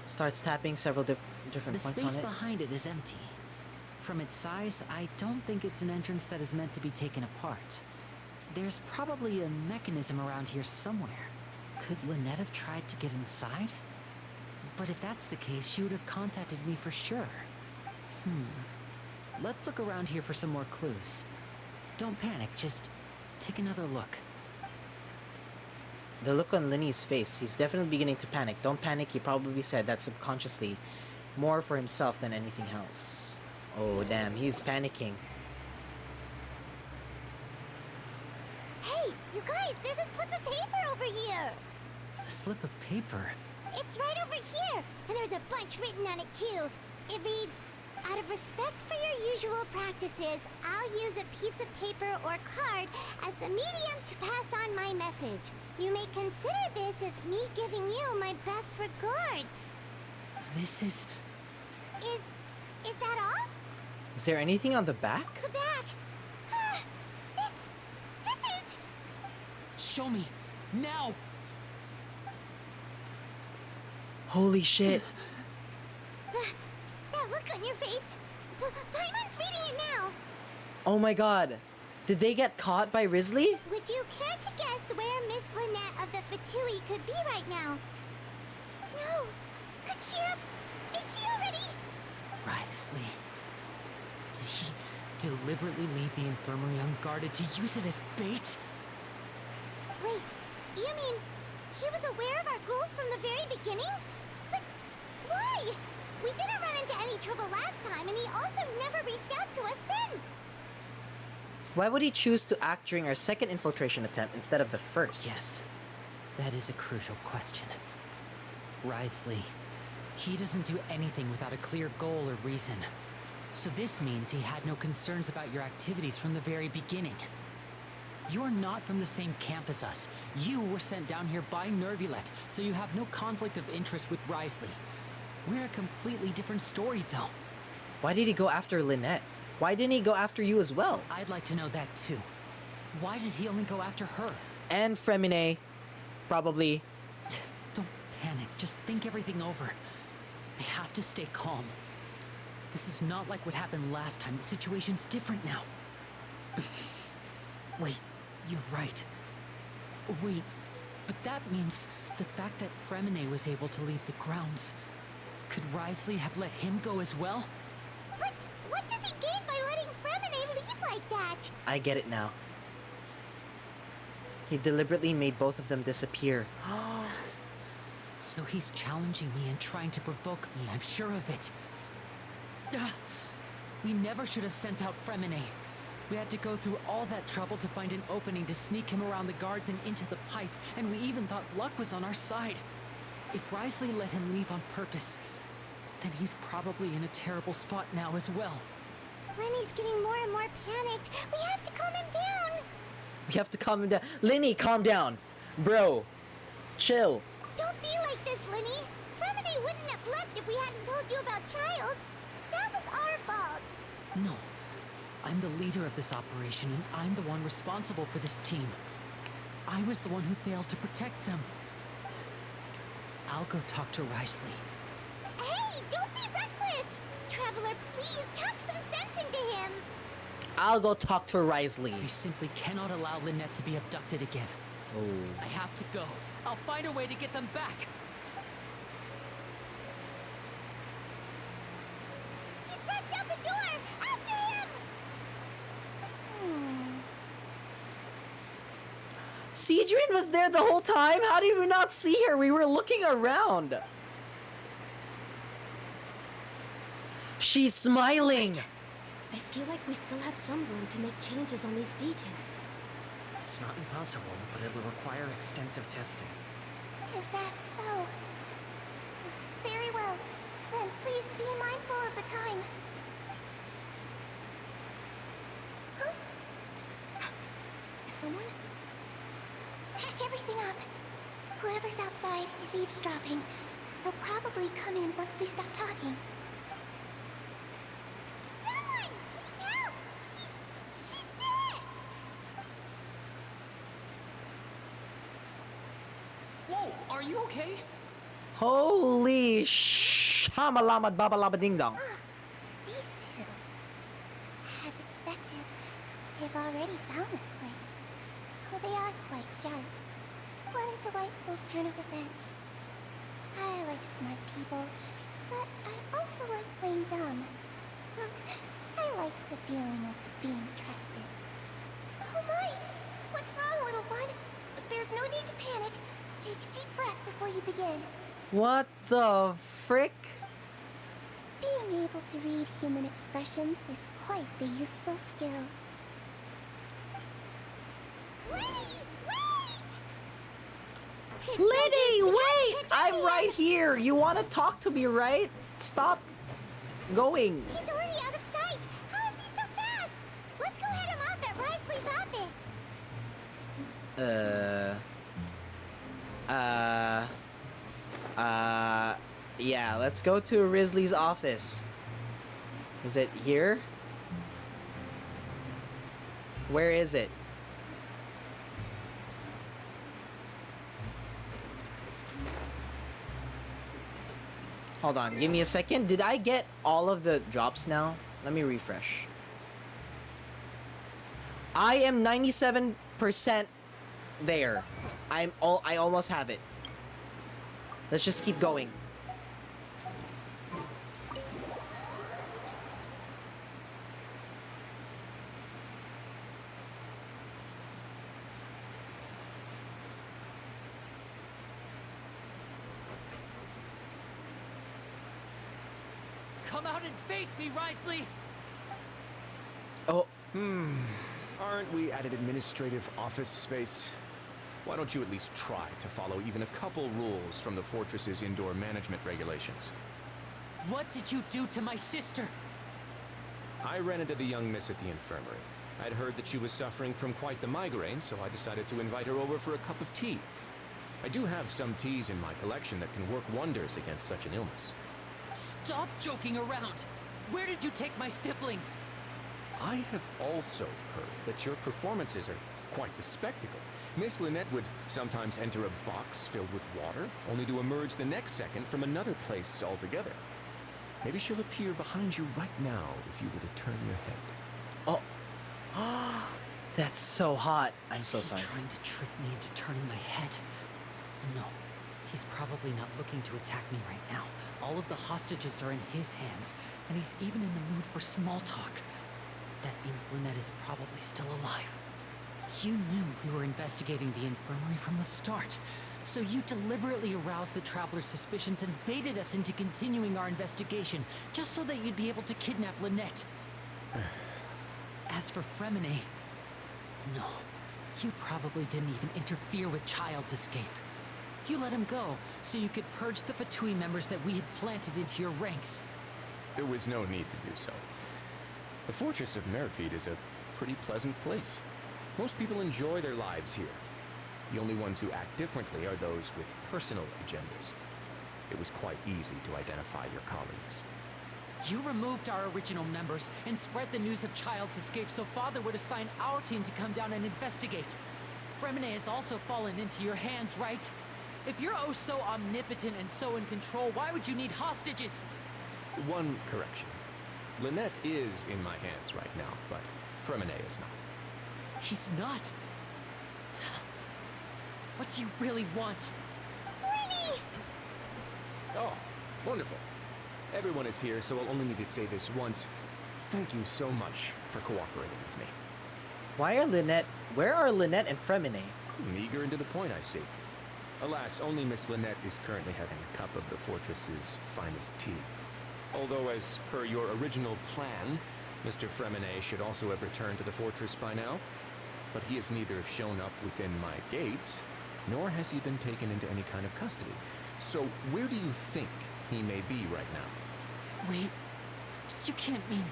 Starts tapping several different The points on space it. behind it is empty. From its size, I don't think it's an entrance that is meant to be taken apart. There's probably a mechanism around here somewhere. Could Lynette have tried to get inside? But if that's the case, she would have contacted me for sure. Let's look around here for some more clues. Don't panic, just take another look. The look on Linny's face, he's definitely beginning to panic. Don't panic, he probably said that subconsciously, more for himself than anything else. Oh damn, he's panicking. Hey, you guys, there's a slip of paper over here. A slip of paper? It's right over here, and there's a bunch written on it too. It reads, out of respect for your usual practices, I'll use a piece of paper or card as the medium to pass on my message. You may consider this as me giving you my best regards. This is... Is that all? Is there anything on the back? The back. This is... Show me, now! Holy shit. That look on your face. Paimon's reading it now. Oh my god. Did they get caught by Risley? Would you care to guess where Miss Lynette of the Fatui could be right now? No. Could she have... Is she already... Risley. Did he deliberately leave the infirmary unguarded to use it as bait? Wait, you mean he was aware of our goals from the very beginning? But why? We didn't run into any trouble last time, and he also never reached out to us since. Why would he choose to act during our second infiltration attempt instead of the first? Yes, that is a crucial question. Risley, he doesn't do anything without a clear goal or reason. So this means he had no concerns about your activities from the very beginning. You're not from the same camp as us. You were sent down here by Nervulet, so you have no conflict of interest with Risley. We're a completely different story, though. Why did he go after Lynette? Why didn't he go after you as well? I'd like to know that, too. Why did he only go after her? And Fremine. Probably. Don't panic. Just think everything over. I have to stay calm. This is not like what happened last time. The situation's different now. Wait, you're right. Wait, but that means the fact that Fremine was able to leave the grounds. Could Risley have let him go as well? But what does he gain by letting Fremine leave like that? I get it now. He deliberately made both of them disappear. So he's challenging me and trying to provoke me, I'm sure of it. We never should have sent out Fremine. We had to go through all that trouble to find an opening to sneak him around the guards and into the pipe, and we even thought luck was on our side. If Risley let him leave on purpose, then he's probably in a terrible spot now as well. Lenny's getting more and more panicked. We have to calm him down. We have to calm him down. Linny, calm down. Bro, chill. Don't be like this, Lenny. Fremine wouldn't have left if we hadn't told you about Child. That was our fault. No. I'm the leader of this operation, and I'm the one responsible for this team. I was the one who failed to protect them. I'll go talk to Risley. Hey, don't be reckless! Traveler, please talk some sense into him. I'll go talk to Risley. I simply cannot allow Lynette to be abducted again. Oh. I have to go. I'll find a way to get them back. He's rushed out the door! After him! Cedrine was there the whole time? How did we not see her? We were looking around. She's smiling. I feel like we still have some room to make changes on these details. It's not impossible, but it will require extensive testing. Is that so? Very well. Then please be mindful of the time. Huh? Is someone? Pack everything up. Whoever's outside is eavesdropping. They'll probably come in once we stop talking. Someone! Please help! She's there! Whoa, are you okay? Holy shamalamad babalaba ding dong. These two. As expected, they've already found this place. Oh, they are quite sharp. What a delightful turn of events. I like smart people, but I also like playing dumb. I like the feeling of being trusted. Oh my! What's wrong, little one? There's no need to panic. Take a deep breath before you begin. What the frick? Being able to read human expressions is quite the useful skill. Liddy, wait! I'm right here. You want to talk to me, right? Stop going. He's already out of sight! How is he so fast? Let's go head him off at Risley's office! Yeah, let's go to Risley's office. Is it here? Where is it? Hold on, give me a second. Did I get all of the drops now? Let me refresh. I am 97% there. I almost have it. Let's just keep going. Come out and face me, Risley! Oh. Aren't we at an administrative office space? Why don't you at least try to follow even a couple rules from the fortress's indoor management regulations? What did you do to my sister? I ran into the young miss at the infirmary. I'd heard that she was suffering from quite the migraine, so I decided to invite her over for a cup of tea. I do have some teas in my collection that can work wonders against such an illness. Stop joking around! Where did you take my siblings? I have also heard that your performances are quite the spectacle. Miss Lynette would sometimes enter a box filled with water, only to emerge the next second from another place altogether. Maybe she'll appear behind you right now if you were to turn your head. Oh. That's so hot. I'm so sorry. Is he trying to trick me into turning my head? No. He's probably not looking to attack me right now. All of the hostages are in his hands, and he's even in the mood for small talk. That means Lynette is probably still alive. You knew we were investigating the infirmary from the start, so you deliberately aroused the Traveler's suspicions and baited us into continuing our investigation, just so that you'd be able to kidnap Lynette. As for Fremine, no, you probably didn't even interfere with Child's escape. You let him go, so you could purge the Fatui members that we had planted into your ranks. There was no need to do so. The Fortress of Meripede is a pretty pleasant place. Most people enjoy their lives here. The only ones who act differently are those with personal agendas. It was quite easy to identify your colleagues. You removed our original members and spread the news of Child's escape so Father would assign our team to come down and investigate. Fremine has also fallen into your hands, right? If you're oh so omnipotent and so in control, why would you need hostages? One correction. Lynette is in my hands right now, but Fremine is not. He's not. What do you really want? Winnie! Oh, wonderful. Everyone is here, so I'll only need to say this once. Thank you so much for cooperating with me. Where are Lynette and Fremine? Eager and to the point, I see. Alas, only Miss Lynette is currently having a cup of the fortress's finest tea. Although, as per your original plan, Mr. Fremine should also have returned to the fortress by now. But he has neither shown up within my gates, nor has he been taken into any kind of custody. So where do you think he may be right now? Wait, you can't mean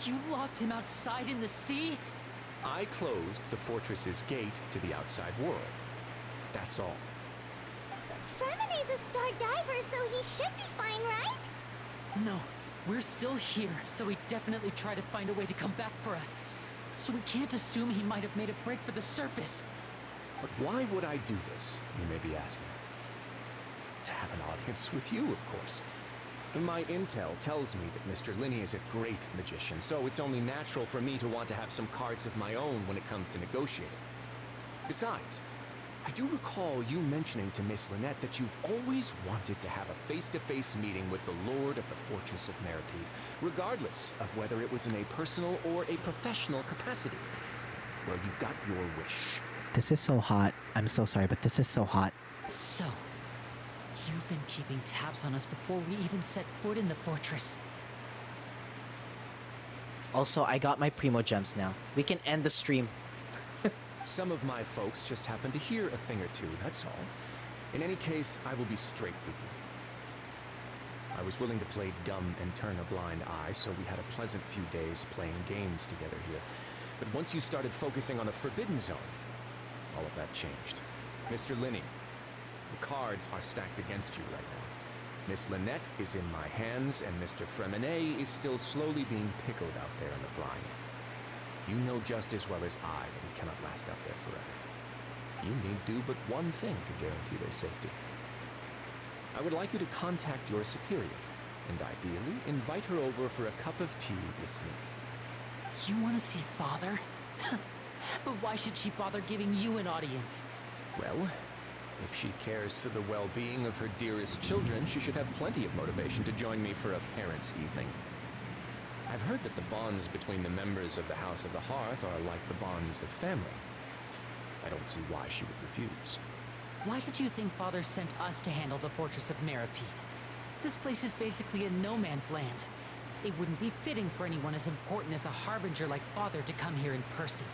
you locked him outside in the sea? I closed the fortress's gate to the outside world. That's all. Fremine's a star diver, so he should be fine, right? No, we're still here, so he definitely tried to find a way to come back for us. So we can't assume he might have made a break for the surface. But why would I do this, you may be asking? To have an audience with you, of course. My intel tells me that Mr. Linney is a great magician, so it's only natural for me to want to have some cards of my own when it comes to negotiating. Besides, I do recall you mentioning to Miss Lynette that you've always wanted to have a face-to-face meeting with the Lord of the Fortress of Meripede, regardless of whether it was in a personal or a professional capacity. Well, you got your wish. This is so hot. I'm so sorry, but this is so hot. So, you've been keeping tabs on us before we even set foot in the fortress. Also, I got my Primo Gems now. We can end the stream. Some of my folks just happened to hear a thing or two, that's all. In any case, I will be straight with you. I was willing to play dumb and turn a blind eye, so we had a pleasant few days playing games together here. But once you started focusing on the Forbidden Zone, all of that changed. Mr. Linney, the cards are stacked against you right now. Miss Lynette is in my hands, and Mr. Fremine is still slowly being pickled out there in the brine. You know just as well as I that he cannot last out there forever. You need do but one thing to guarantee their safety. I would like you to contact your superior, and ideally invite her over for a cup of tea with me. You want to see Father? But why should she bother giving you an audience? Well, if she cares for the well-being of her dearest children, she should have plenty of motivation to join me for a parents' evening. I've heard that the bonds between the members of the House of the Hearth are like the bonds of family. I don't see why she would refuse. Why did you think Father sent us to handle the Fortress of Meripede? This place is basically a no-man's land. It wouldn't be fitting for anyone as important as a harbinger like Father to come here in person.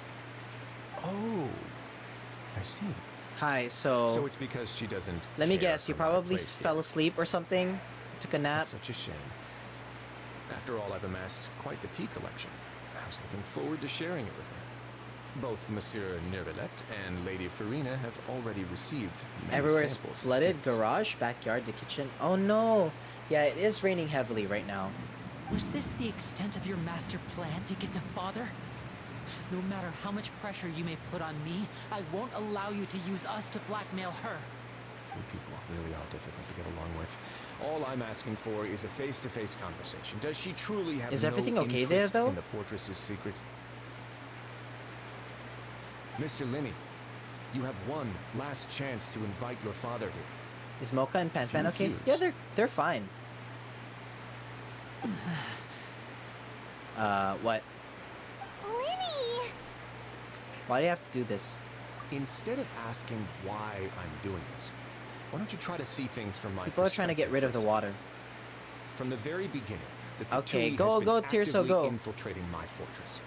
Oh, I see. Hi, so... So it's because she doesn't Let me care guess, you for my probably place fell here. asleep or something? Took a nap? That's such a shame. After all, I've amassed quite the tea collection. I was looking forward to sharing it with her. Both Monsieur Nervalette and Lady FURINA have already received many Everywhere's samples as flooded. gifts. Garage, backyard, the kitchen. Oh no! Yeah, it is raining heavily right now. Was this the extent of your master plan to get to Father? No matter how much pressure you may put on me, I won't allow you to use us to blackmail her. You people really are difficult to get along with. All I'm asking for is a face-to-face conversation. Does she truly have Is no everything okay there, interest though? in the fortress's secret? Mr. Linney, you have one last chance to invite your father here. Is Mocha and Pan Pan okay? refuse. Yeah, they're fine. What? Winnie! Why do you have to do this? Instead of asking why I'm doing this, why don't you try to see things from my People are trying to get rid of the water. From the very beginning, the Okay, Futuri go, has been go, Tirso, actively go. infiltrating my fortress.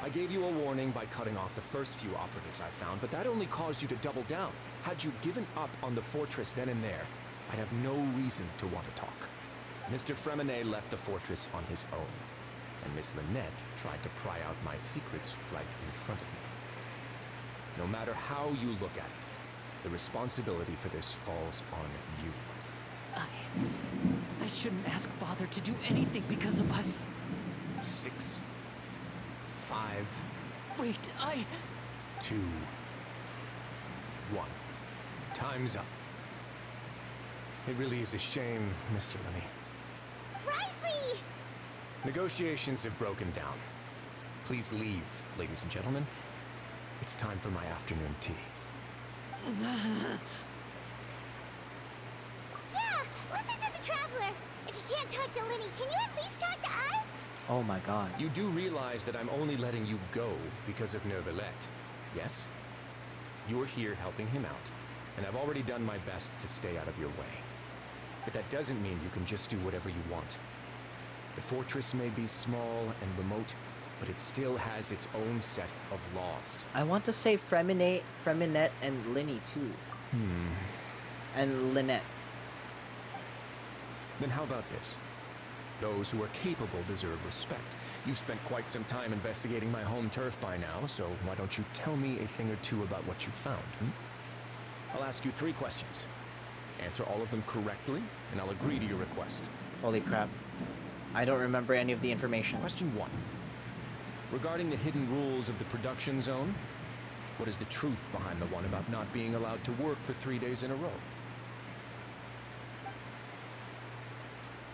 I gave you a warning by cutting off the first few operatives I found, but that only caused you to double down. Had you given up on the fortress then and there, I'd have no reason to want to talk. Mr. Freminet left the fortress on his own, and Miss Lynette tried to pry out my secrets right in front of me. No matter how you look at it, the responsibility for this falls on you. I shouldn't ask Father to do anything because of us. 6, 5, Wait, 2, 1. Time's up. It really is a shame, Miss Lenny. Risley! Negotiations have broken down. Please leave, ladies and gentlemen. It's time for my afternoon tea. Yeah, listen to the Traveler. If you can't talk to Lenny, can you at least talk to us? Oh my god. You do realize that I'm only letting you go because of Neuvillette, yes? You're here helping him out, and I've already done my best to stay out of your way. But that doesn't mean you can just do whatever you want. The fortress may be small and remote, but it still has its own set of laws. I want to say Freminet, and Linny too. And Lynette. Then how about this? Those who are capable deserve respect. You've spent quite some time investigating my home turf by now, so why don't you tell me a thing or two about what you found, I'll ask you 3 questions. Answer all of them correctly, and I'll agree to your request. Holy crap. I don't remember any of the information. Question 1. Regarding the hidden rules of the production zone, what is the truth behind the one about not being allowed to work for 3 days in a row?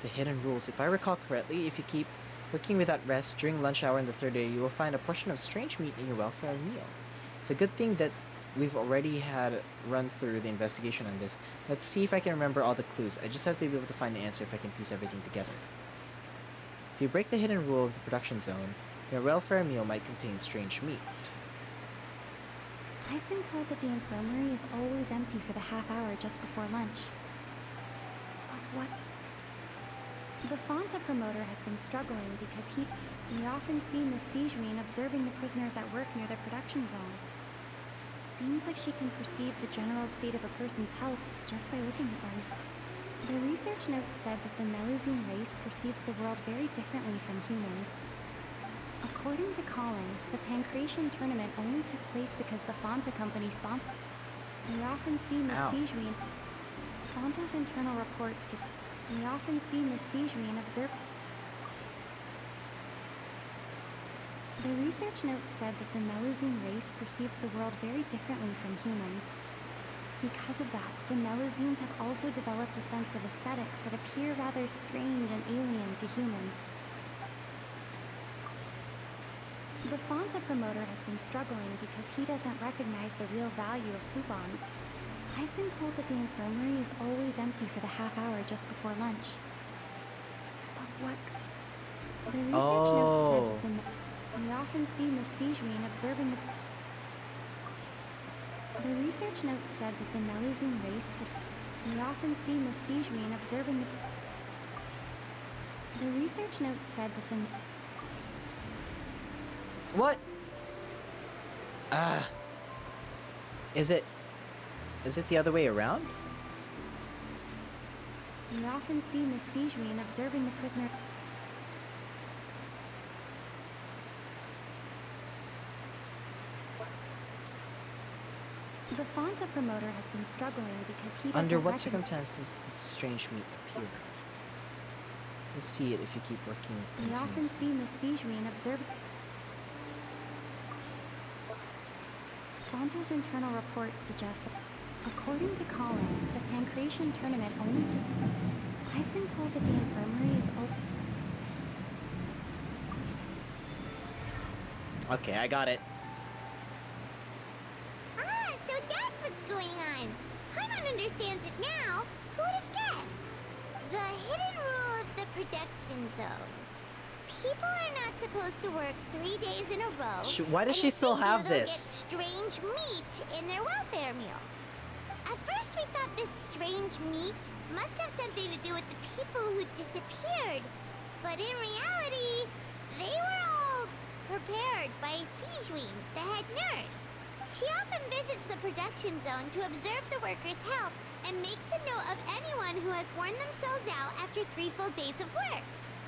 The hidden rules. If I recall correctly, if you keep working without rest during lunch hour on the 3rd day, you will find a portion of strange meat in your welfare meal. It's a good thing that we've already had run through the investigation on this. Let's see if I can remember all the clues. I just have to be able to find the answer if I can piece everything together. If you break the hidden rule of the production zone, your welfare meal might contain strange meat. I've been told that the infirmary is always empty for the half hour just before lunch. But what? The Fonta promoter has been struggling because we often see Miss Sijuin observing the prisoners at work near the production zone. Seems like she can perceive the general state of a person's health just by looking at them. The research note said that the Melusine race perceives the world very differently from humans. According to Collins, the Pancration tournament only took place because the Fonta company sponsored. We often see Miss Sijuin. Fonta's internal reports. We often see Miss Sijuin observe. The research note said that the Melusine race perceives the world very differently from humans. Because of that, the Melusines have also developed a sense of aesthetics that appear rather strange and alien to humans. The Fonta promoter has been struggling because he doesn't recognize the real value of coupon. I've been told that the infirmary is always empty for the half hour just before lunch. But what? The research note said that we often see Miss Sijuin observing the... The research note said that the Melusine race... We often see Miss Sijuin observing the... The research note said that the... What? Is it the other way around? We often see Miss Sijuin observing the prisoner... The Fonta promoter has been struggling because he doesn't Under what circumstances did strange meat appear? You'll see it if you keep working. We often see Miss Sijuin observe... Fonta's internal reports suggest that, according to Collins, the Pancration tournament only took... I've been told that the infirmary is open... Okay, I got it. Ah, so that's what's going on. Paimon understands it now. Who would have guessed? The hidden rule of the production zone. People are not supposed to work 3 days in a row. Why does and she if still they have do, they'll this? Get strange meat in their welfare meal. At first, we thought this strange meat must have something to do with the people who disappeared. But in reality, they were all prepared by Sijuin, the head nurse. She often visits the production zone to observe the workers' health and makes a note of anyone who has worn themselves out after 3 full days of work.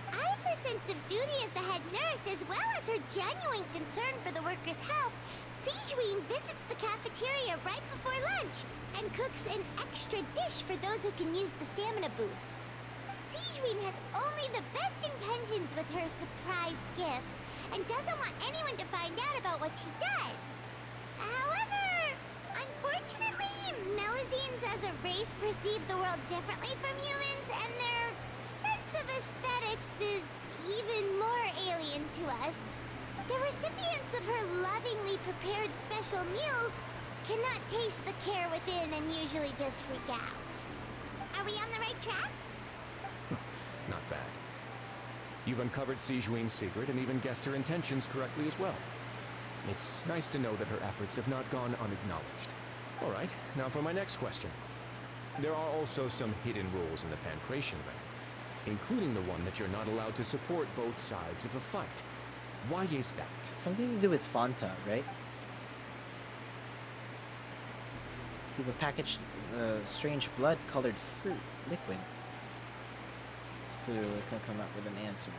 Out of her sense of duty as the head nurse, as well as her genuine concern for the workers' health, Sijuin visits the cafeteria right before lunch and cooks an extra dish for those who can use the stamina boost. Sijuin has only the best intentions with her surprise gift and doesn't want anyone to find out about what she does. However, unfortunately, Melazines as a race perceive the world differently from humans, and their sense of aesthetics is even more alien to us. The recipients of her lovingly prepared special meals cannot taste the care within and usually just freak out. Are we on the right track? Not bad. You've uncovered Sijuin's secret and even guessed her intentions correctly as well. It's nice to know that her efforts have not gone unacknowledged. All right, now for my next question. There are also some hidden rules in the Pancration Ring, including the one that you're not allowed to support both sides of a fight. Why is that? Something to do with Fanta, right? See, the packaged strange blood-colored fruit liquid. So we can come up with an answer.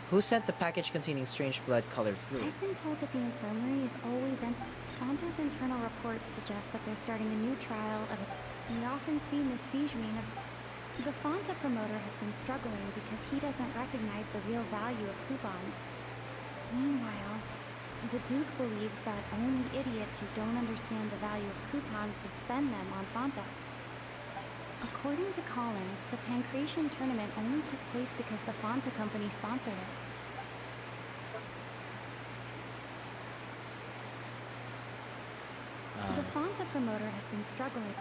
Who sent the package containing strange blood-colored fluid? I've been told that the infirmary is always empty. Fanta's internal reports suggest that they're starting a new trial of it. We often see Miss Sijuin of... The Fanta promoter has been struggling because he doesn't recognize the real value of coupons. Meanwhile, the Duke believes that only idiots who don't understand the value of coupons would spend them on Fanta. According to Collins, the Pancration tournament only took place because the Fanta company sponsored it. The Fanta promoter has been struggling.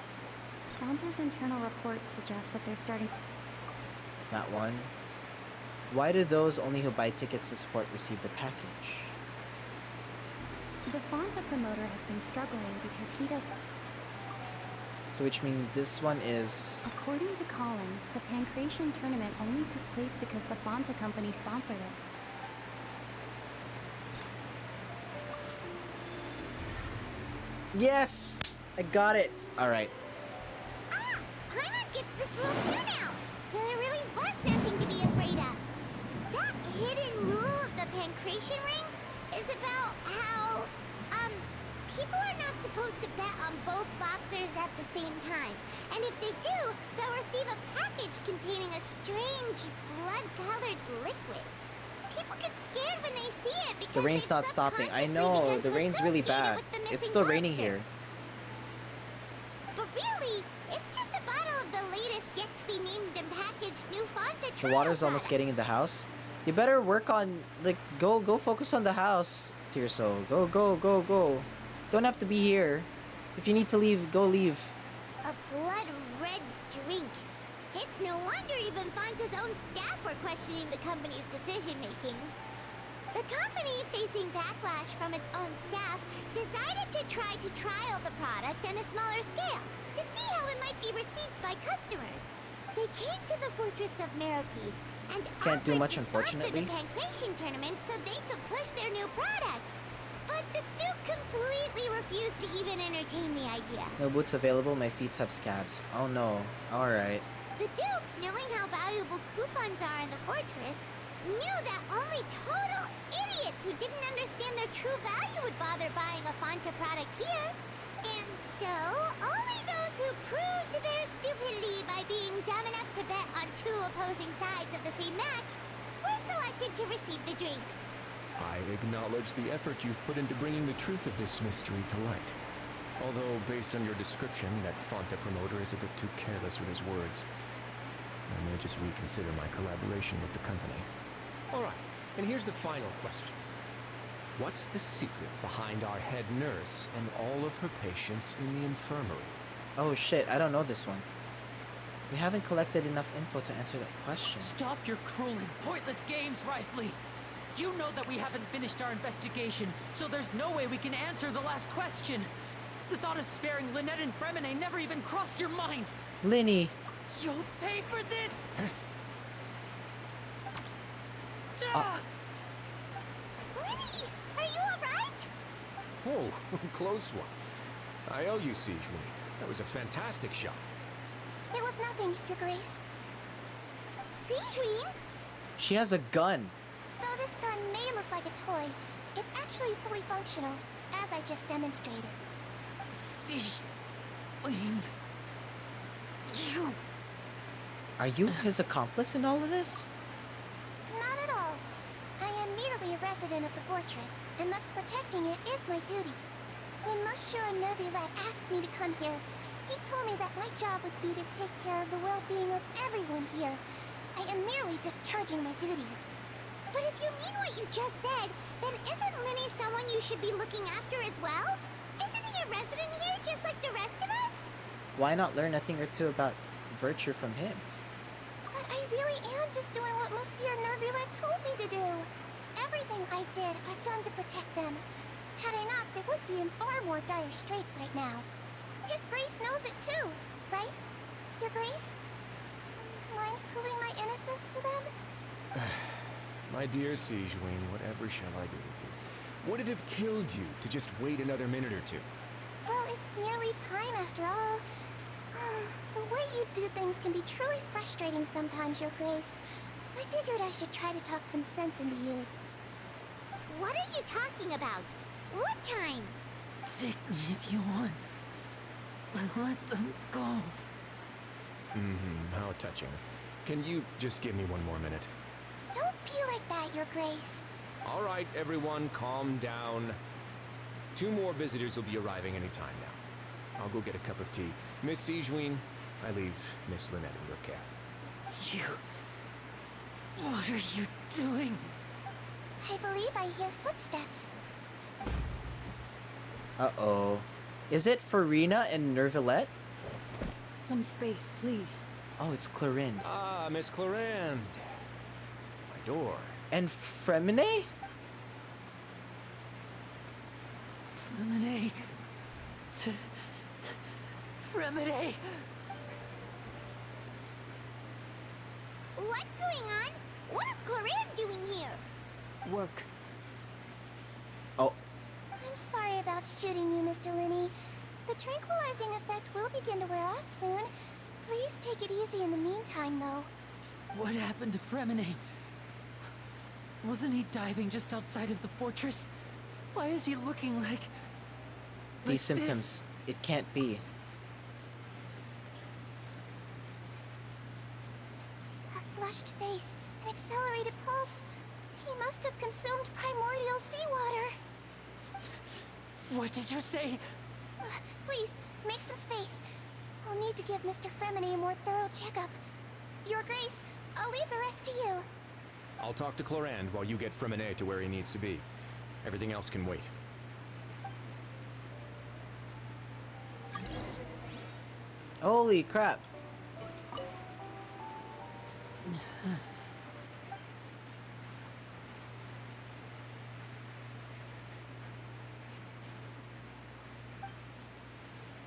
Fanta's internal reports suggest that they're starting... That one. Why do those only who buy tickets to support receive the package? The Fanta promoter has been struggling because he does... So which means this one is... According to Collins, the Pancration tournament only took place because the Fanta company sponsored it. Yes! I got it! Alright. Paimon gets this rule too now, so there really was nothing to be afraid of. That hidden rule of the Pancration Ring is about how, people are not supposed to bet on both boxers at the same time. And if they do, they'll receive a package containing a strange, blood-colored liquid. People get scared when they see it because The rain's not stopping. I know, the rain's really bad. It's still raining here. But really, it's just a bottle of the latest yet-to-be-named and packaged new Fanta The water's almost getting in the house. You better work on, like, go focus on the house, Tirso. Go. Don't have to be here. If you need to leave, go leave. A blood-red drink. It's no wonder even Fanta's own staff were questioning the company's decision-making. The company, facing backlash from its own staff, decided to try to trial the product on a smaller scale to see how it might be received by customers. They came to the fortress of Merope and Can't do much, offered to sponsor unfortunately. the Pancration tournament so they could push their new product. But the Duke completely refused to even entertain the idea. No boots available, my feet have scabs. Oh no. Alright. The Duke, knowing how valuable coupons are in the fortress, knew that only total idiots who didn't understand their true value would bother buying a Fanta product here. And so, only those who proved their stupidity by being dumb enough to bet on two opposing sides of the same match were selected to receive the drinks. I acknowledge the effort you've put into bringing the truth of this mystery to light. Although, based on your description, that Fanta promoter is a bit too careless with his words. I may just reconsider my collaboration with the company. Alright, and here's the final question. What's the secret behind our head nurse and all of her patients in the infirmary? Oh shit, I don't know this one. We haven't collected enough info to answer that question. Stop your cruel and pointless games, Risley! You know that we haven't finished our investigation, so there's no way we can answer the last question. The thought of sparing Lynette and Fremine never even crossed your mind. Linny. You'll pay for this! Lenny, are you alright? Oh, close one. I owe you, Siege Wing. That was a fantastic shot. It was nothing, Your Grace. Sijuin? She has a gun. Though this gun may look like a toy, it's actually fully functional, as I just demonstrated. Sijuin... You... Are you his accomplice in all of this? Not at all. I am merely a resident of the fortress, and thus protecting it is my duty. When Monsieur Nervulet asked me to come here, he told me that my job would be to take care of the well-being of everyone here. I am merely discharging my duties. But if you mean what you just said, then isn't Linny someone you should be looking after as well? Isn't he a resident here just like the rest of us? Why not learn a thing or two about virtue from him? But I really am just doing what Monsieur Nervulet told me to do. Everything I did, I've done to protect them. Had I not, they would be in far more dire straits right now. His Grace knows it too, right? Your Grace? Mind proving my innocence to them? My dear Siege Wing, whatever shall I do with you? Would it have killed you to just wait another minute or two? Well, it's nearly time after all. The way you do things can be truly frustrating sometimes, Your Grace. I figured I should try to talk some sense into you. What are you talking about? What time? Take me if you want. But let them go. How touching. Can you just give me one more minute? Don't be like that, Your Grace. All right, everyone, calm down. 2 more visitors will be arriving any time now. I'll go get a cup of tea. Miss Sijuin, I leave Miss Lynette in your care. What are you doing? I believe I hear footsteps. Uh-oh. Is it FURINA and Nervulet? Some space, please. Oh, it's Clarinde. Ah, Miss Clarinde. My door. And Fremine? Fremine... Fremine... What's going on? What is Clarinde doing here? Work. Oh. I'm sorry about shooting you, Mr. Linny. The tranquilizing effect will begin to wear off soon. Please take it easy in the meantime, though. What happened to Fremine? Wasn't he diving just outside of the fortress? Why is he looking like These symptoms. It can't be. A flushed face, an accelerated pulse. He must have consumed primordial seawater. What did you say? Please, make some space. I'll need to give Mr. Fremine a more thorough checkup. Your Grace, I'll leave the rest to you. I'll talk to Clarinde while you get Fremine to where he needs to be. Everything else can wait. Holy crap.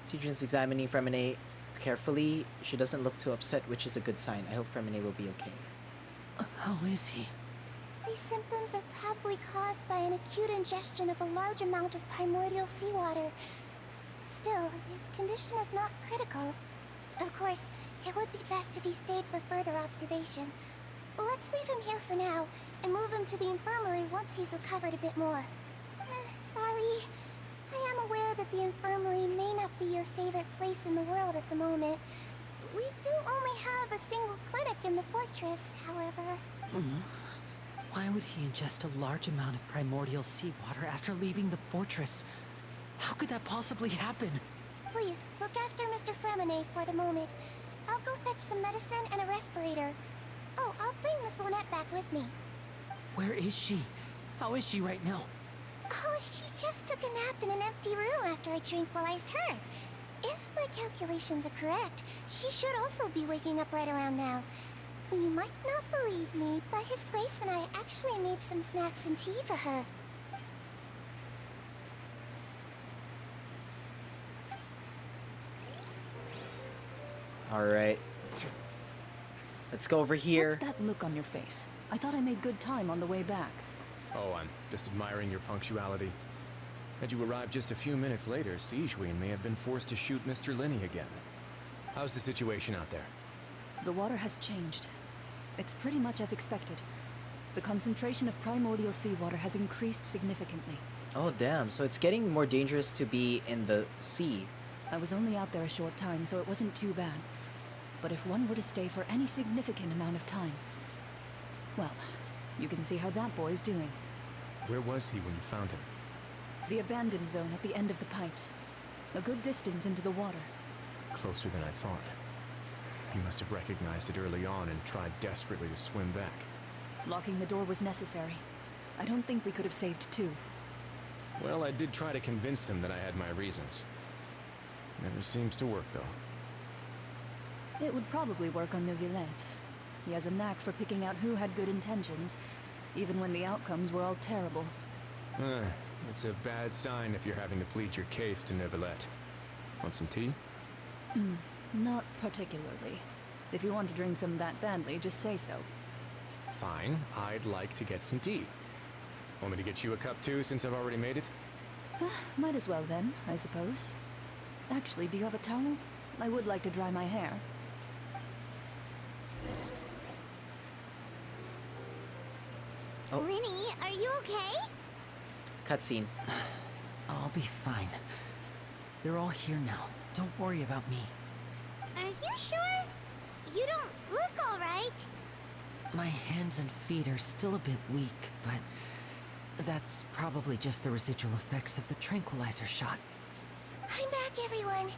Sijuin's examining Fremine carefully. She doesn't look too upset, which is a good sign. I hope Fremine will be okay. How is he? These symptoms are probably caused by an acute ingestion of a large amount of primordial seawater. Still, his condition is not critical. Of course, it would be best if he stayed for further observation. Let's leave him here for now, and move him to the infirmary once he's recovered a bit more. Sorry. I am aware that the infirmary may not be your favorite place in the world at the moment. We do only have a single clinic in the fortress, however. Why would he ingest a large amount of primordial seawater after leaving the fortress? How could that possibly happen? Please, look after Mr. Fremine for the moment. I'll go fetch some medicine and a respirator. Oh, I'll bring Miss Lynette back with me. Where is she? How is she right now? Oh, she just took a nap in an empty room after I tranquilized her. If my calculations are correct, she should also be waking up right around now. You might not believe me, but His Grace and I actually made some snacks and tea for her. Alright. Let's go over here. What's that look on your face? I thought I made good time on the way back. Oh, I'm just admiring your punctuality. Had you arrived just a few minutes later, Siegeween may have been forced to shoot Mr. Linney again. How's the situation out there? The water has changed. It's pretty much as expected. The concentration of primordial seawater has increased significantly. Oh damn, so it's getting more dangerous to be in the sea. I was only out there a short time, so it wasn't too bad. But if one were to stay for any significant amount of time... Well, you can see how that boy's doing. Where was he when you found him? The abandoned zone at the end of the pipes. A good distance into the water. Closer than I thought. He must have recognized it early on and tried desperately to swim back. Locking the door was necessary. I don't think we could have saved two. Well, I did try to convince him that I had my reasons. Never seems to work, though. It would probably work on Neuvillette. He has a knack for picking out who had good intentions, even when the outcomes were all terrible. It's a bad sign if you're having to plead your case to Neuvillette. Want some tea? Not particularly. If you want to drink some that badly, just say so. Fine, I'd like to get some tea. Want me to get you a cup too, since I've already made it? Might as well then, I suppose. Actually, do you have a towel? I would like to dry my hair. Oh. Linny, are you okay? Cutscene. I'll be fine. They're all here now. Don't worry about me. Are you sure? You don't look alright. My hands and feet are still a bit weak, but that's probably just the residual effects of the tranquilizer shot. I'm back, everyone.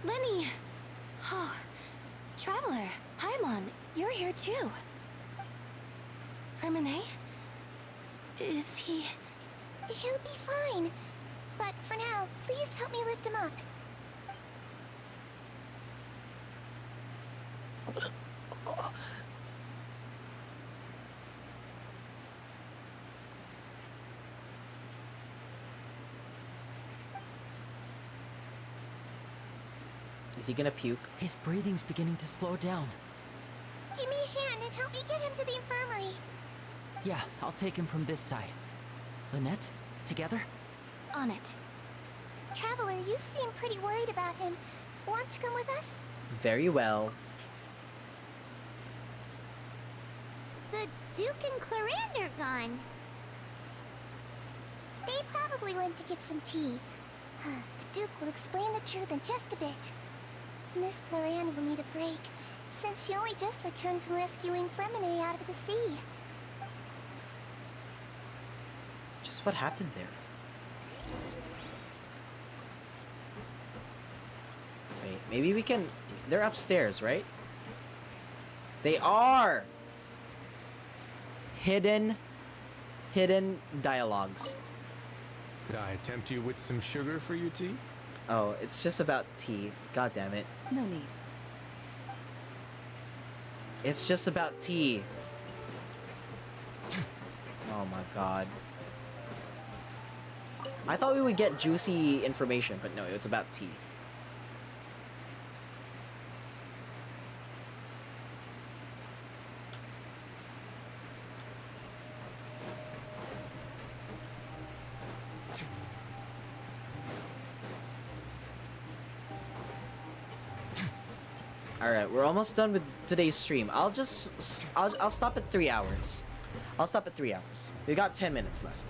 Lenny! Oh, Traveler, Paimon, you're here too. Freminet? Is he... He'll be fine. But for now, please help me lift him up. Is he gonna puke? His breathing's beginning to slow down. Give me a hand and help me get him to the infirmary. Yeah, I'll take him from this side. Lynette, together? On it. Traveler, you seem pretty worried about him. Want to come with us? Very well. The Duke and Clarande are gone. They probably went to get some tea. The Duke will explain the truth in just a bit. Miss Clarande will need a break, since she only just returned from rescuing Freminet out of the sea. Just what happened there? Wait, maybe we can... They're upstairs, right? They are! Hidden dialogues. Could I tempt you with some sugar for your tea? Oh, it's just about tea. God damn it. No need. It's just about tea. Oh my god. I thought we would get juicy information, but no, it's about tea. Alright, we're almost done with today's stream. I'll stop at 3 hours. I'll stop at 3 hours. We got 10 minutes left.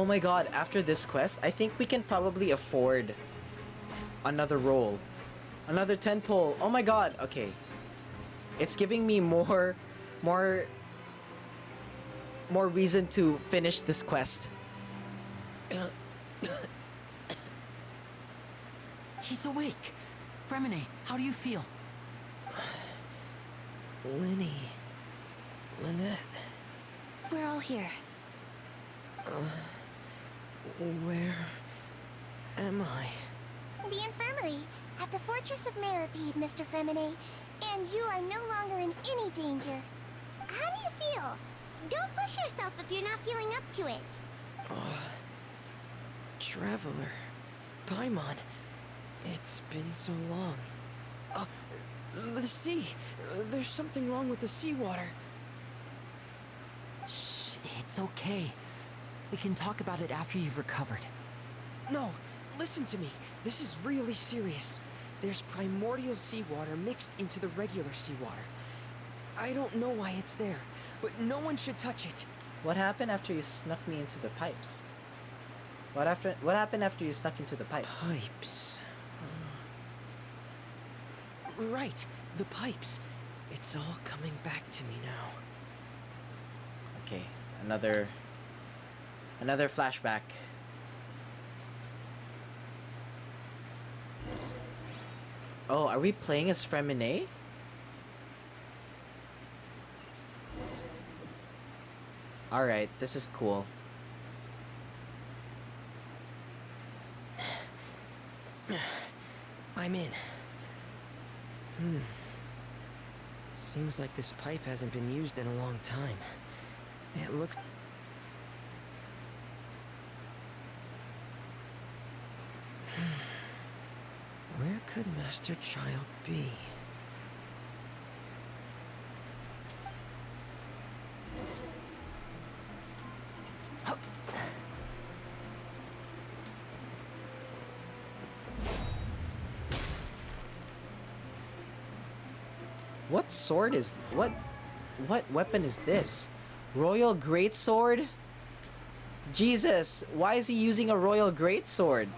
Oh my god, after this quest, I think we can probably afford another roll. Another 10 pull. Oh my god, okay. It's giving me more reason to finish this quest. He's awake. Fremine, how do you feel? Lynette. We're all here. Where am I? The infirmary at the Fortress of Meripede, Mr. Fremine. And you are no longer in any danger. How do you feel? Don't push yourself if you're not feeling up to it. Traveler. Paimon. It's been so long. The sea. There's something wrong with the seawater. Shh, it's okay. We can talk about it after you've recovered. No, listen to me. This is really serious. There's primordial seawater mixed into the regular seawater. I don't know why it's there, but no one should touch it. What happened after you snuck me into the pipes? What happened after you snuck into the pipes? Pipes. Right, the pipes. It's all coming back to me now. Okay, another flashback. Oh, are we playing as Fremine? Alright, this is cool. I'm in. Seems like this pipe hasn't been used in a long time. It looks... Where could Master Child be? What sword is... What weapon is this? Royal Greatsword? Jesus, why is he using a Royal Greatsword?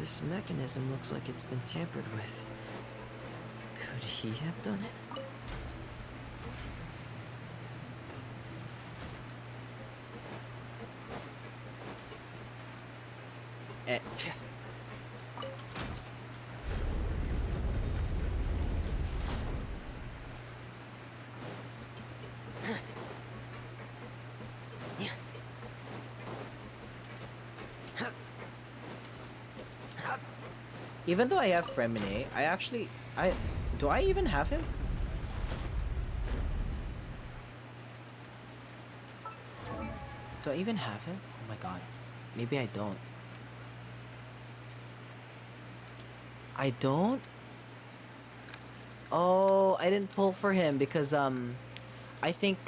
This mechanism looks like it's been tampered with. Could he have done it? Even though I have Fremine, do I even have him? Do I even have him? Oh my god. Maybe I don't. I don't? Oh, I didn't pull for him because, I think...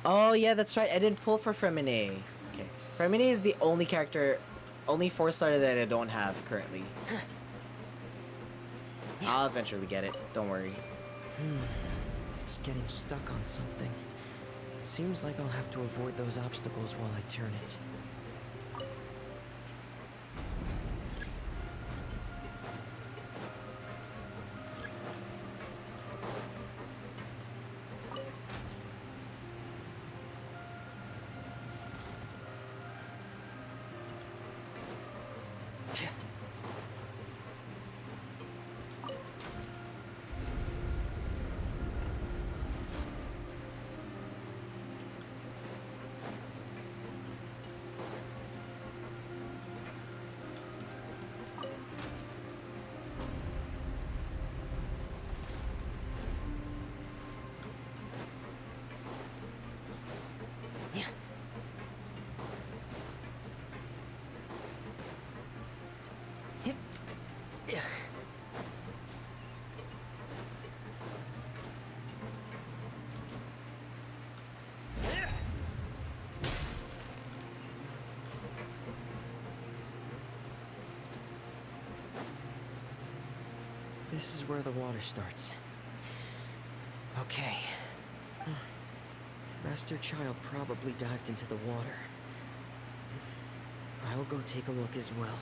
Oh, yeah, that's right. I didn't pull for Fremine. Okay. Fremine is the only character, only 4-star that I don't have currently. I'll eventually get it. Don't worry. It's getting stuck on something. Seems like I'll have to avoid those obstacles while I turn it. This is where the water starts. Okay. Master Child probably dived into the water. I'll go take a look as well.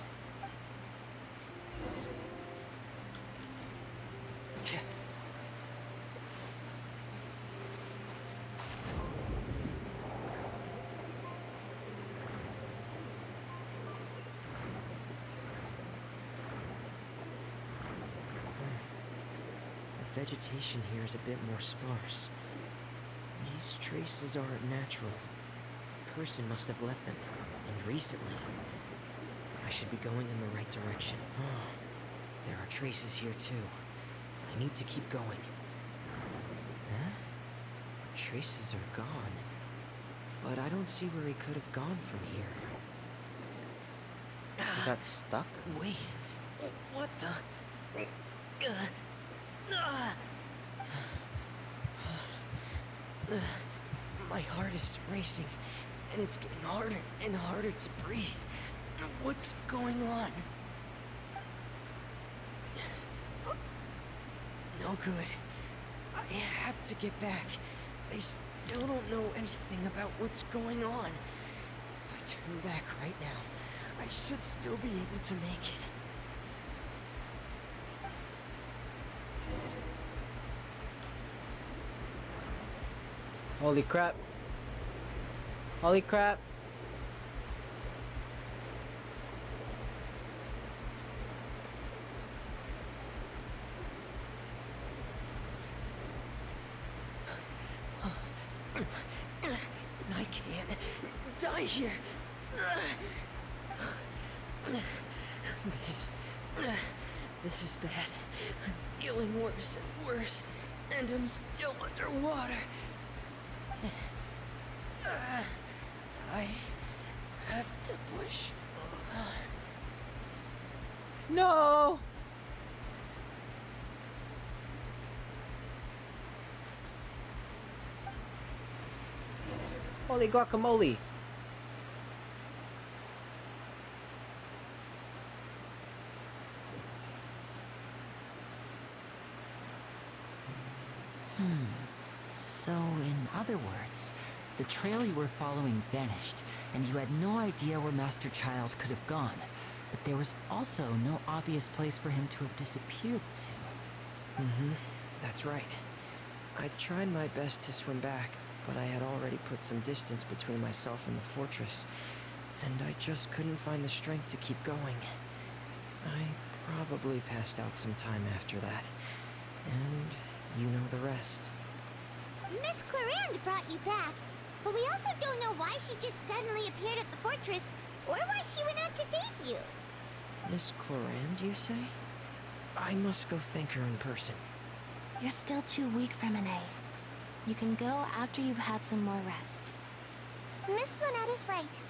The vegetation here is a bit more sparse. These traces aren't natural. A person must have left them, and recently. I should be going in the right direction. There are traces here too. I need to keep going. Huh? Traces are gone. But I don't see where he could have gone from here. He got stuck? Wait. What the? My heart is racing, and it's getting harder and harder to breathe. What's going on? No good. I have to get back. They still don't know anything about what's going on. If I turn back right now, I should still be able to make it. Holy crap. Holy crap. I can't die here. This is bad. I'm feeling worse and worse, and I'm still underwater. I have to push. No! Holy guacamole. So, in other words, the trail you were following vanished, and you had no idea where Master Child could have gone. But there was also no obvious place for him to have disappeared to. That's right. I tried my best to swim back, but I had already put some distance between myself and the fortress, and I just couldn't find the strength to keep going. I probably passed out some time after that, and you know the rest. Miss Clarande brought you back, but we also don't know why she just suddenly appeared at the fortress, or why she went out to save you. Miss Clarande, you say? I must go thank her in person. You're still too weak, Freminet. You can go after you've had some more rest. Miss Lynette is right.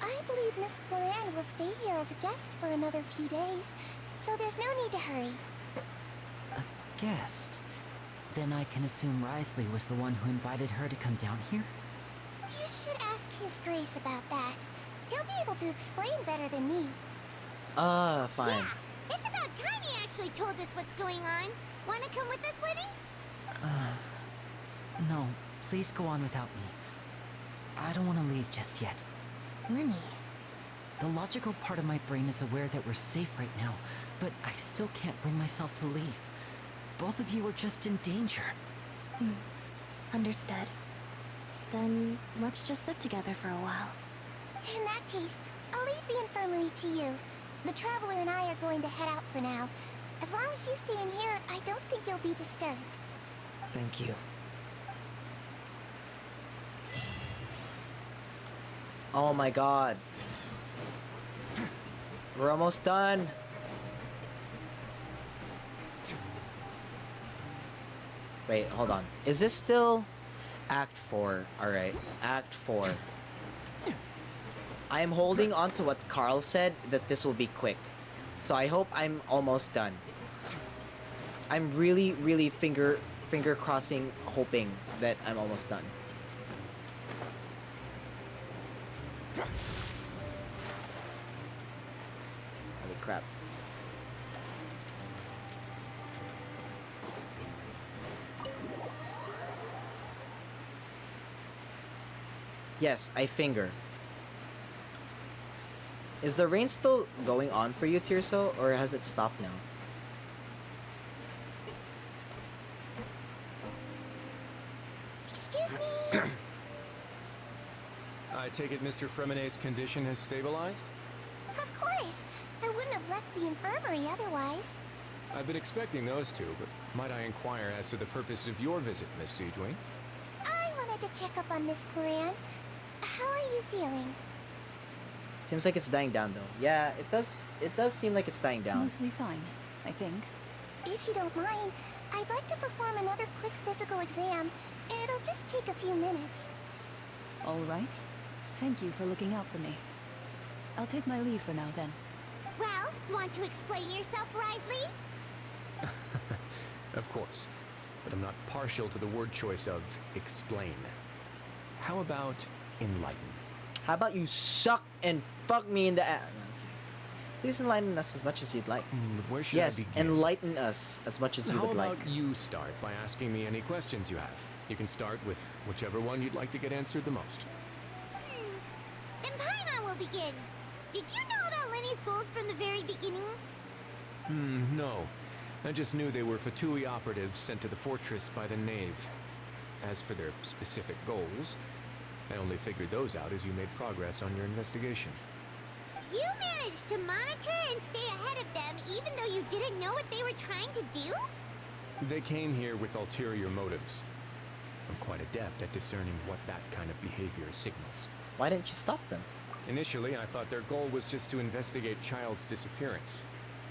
I believe Miss Clarande will stay here as a guest for another few days, so there's no need to hurry. A guest? Then I can assume Risley was the one who invited her to come down here? You should ask His Grace about that. He'll be able to explain better than me. Fine. Yeah, it's about time he actually told us what's going on. Wanna come with us, Liddy? No, please go on without me. I don't want to leave just yet. Linny. The logical part of my brain is aware that we're safe right now, but I still can't bring myself to leave. Both of you are just in danger. Understood. Then let's just sit together for a while. In that case, I'll leave the infirmary to you. The Traveler and I are going to head out for now. As long as you stay in here, I don't think you'll be disturbed. Thank you. Oh my god. We're almost done. Wait, hold on. Is this still Act 4? Alright, Act 4. I am holding on to what Carl said, that this will be quick. So I hope I'm almost done. I'm really finger crossing, hoping that I'm almost done. Holy crap. Yes, I finger. Is the rain still going on for you, Tirso, or has it stopped now? Excuse me. I take it Mr. Fremonet's condition has stabilized? Of course. I wouldn't have left the infirmary otherwise. I've been expecting those two, but might I inquire as to the purpose of your visit, Miss Siegewing? I wanted to check up on Miss Cloran. How are you feeling? Seems like it's dying down though. Yeah, it does seem like it's dying down. Mostly fine, I think. If you don't mind, I'd like to perform another quick physical exam. It'll just take a few minutes. All right. Thank you for looking out for me. I'll take my leave for now then. Well, want to explain yourself, Risley? Of course, but I'm not partial to the word choice of explain. How about enlighten? How about you suck and fuck me in the ass? Please enlighten us as much as you'd like. Where should I begin? Yes, enlighten us as much as you would like. How about you start by asking me any questions you have? You can start with whichever one you'd like to get answered the most. Then Paimon will begin. Did you know about Lenny's goals from the very beginning? No. I just knew they were Fatui operatives sent to the fortress by the Knave. As for their specific goals, I only figured those out as you made progress on your investigation. You managed to monitor and stay ahead of them even though you didn't know what they were trying to do? They came here with ulterior motives. I'm quite adept at discerning what that kind of behavior signals. Why didn't you stop them? Initially, I thought their goal was just to investigate Child's disappearance.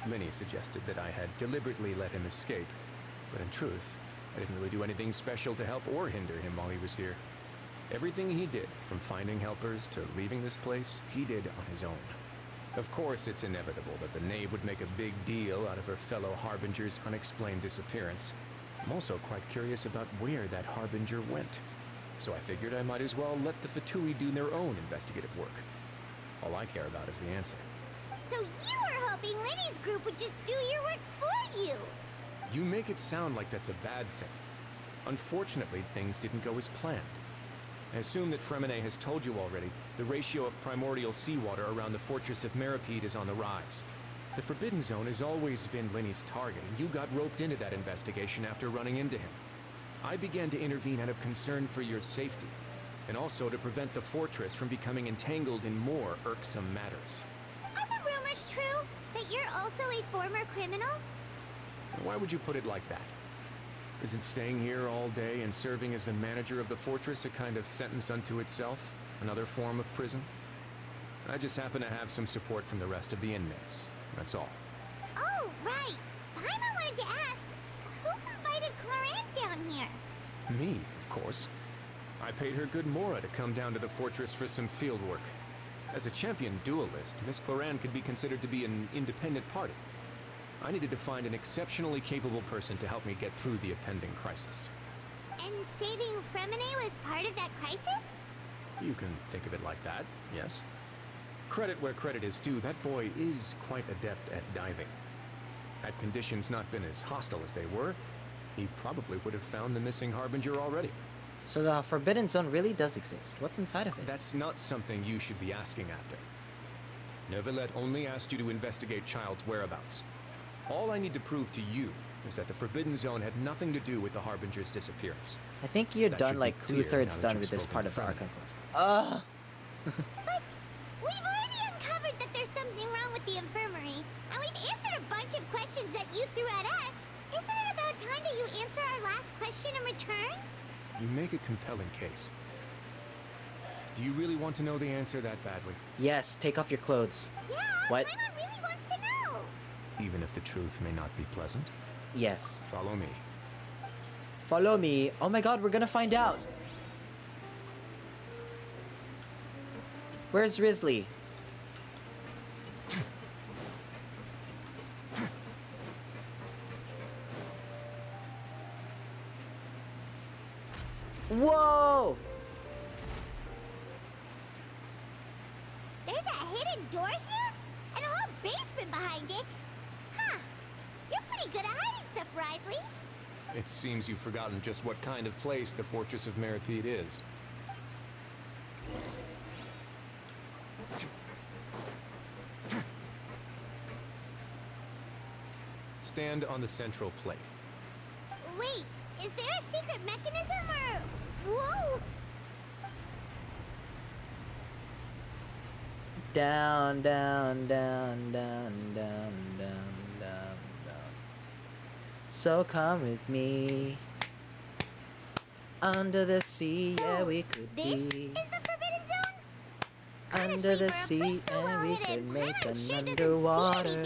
Many suggested that I had deliberately let him escape, but in truth, I didn't really do anything special to help or hinder him while he was here. Everything he did, from finding helpers to leaving this place, he did on his own. Of course, it's inevitable that the Knave would make a big deal out of her fellow Harbinger's unexplained disappearance. I'm also quite curious about where that Harbinger went. So I figured I might as well let the Fatui do their own investigative work. All I care about is the answer. So you were hoping Lenny's group would just do your work for you! You make it sound like that's a bad thing. Unfortunately, things didn't go as planned. I assume that Fremonet has told you already, the ratio of primordial seawater around the fortress of Meripede is on the rise. The Forbidden Zone has always been Lenny's target, and you got roped into that investigation after running into him. I began to intervene out of concern for your safety, and also to prevent the fortress from becoming entangled in more irksome matters. Are the rumors true? That you're also a former criminal? Why would you put it like that? Isn't staying here all day and serving as the manager of the fortress a kind of sentence unto itself? Another form of prison? I just happen to have some support from the rest of the inmates. That's all. Oh, right! Paimon wanted to ask, who invited Cloran down here? Me, of course. I paid her good mora to come down to the fortress for some field work. As a champion duelist, Miss Cloran could be considered to be an independent party. I needed to find an exceptionally capable person to help me get through the impending crisis. And saving Fremonet was part of that crisis? You can think of it like that, yes. Credit where credit is due, that boy is quite adept at diving. Had conditions not been as hostile as they were, he probably would have found the missing Harbinger already. So the Forbidden Zone really does exist. What's inside of it? That's not something you should be asking after. Neuvillette only asked you to investigate Child's whereabouts. All I need to prove to you is that the Forbidden Zone had nothing to do with the Harbinger's disappearance. I think you're That done should be like clear 2/3 now that done you've with this spoken part of the to Archon Fremonet. quest. But we've already uncovered that there's something wrong with the infirmary, and we've answered a bunch of questions that you threw at us. Isn't it about time that you answer our last question in return? You make a compelling case. Do you really want to know the answer that badly? Yes, take off your clothes. Yeah, What? Paimon really wants to know. Even if the truth may not be pleasant? Yes. Follow me. Follow me. Oh my god, we're gonna find out. Where's Risley? Whoa! There's a hidden door here? And a whole basement behind it? Huh. You're pretty good at hiding stuff, Risley. It seems you've forgotten just what kind of place the Fortress of Meripede is. Stand on the central plate. Wait, is there a secret mechanism or... Whoa! Down, down, down, down, down, down, down, down. So come with me. Under the sea, yeah, we could This be. is the Forbidden Zone? Under the sea, and we could make an underwater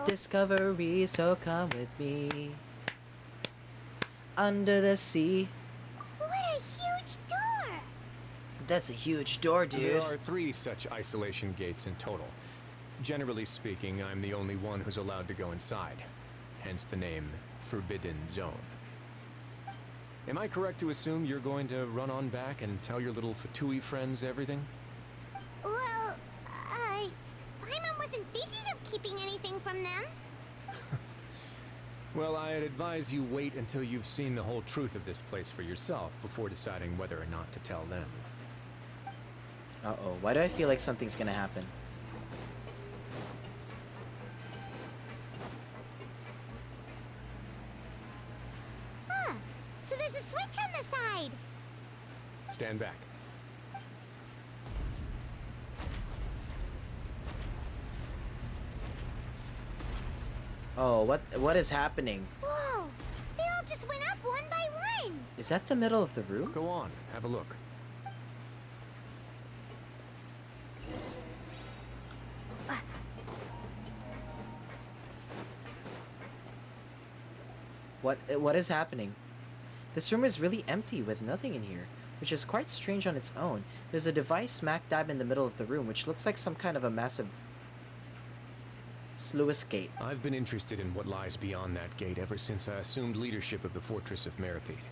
discovery. So come with me. Under the sea. What a huge door! That's a huge door, dude. There are 3 such isolation gates in total. Generally speaking, I'm the only one who's allowed to go inside. Hence the name Forbidden Zone. Am I correct to assume you're going to run on back and tell your little Fatui friends everything? Well, Paimon wasn't thinking of keeping anything from them. Well, I'd advise you wait until you've seen the whole truth of this place for yourself before deciding whether or not to tell them. Uh-oh, why do I feel like something's gonna happen? Huh, so there's a switch on the side. Stand back. Oh, what is happening? Whoa, they all just went up one by one. Is that the middle of the room? Go on, have a look. What is happening? This room is really empty with nothing in here, which is quite strange on its own. There's a device smack dab in the middle of the room, which looks like some kind of a massive sluice gate. I've been interested in what lies beyond that gate ever since I assumed leadership of the Fortress of Meripede.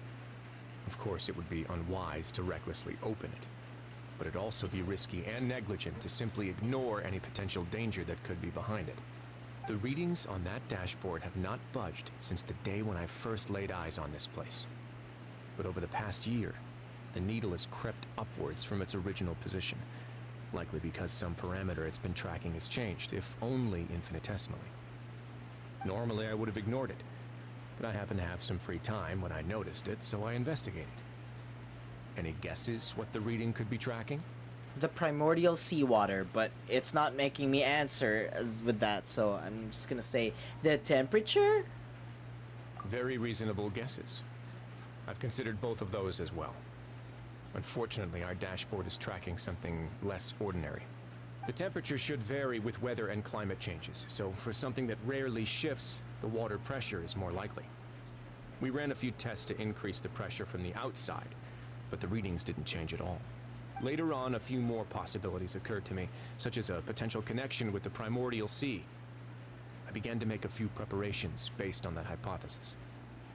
Of course, it would be unwise to recklessly open it, but it'd also be risky and negligent to simply ignore any potential danger that could be behind it. The readings on that dashboard have not budged since the day when I first laid eyes on this place. But over the past year, the needle has crept upwards from its original position, likely because some parameter it's been tracking has changed, if only infinitesimally. Normally I would have ignored it, but I happened to have some free time when I noticed it, so I investigated. Any guesses what the reading could be tracking? The primordial seawater, but it's not making me answer with that, so I'm just gonna say the temperature? Very reasonable guesses. I've considered both of those as well. Unfortunately, our dashboard is tracking something less ordinary. The temperature should vary with weather and climate changes, so for something that rarely shifts, the water pressure is more likely. We ran a few tests to increase the pressure from the outside, but the readings didn't change at all. Later on, a few more possibilities occurred to me, such as a potential connection with the primordial sea. I began to make a few preparations based on that hypothesis.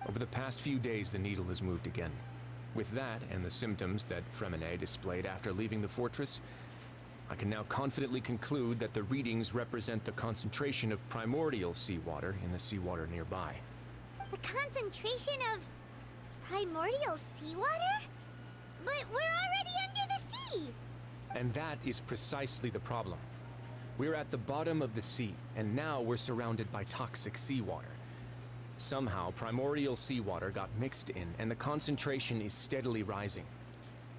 Over the past few days, the needle has moved again. With that, and the symptoms that FURINA displayed after leaving the fortress, I can now confidently conclude that the readings represent the concentration of primordial seawater in the seawater nearby. The concentration of primordial seawater? But we're already under the sea! And that is precisely the problem. We're at the bottom of the sea, and now we're surrounded by toxic seawater. Somehow, primordial seawater got mixed in, and the concentration is steadily rising.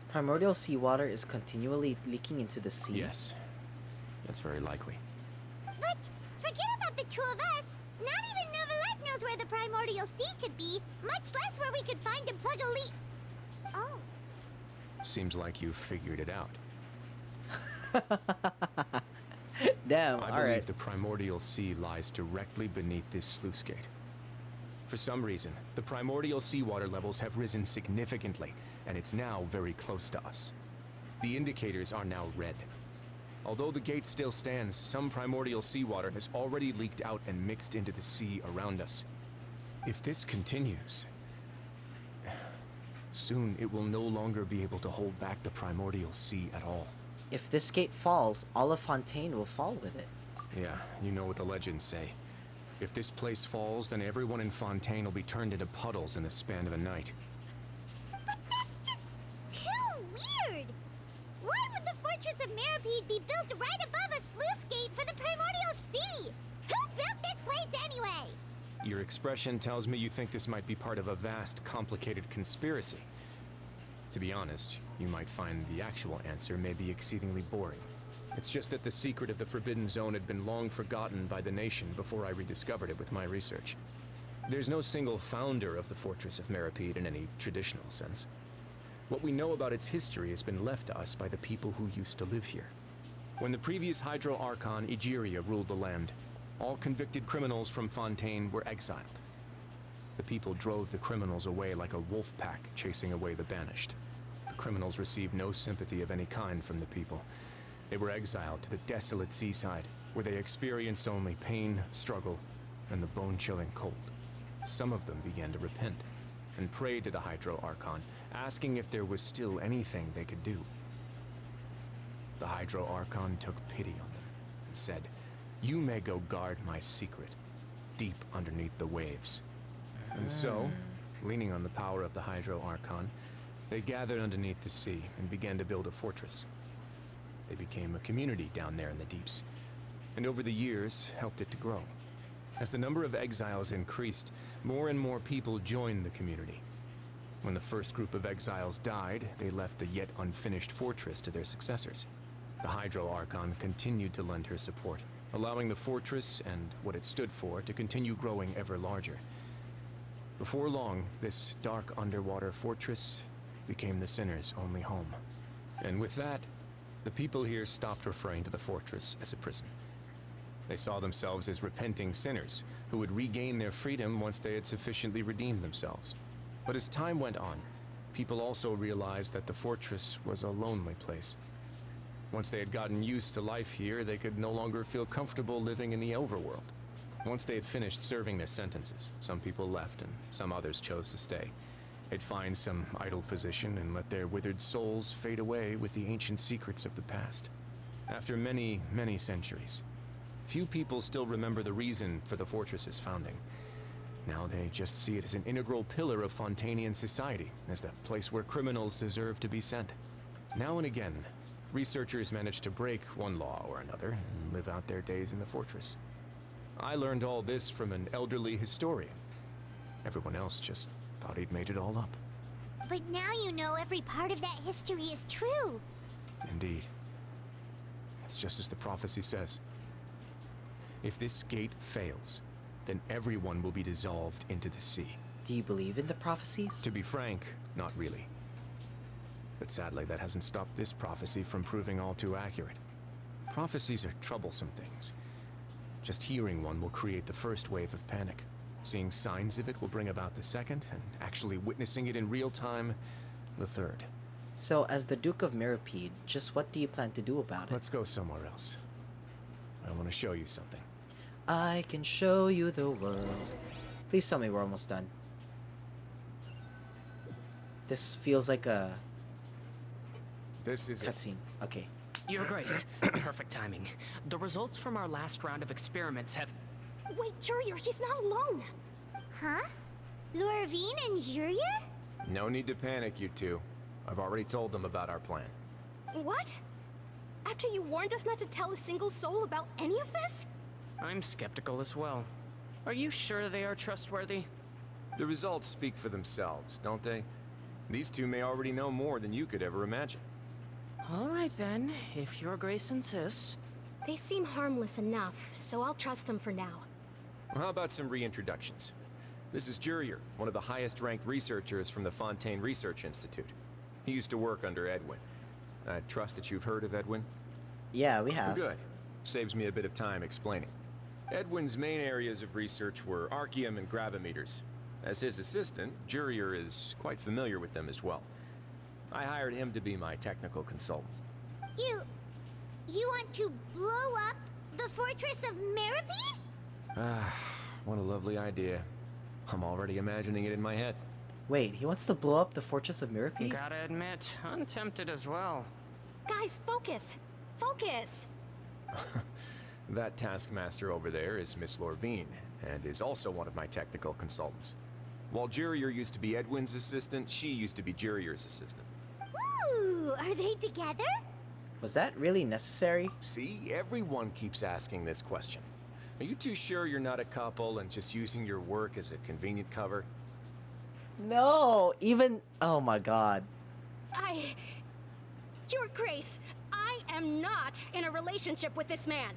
Primordial seawater is continually leaking into the sea? Yes, that's very likely. But forget about the two of us! Not even Novelette knows where the primordial sea could be, much less where we could find and plug a leak. Oh. Seems like you've figured it out. Damn, I believe the primordial sea lies directly beneath this sluice gate. For some reason, the primordial seawater levels have risen significantly, and it's now very close to us. The indicators are now red. Although the gate still stands, some primordial seawater has already leaked out and mixed into the sea around us. If this continues, soon it will no longer be able to hold back the primordial sea at all. If this gate falls, all of Fontaine will fall with it. Yeah, you know what the legends say. If this place falls, then everyone in Fontaine will be turned into puddles in the span of a night. But that's just too weird! Why would the Fortress of Meripede be built right above a sluice gate for the primordial sea? Who built this place anyway? Your expression tells me you think this might be part of a vast, complicated conspiracy. To be honest, you might find the actual answer may be exceedingly boring. It's just that the secret of the Forbidden Zone had been long forgotten by the nation before I rediscovered it with my research. There's no single founder of the Fortress of Meripede in any traditional sense. What we know about its history has been left to us by the people who used to live here. When the previous Hydro Archon Egeria ruled the land, all convicted criminals from Fontaine were exiled. The people drove the criminals away like a wolf pack chasing away the banished. The criminals received no sympathy of any kind from the people. They were exiled to the desolate seaside, where they experienced only pain, struggle, and the bone-chilling cold. Some of them began to repent and prayed to the Hydro Archon, asking if there was still anything they could do. The Hydro Archon took pity on them and said, "You may go guard my secret, deep underneath the waves." And so, leaning on the power of the Hydro Archon, they gathered underneath the sea and began to build a fortress. They became a community down there in the deeps, and over the years helped it to grow. As the number of exiles increased, more and more people joined the community. When the first group of exiles died, they left the yet unfinished fortress to their successors. The Hydro Archon continued to lend her support, allowing the fortress and what it stood for to continue growing ever larger. Before long, this dark underwater fortress became the sinner's only home. And with that, the people here stopped referring to the fortress as a prison. They saw themselves as repenting sinners who would regain their freedom once they had sufficiently redeemed themselves. But as time went on, people also realized that the fortress was a lonely place. Once they had gotten used to life here, they could no longer feel comfortable living in the overworld. Once they had finished serving their sentences, some people left and some others chose to stay. They'd find some idle position and let their withered souls fade away with the ancient secrets of the past. After many, many centuries, few people still remember the reason for the fortress's founding. Now they just see it as an integral pillar of Fontainian society, as the place where criminals deserve to be sent. Now and again, researchers manage to break one law or another and live out their days in the fortress. I learned all this from an elderly historian. Everyone else just thought he'd made it all up. But now you know every part of that history is true. Indeed. It's just as the prophecy says. If this gate fails, then everyone will be dissolved into the sea. Do you believe in the prophecies? To be frank, not really. But sadly, that hasn't stopped this prophecy from proving all too accurate. Prophecies are troublesome things. Just hearing one will create the first wave of panic. Seeing signs of it will bring about the second, and actually witnessing it in real time, the third. So, as the Duke of Meripede, just what do you plan to do about it? Let's go somewhere else. I want to show you something. I can show you the world. Please tell me we're almost done. This feels like a... This is cutscene. Okay. Your Grace, perfect timing. The results from our last round of experiments have... Wait, Jurier, he's not alone. Huh? Lorvine and Jurier? No need to panic, you two. I've already told them about our plan. What? After you warned us not to tell a single soul about any of this? I'm skeptical as well. Are you sure they are trustworthy? The results speak for themselves, don't they? These two may already know more than you could ever imagine. All right then, if Your Grace insists. They seem harmless enough, so I'll trust them for now. Well, how about some reintroductions? This is Jurier, one of the highest-ranked researchers from the Fontaine Research Institute. He used to work under Edwin. I trust that you've heard of Edwin? Yeah, we have. Good. Saves me a bit of time explaining. Edwin's main areas of research were archaeum and gravimeters. As his assistant, Jurier is quite familiar with them as well. I hired him to be my technical consultant. You want to blow up the Fortress of Meripede? Ah, what a lovely idea. I'm already imagining it in my head. Wait, he wants to blow up the Fortress of Meripede? Gotta admit, I'm tempted as well. Guys, focus! Focus! That taskmaster over there is Miss Lorvine, and is also one of my technical consultants. While Jurier used to be Edwin's assistant, she used to be Jurier's assistant. Ooh, are they together? Was that really necessary? See, everyone keeps asking this question. Are you too sure you're not a couple and just using your work as a convenient cover? No, even oh my god. Your Grace, I am not in a relationship with this man.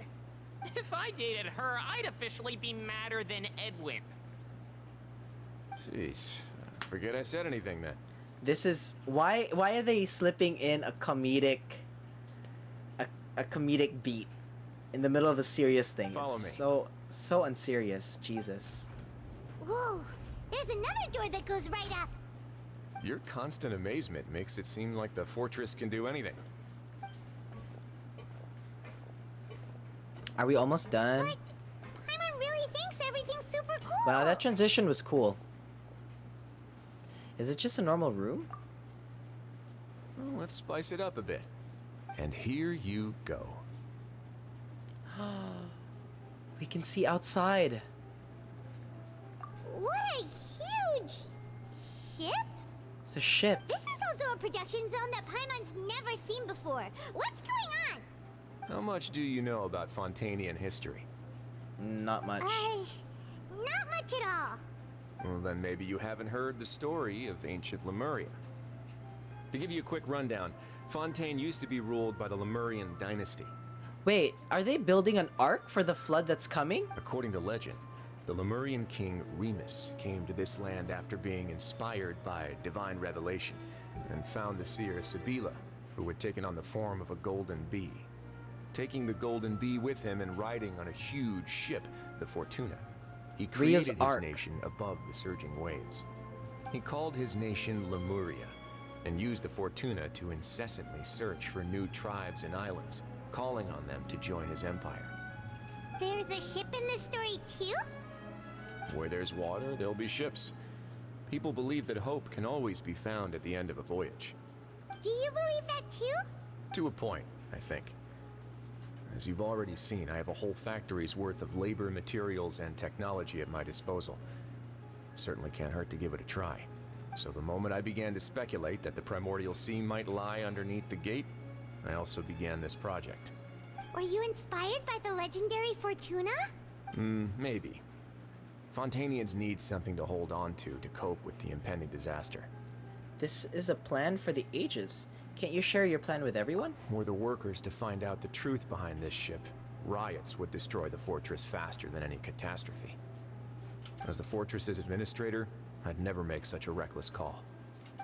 If I dated her, I'd officially be madder than Edwin. Jeez, forget I said anything then. This is why are they slipping in a comedic beat in the middle of a serious thing? Follow It's me. so unserious. Jesus. Whoa! There's another door that goes right up. Your constant amazement makes it seem like the fortress can do anything. Are we almost done? Paimon really thinks everything's super cool. Wow, that transition was cool. Is it just a normal room? Well, let's spice it up a bit. And here you go. We can see outside. What a huge ship! It's a ship. This is also a production zone that Paimon's never seen before. What's going on? How much do you know about Fontanian history? Not much. Not much at all. Well, then maybe you haven't heard the story of ancient Lemuria. To give you a quick rundown, Fontaine used to be ruled by the Lemurian dynasty. Wait, are they building an ark for the flood that's coming? According to legend, the Lemurian king Remus came to this land after being inspired by divine revelation and found the seer Sibila, who had taken on the form of a golden bee. Taking the golden bee with him and riding on a huge ship, the Fortuna, he Rhea's created his ark. nation above the surging waves. He called his nation Lemuria and used the Fortuna to incessantly search for new tribes and islands, calling on them to join his empire. There's a ship in this story too? Where there's water, there'll be ships. People believe that hope can always be found at the end of a voyage. Do you believe that too? To a point, I think. As you've already seen, I have a whole factory's worth of labor, materials, and technology at my disposal. Certainly can't hurt to give it a try. So the moment I began to speculate that the primordial sea might lie underneath the gate, I also began this project. Were you inspired by the legendary Fortuna? Maybe. Fontanians need something to hold on to cope with the impending disaster. This is a plan for the ages. Can't you share your plan with everyone? Were the workers to find out the truth behind this ship, riots would destroy the fortress faster than any catastrophe. As the fortress's administrator, I'd never make such a reckless call.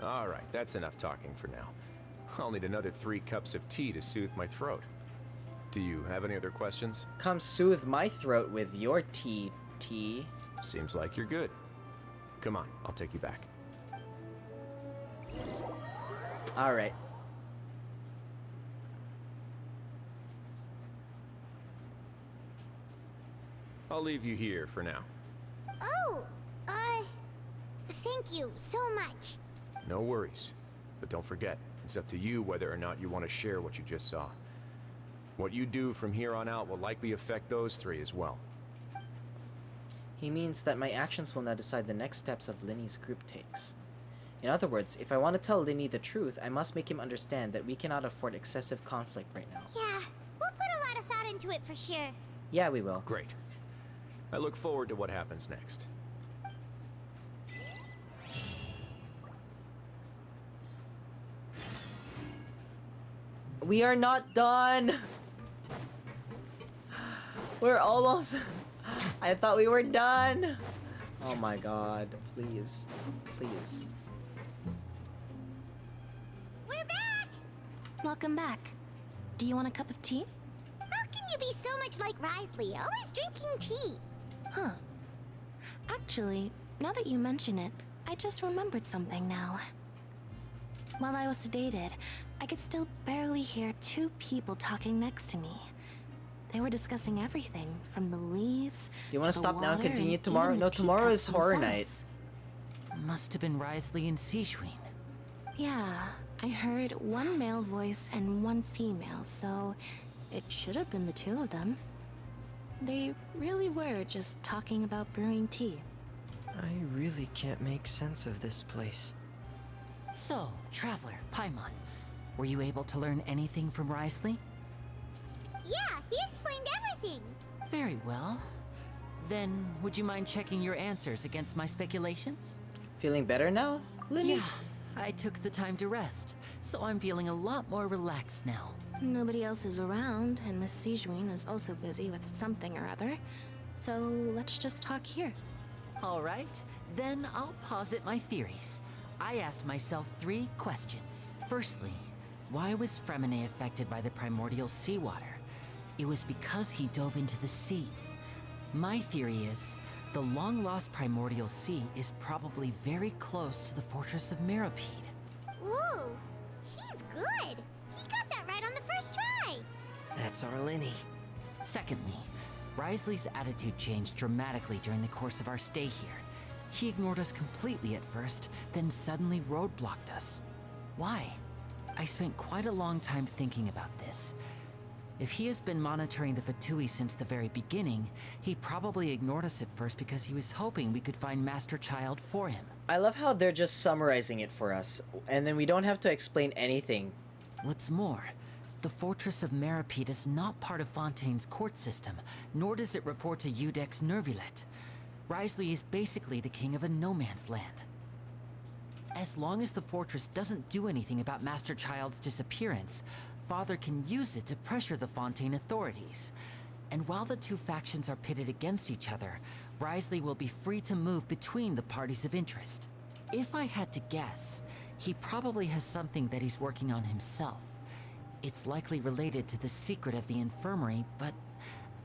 All right, that's enough talking for now. I'll need another 3 cups of tea to soothe my throat. Do you have any other questions? Come soothe my throat with your tea. Seems like you're good. Come on, I'll take you back. All right. I'll leave you here for now. Oh, thank you so much. No worries. But don't forget, it's up to you whether or not you want to share what you just saw. What you do from here on out will likely affect those 3 as well. He means that my actions will now decide the next steps of Linny's group takes. In other words, if I want to tell Linny the truth, I must make him understand that we cannot afford excessive conflict right now. Yeah, we'll put a lot of thought into it for sure. Yeah, we will. Great. I look forward to what happens next. We are not done! We're almost... I thought we were done! Oh my god, please. Please. We're back! Welcome back. Do you want a cup of tea? How can you be so much like Risley, always drinking tea? Huh. Actually, now that you mention it, I just remembered something now. While I was sedated, I could still barely hear 2 people talking next to me. They were discussing everything, from the leaves. Do you want to stop now and continue tomorrow? No, tomorrow is horror night. Must have been Risley and Sijwin. Yeah, I heard 1 male voice and 1 female, so it should have been the 2 of them. They really were just talking about brewing tea. I really can't make sense of this place. So, Traveler, Paimon, were you able to learn anything from Risley? Yeah, he explained everything. Very well. Then, would you mind checking your answers against my speculations? Feeling better now, Lily? Yeah, I took the time to rest, so I'm feeling a lot more relaxed now. Nobody else is around, and Miss Sijuin is also busy with something or other. So let's just talk here. All right, then I'll posit my theories. I asked myself 3 questions. Firstly, why was Fremine affected by the primordial seawater? It was because he dove into the sea. My theory is, the long-lost primordial sea is probably very close to the fortress of Mirapede. Ooh, he's good. He got that right on the first try. That's our Lenny. Secondly, Wriothesley's attitude changed dramatically during the course of our stay here. He ignored us completely at first, then suddenly roadblocked us. Why? I spent quite a long time thinking about this. If he has been monitoring the Fatui since the very beginning, he probably ignored us at first because he was hoping we could find Master Child for him. I love how they're just summarizing it for us, and then we don't have to explain anything. What's more, the Fortress of Mirapede is not part of Fontaine's court system, nor does it report to Udex Nervulet. Wriothesley is basically the king of a no-man's land. As long as the fortress doesn't do anything about Master Child's disappearance, Father can use it to pressure the Fontaine authorities. And while the 2 factions are pitted against each other, Wriothesley will be free to move between the parties of interest. If I had to guess, he probably has something that he's working on himself. It's likely related to the secret of the infirmary, but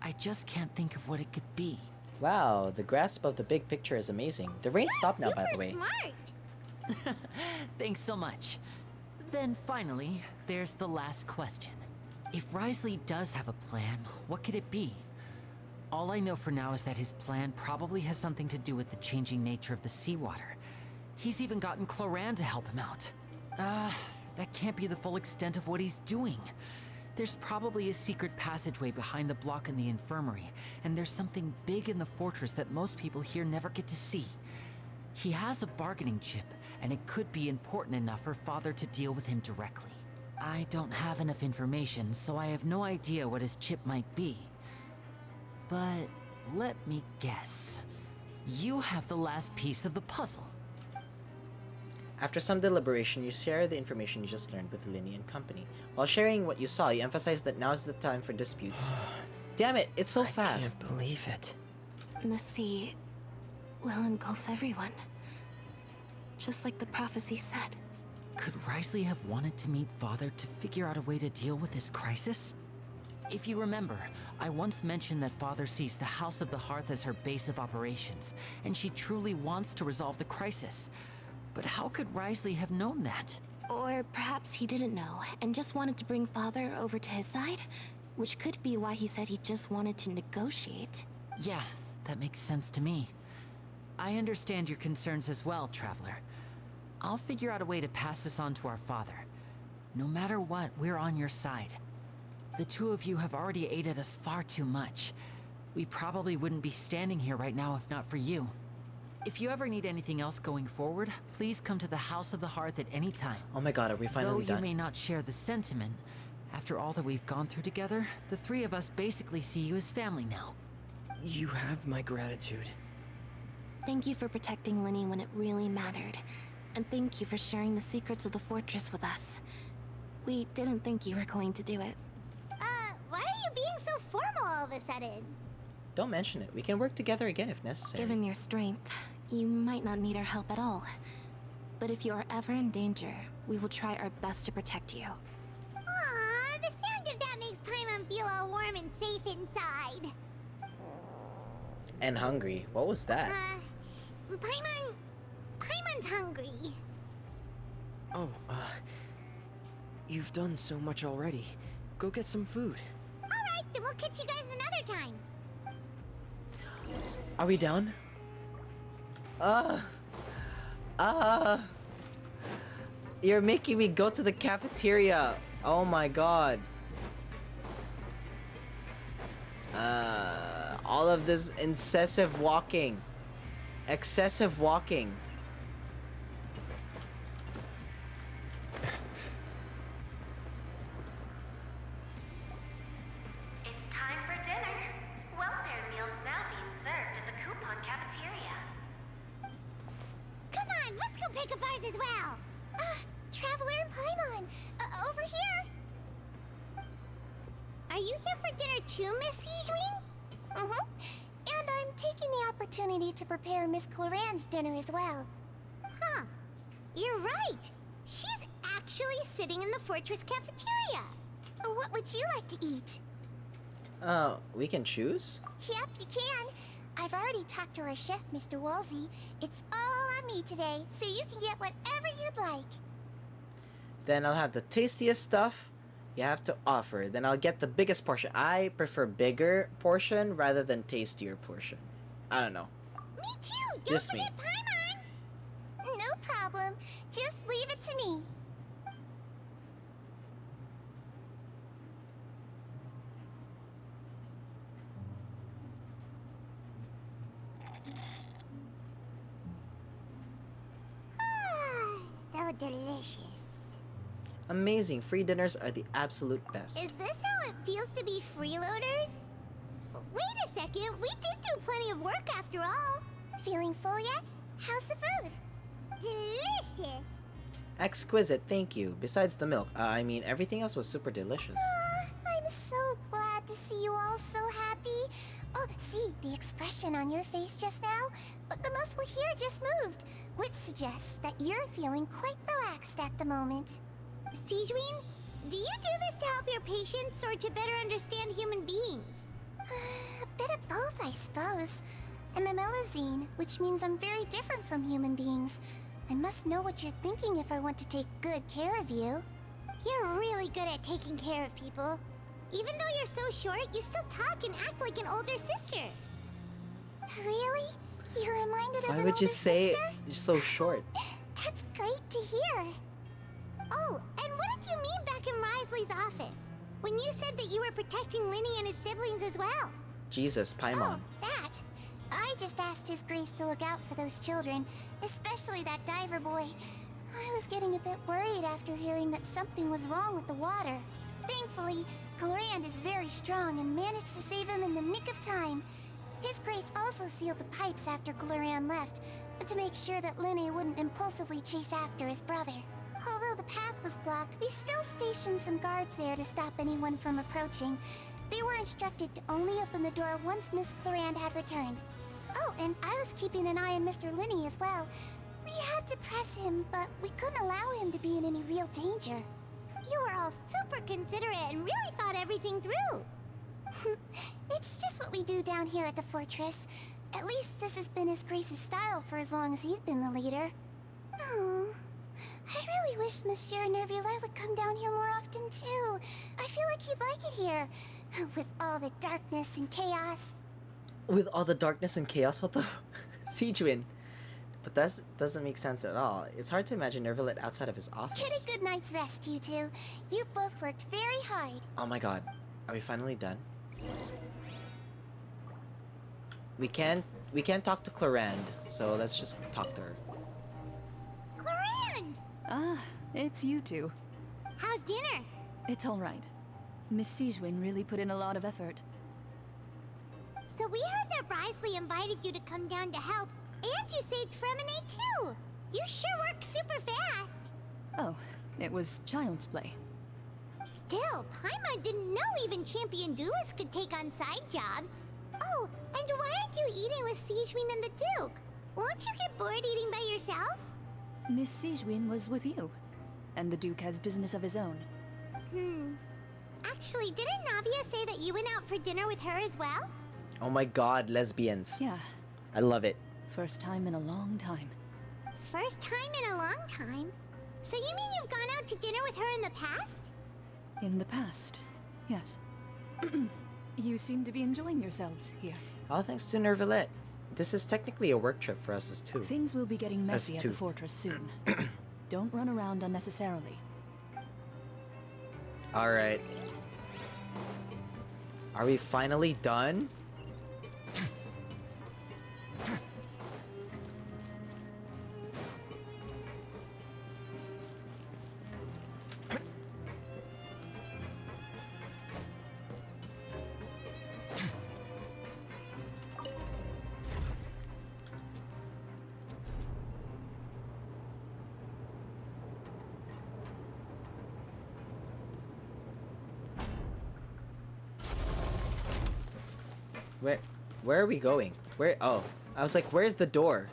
I just can't think of what it could be. Wow, the grasp of the big picture is amazing. The rain stopped now, by the way. Smart. Thanks so much. Then finally, there's the last question. If Wriothesley does have a plan, what could it be? All I know for now is that his plan probably has something to do with the changing nature of the seawater. He's even gotten Cloran to help him out. That can't be the full extent of what he's doing. There's probably a secret passageway behind the block in the infirmary, and there's something big in the fortress that most people here never get to see. He has a bargaining chip, and it could be important enough for Father to deal with him directly. I don't have enough information, so I have no idea what his chip might be. But let me guess. You have the last piece of the puzzle. After some deliberation, you share the information you just learned with Linny and company. While sharing what you saw, you emphasize that now is the time for disputes. Damn it, it's so fast. I can't believe it. The sea will engulf everyone. Just like the prophecy said. Could Wriothesley have wanted to meet Father to figure out a way to deal with this crisis? If you remember, I once mentioned that Father sees the House of the Hearth as her base of operations, and she truly wants to resolve the crisis. But how could Wriothesley have known that? Or perhaps he didn't know, and just wanted to bring Father over to his side? Which could be why he said he just wanted to negotiate. Yeah, that makes sense to me. I understand your concerns as well, Traveler. I'll figure out a way to pass this on to our father. No matter what, we're on your side. The 2 of you have already aided us far too much. We probably wouldn't be standing here right now if not for you. If you ever need anything else going forward, please come to the House of the Hearth at any time. Oh my god, are we finally Though done? you may not share the sentiment, after all that we've gone through together, the 3 of us basically see you as family now. You have my gratitude. Thank you for protecting Linny when it really mattered. And thank you for sharing the secrets of the fortress with us. We didn't think you were going to do it. Why are you being so formal all of a sudden? Don't mention it. We can work together again if necessary. Given your strength, you might not need our help at all. But if you are ever in danger, we will try our best to protect you. Aww, the sound of that makes Paimon feel all warm and safe inside. And hungry. What was that? Paimon's hungry. Oh, you've done so much already. Go get some food. Alright, then we'll catch you guys another time. Are we down? You're making me go to the cafeteria. Oh my god. All of this incessive walking. Excessive walking. It's time for dinner. Welfare meals now being served on, let's go pick up ours as well. Traveler and Paimon, over here. Are you here for dinner too, Miss Sijwin? And I'm taking the opportunity to prepare Miss Cloran's dinner as well. Huh. You're right. She's actually sitting in the fortress cafeteria. What would you like to eat? We can choose? Yep, you can. I've already talked to our chef, Mr. Wolsey. It's all on me today, so you can get whatever you'd like. Then I'll have the tastiest stuff you have to offer. Then I'll get the biggest portion. I prefer bigger portion rather than tastier portion. I don't know. Me too. Don't Just forget me. Paimon. No problem. Just leave it to me. So delicious. Amazing. Free dinners are the absolute best. Is this how it feels to be freeloaders? Wait a second, we did do plenty of work after all. Feeling full yet? How's the food? Delicious. Exquisite, thank you. Besides the milk. I mean, everything else was super delicious. I'm so glad to see you all so happy. Oh, see, the expression on your face just now? The muscle here just moved, which suggests that you're feeling quite relaxed at the moment. Sijwin, do you do this to help your patients or to better understand human beings? A bit of both, I suppose. I'm a Melazine, which means I'm very different from human beings. I must know what you're thinking if I want to take good care of you. You're really good at taking care of people. Even though you're so short, you still talk and act like an older sister. Really? You're reminded of Why an would you older say sister? you're so short? That's great to hear. Oh, and what did you mean back in Risley's office? When you said that you were protecting Linny and his siblings as well? Jesus, Paimon. That. I just asked His Grace to look out for those children, especially that diver boy. I was getting a bit worried after hearing that something was wrong with the water. Thankfully, Clorand is very strong and managed to save him in the nick of time. His Grace also sealed the pipes after Clorand left, to make sure that Linny wouldn't impulsively chase after his brother. Although the path was blocked, we still stationed some guards there to stop anyone from approaching. They were instructed to only open the door once Miss Clorand had returned. Oh, and I was keeping an eye on Mr. Linny as well. We had to press him, but we couldn't allow him to be in any real danger. You were all super considerate and really thought everything through. It's just what we do down here at the fortress. At least this has been His Grace's style for as long as he's been the leader. Oh, I really wish Monsieur Nervula would come down here more often too. I feel like he'd like it here, with all the darkness and chaos. With all the darkness and chaos, what the Sijwin? But that doesn't make sense at all. It's hard to imagine Nervalet outside of his office. Get a good night's rest, you two. You both worked very hard. Oh my god. Are we finally done? We can't talk to Clorand, so let's just talk to her. Clorand! Ah, it's you two. How's dinner? It's all right. Miss Sijwin really put in a lot of effort. So we heard that Risley invited you to come down to help, and you saved Fremine too! You sure work super fast! Oh, it was child's play. Still, Paimon didn't know even champion duelists could take on side jobs. Oh, and why aren't you eating with Sijwin and the Duke? Won't you get bored eating by yourself? Miss Sijwin was with you, and the Duke has business of his own. Actually, didn't Navia say that you went out for dinner with her as well? Oh my god, lesbians. Yeah. I love it. First time in a long time. First time in a long time? So you mean you've gone out to dinner with her in the past? In the past, yes. You seem to be enjoying yourselves here. All thanks to Nervalet. This is technically a work trip for us as two. Things will be getting messy at two. the fortress soon. Don't run around unnecessarily. Alright. Are we finally done? Where are we going? Where? Oh, I was like, where's the door?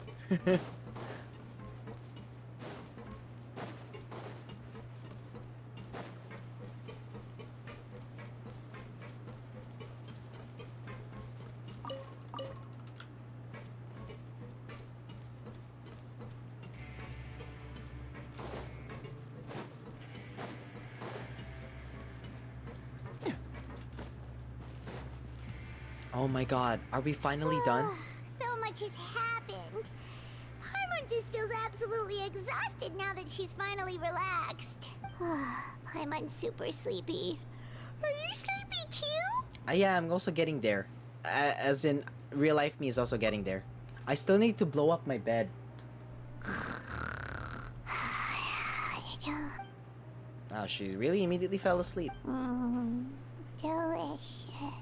Oh my god, are we finally done? So much has happened. Paimon just feels absolutely exhausted now that she's finally relaxed. Paimon's super sleepy. Are you sleepy too? Yeah, I'm also getting there. As in, real life me is also getting there. I still need to blow up my bed. Wow, she really immediately fell asleep. Delicious.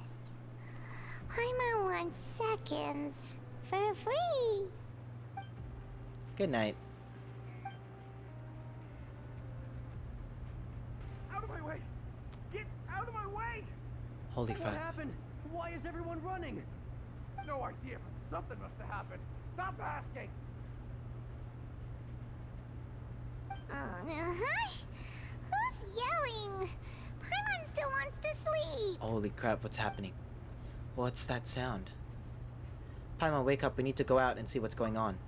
Paimon wants seconds for free. Good night. Out of my way! Get out of my way! Holy What fuck. happened? Why is everyone running? No idea, but something must have happened. Stop asking. Who's yelling? Paimon still wants to sleep. Holy crap, what's happening? What's that sound? Paimon, wake up. We need to go out and see what's going on.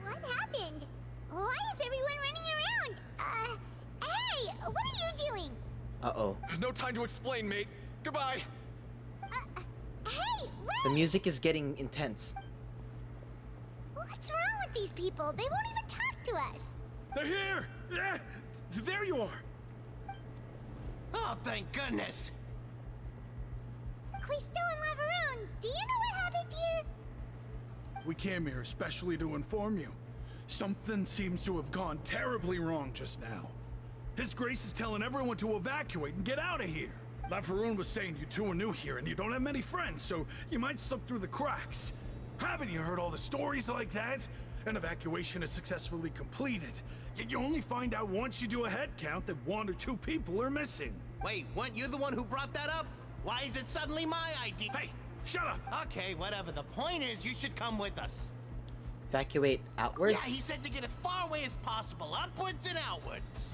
What happened? Why is everyone running around? Hey, what are you doing? Uh-oh. No time to explain, mate. Goodbye. Hey, The music is getting intense. what's wrong with these people? They won't even talk to us. They're here! Yeah, there you are! Oh, thank goodness! Quisto and Laveroon, do you know what happened here? We came here especially to inform you. Something seems to have gone terribly wrong just now. His Grace is telling everyone to evacuate and get out of here. Laveroon was saying you two are new here and you don't have many friends, so you might slip through the cracks. Haven't you heard all the stories like that? An evacuation is successfully completed, yet you only find out once you do a head count that 1 or 2 people are missing. Wait, weren't you the one who brought that up? Why is it suddenly my idea? Hey, shut up! Okay, whatever. The point is, you should come with us. Evacuate outwards? Yeah, he said to get as far away as possible, upwards and outwards.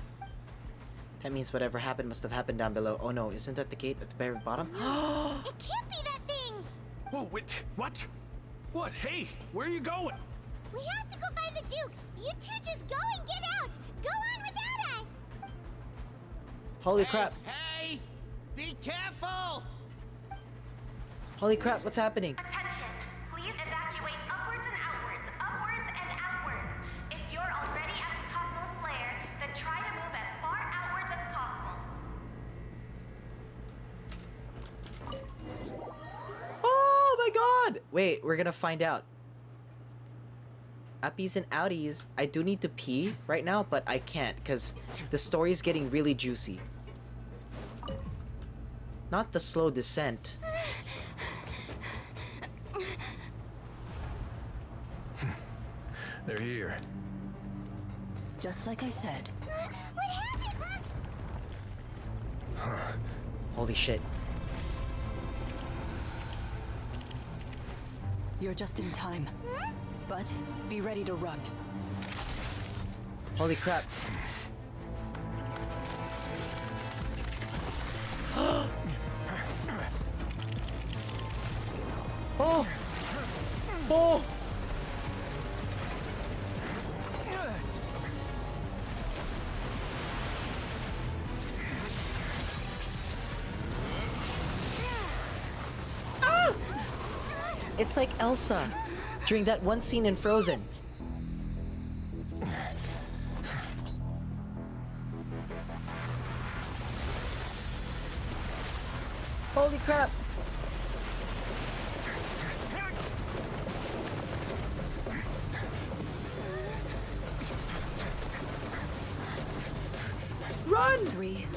That means whatever happened must have happened down below. Oh no, isn't that the gate at the very bottom? It can't be that thing. Whoa, wait, what? What? Hey, where are you going? We have to go find the Duke. You two just go and get out. Go on without us. Holy crap. Hey, be careful. Holy crap, what's happening? Attention! Please evacuate upwards and outwards, upwards and outwards. If you're already at the topmost layer, then try to move as far outwards as possible. Oh my god! Wait, we're gonna find out. Uppies and outies. I do need to pee right now, but I can't because the story is getting really juicy. Not the slow descent. They're here. Just like I said. What happened? Holy shit. You're just in time. But be ready to run. Holy crap. Oh! Oh! Ah! It's like Elsa during that one scene in Frozen. Holy crap! Run! 3,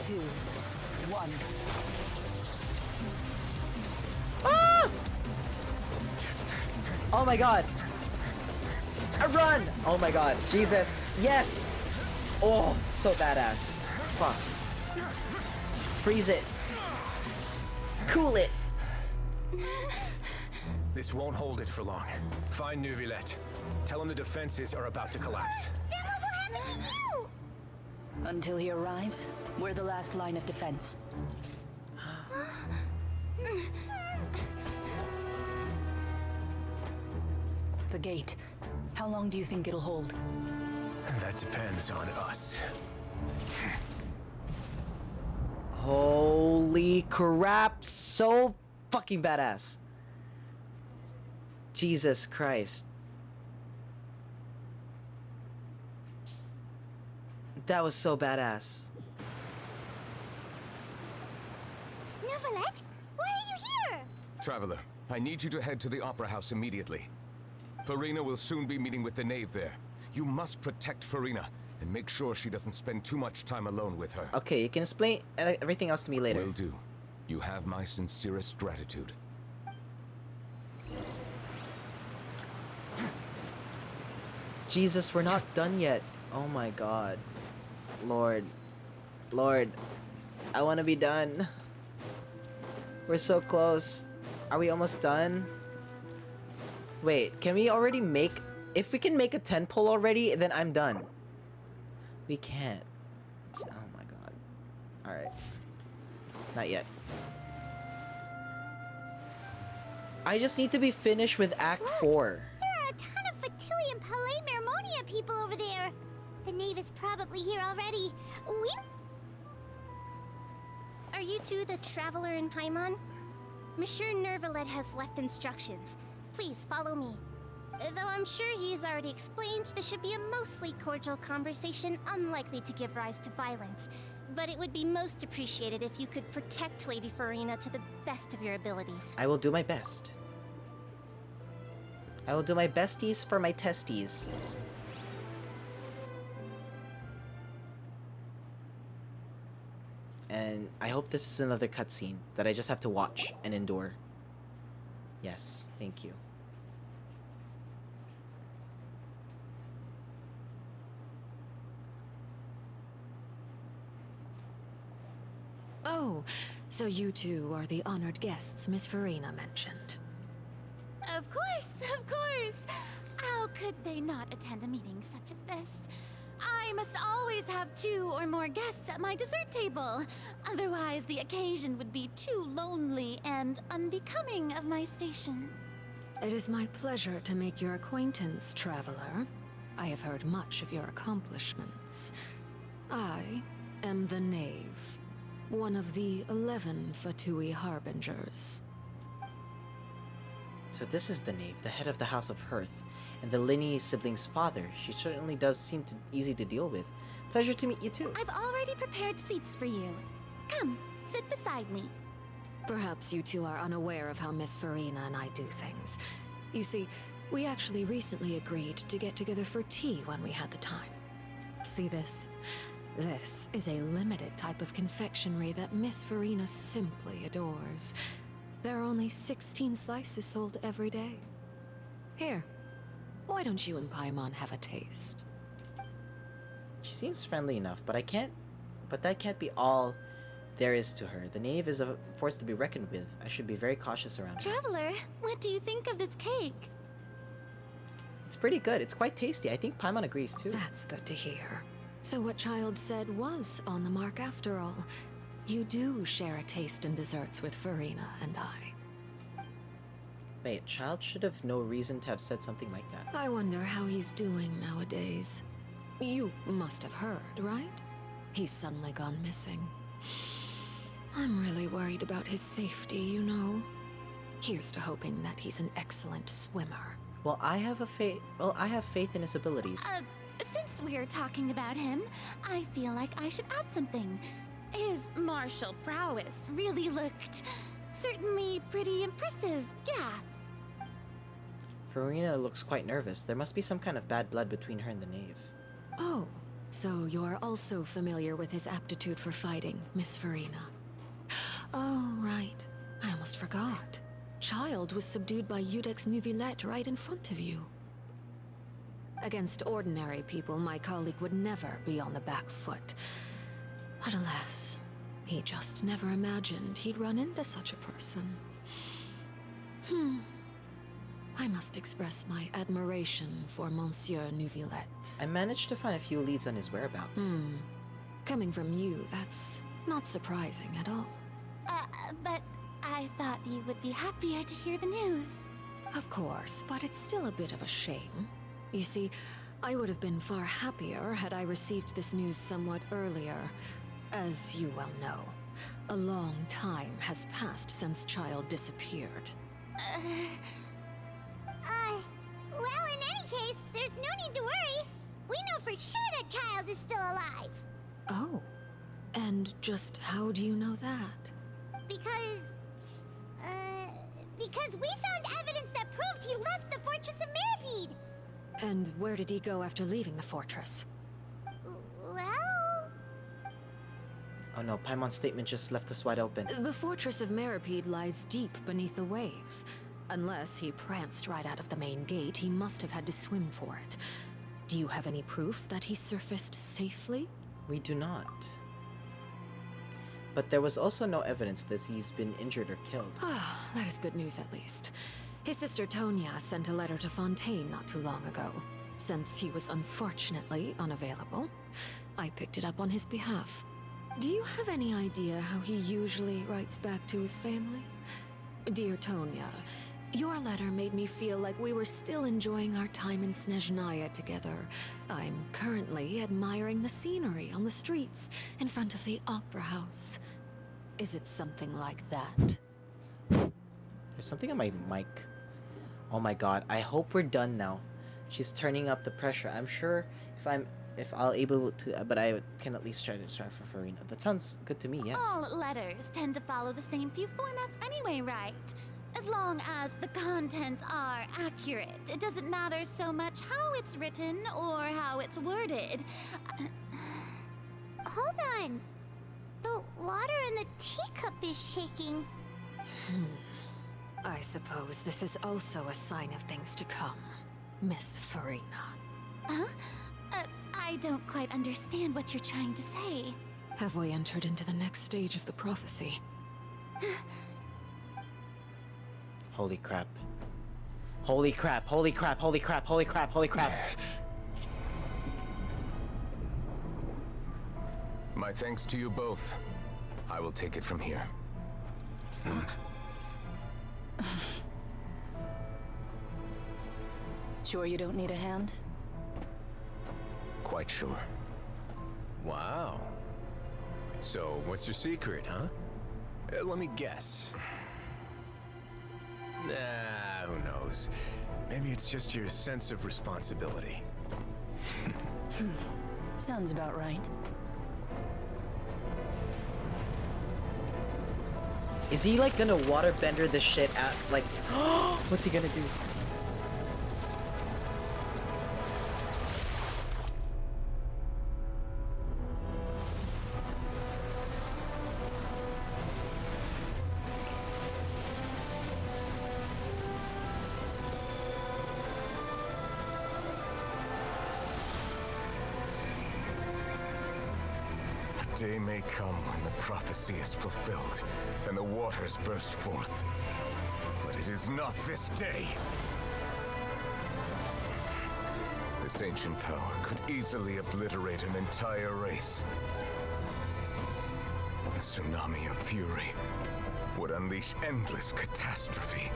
2, 1. Ah! my god. A run! Oh my god. Jesus. Yes! Oh, so badass. Fuck. Freeze it. Cool it. This won't hold it for long. Find Neuvillette. Tell him the defenses are about to collapse. Then what will happen to you? Until he arrives, we're the last line of defense. The gate. How long do you think it'll hold? That depends on us. Holy crap. So fucking badass. Jesus Christ. That was so badass. Neuvillette, why are you here? Traveler, I need you to head to the Opera House immediately. FURINA will soon be meeting with the Knave there. You must protect FURINA and make sure she doesn't spend too much time alone with her. Okay, you can explain everything else to me later. Will do. You have my sincerest gratitude. Jesus, we're not done yet. Oh my god. Lord. Lord. I want to be done. We're so close. Are we almost done? Wait, can we already make... If we can make a 10 pull already, then I'm done. We can't. Oh my god. Alright. Not yet. I just need to be finished with Act 4. There are a ton of Fatili and Palais Mermonia people over there. The Knave is probably here already. Are you two the Traveler and Paimon? Monsieur Neuvillette has left instructions. Please follow me. Though I'm sure he's already explained, this should be a mostly cordial conversation, unlikely to give rise to violence. But it would be most appreciated if you could protect Lady FURINA to the best of your abilities. I will do my best. I will do my besties for my testes. And I hope this is another cutscene that I just have to watch and endure. Yes, thank you. Oh, so you two are the honored guests Miss FURINA mentioned. Of course, of course. How could they not attend a meeting such as this? I must always have 2 or more guests at my dessert table. Otherwise, the occasion would be too lonely and unbecoming of my station. It is my pleasure to make your acquaintance, traveler. I have heard much of your accomplishments. I am the Knave, one of the 11 Fatui Harbingers. So this is the Knave, the head of the House of Hearth, and the Linny sibling's father. She certainly does seem easy to deal with. Pleasure to meet you too. I've already prepared seats for you. Come, sit beside me. Perhaps you two are unaware of how Miss FURINA and I do things. You see, we actually recently agreed to get together for tea when we had the time. See this? This is a limited type of confectionery that Miss FURINA simply adores. There are only 16 slices sold every day. Here, why don't you and Paimon have a taste? She seems friendly enough, but that can't be all there is to her. The Knave is a force to be reckoned with. I should be very cautious around her. Traveler, what do you think of this cake? It's pretty good. It's quite tasty. I think Paimon agrees too. That's good to hear. So what Child said was on the mark after all. You do share a taste in desserts with FURINA and I. Wait, Child should have no reason to have said something like that. I wonder how he's doing nowadays. You must have heard, right? He's suddenly gone missing. I'm really worried about his safety, you know. Here's to hoping that he's an excellent swimmer. Well, I have faith in his abilities. Since we're talking about him, I feel like I should add something. His martial prowess really looked certainly pretty impressive, yeah. FURINA looks quite nervous. There must be some kind of bad blood between her and the Knave. Oh, so you're also familiar with his aptitude for fighting, Miss FURINA. Oh, right. I almost forgot. child was subdued by Udex Nuvillette right in front of you. Against ordinary people, my colleague would never be on the back foot. But alas, he just never imagined he'd run into such a person. I must express my admiration for Monsieur Nuvillette. I managed to find a few leads on his whereabouts. Coming from you, that's not surprising at all. But I thought you would be happier to hear the news. Of course, but it's still a bit of a shame. You see, I would have been far happier had I received this news somewhat earlier. As you well know, a long time has passed since Child disappeared. Well, in any case, there's no need to worry. We know for sure that Child is still alive. Oh, and just how do you know that? Because we found evidence that proved he left the Fortress of Meripede. And where did he go after leaving the fortress? Well... Oh no, Paimon's statement just left us wide open. The Fortress of Meripede lies deep beneath the waves. Unless he pranced right out of the main gate, he must have had to swim for it. Do you have any proof that he surfaced safely? We do not. But there was also no evidence that he's been injured or killed. Ah, that is good news at least. His sister Tonya sent a letter to Fontaine not too long ago. Since he was unfortunately unavailable, I picked it up on his behalf. Do you have any idea how he usually writes back to his family? Dear Tonya, your letter made me feel like we were still enjoying our time in Snezhnaya together. I'm currently admiring the scenery on the streets in front of the Opera House. Is it something like that? There's something on my mic. Oh my god, I hope we're done now. She's turning up the pressure. I'm sure if I'll able to, but I can at least try to strive for Furina. That sounds good to me, yes. All letters tend to follow the same few formats anyway, right? As long as the contents are accurate, it doesn't matter so much how it's written or how it's worded. Hold on. The water in the teacup is shaking. I suppose this is also a sign of things to come, Miss Furina. Huh? I don't quite understand what you're trying to say. Have we entered into the next stage of the prophecy? Holy crap. Holy crap, holy crap, holy crap, holy crap, holy crap. My thanks to you both. I will take it from here. Sure you don't need a hand? Quite sure. Wow. So, what's your secret, huh? Let me guess. Nah, who knows? Maybe it's just your sense of responsibility. Sounds about right. Is he like gonna waterbender this shit out? Like, what's he gonna do? A day may come when the prophecy is fulfilled and the waters burst forth. But it is not this day. This ancient power could easily obliterate an entire race. A tsunami of fury would unleash endless catastrophe.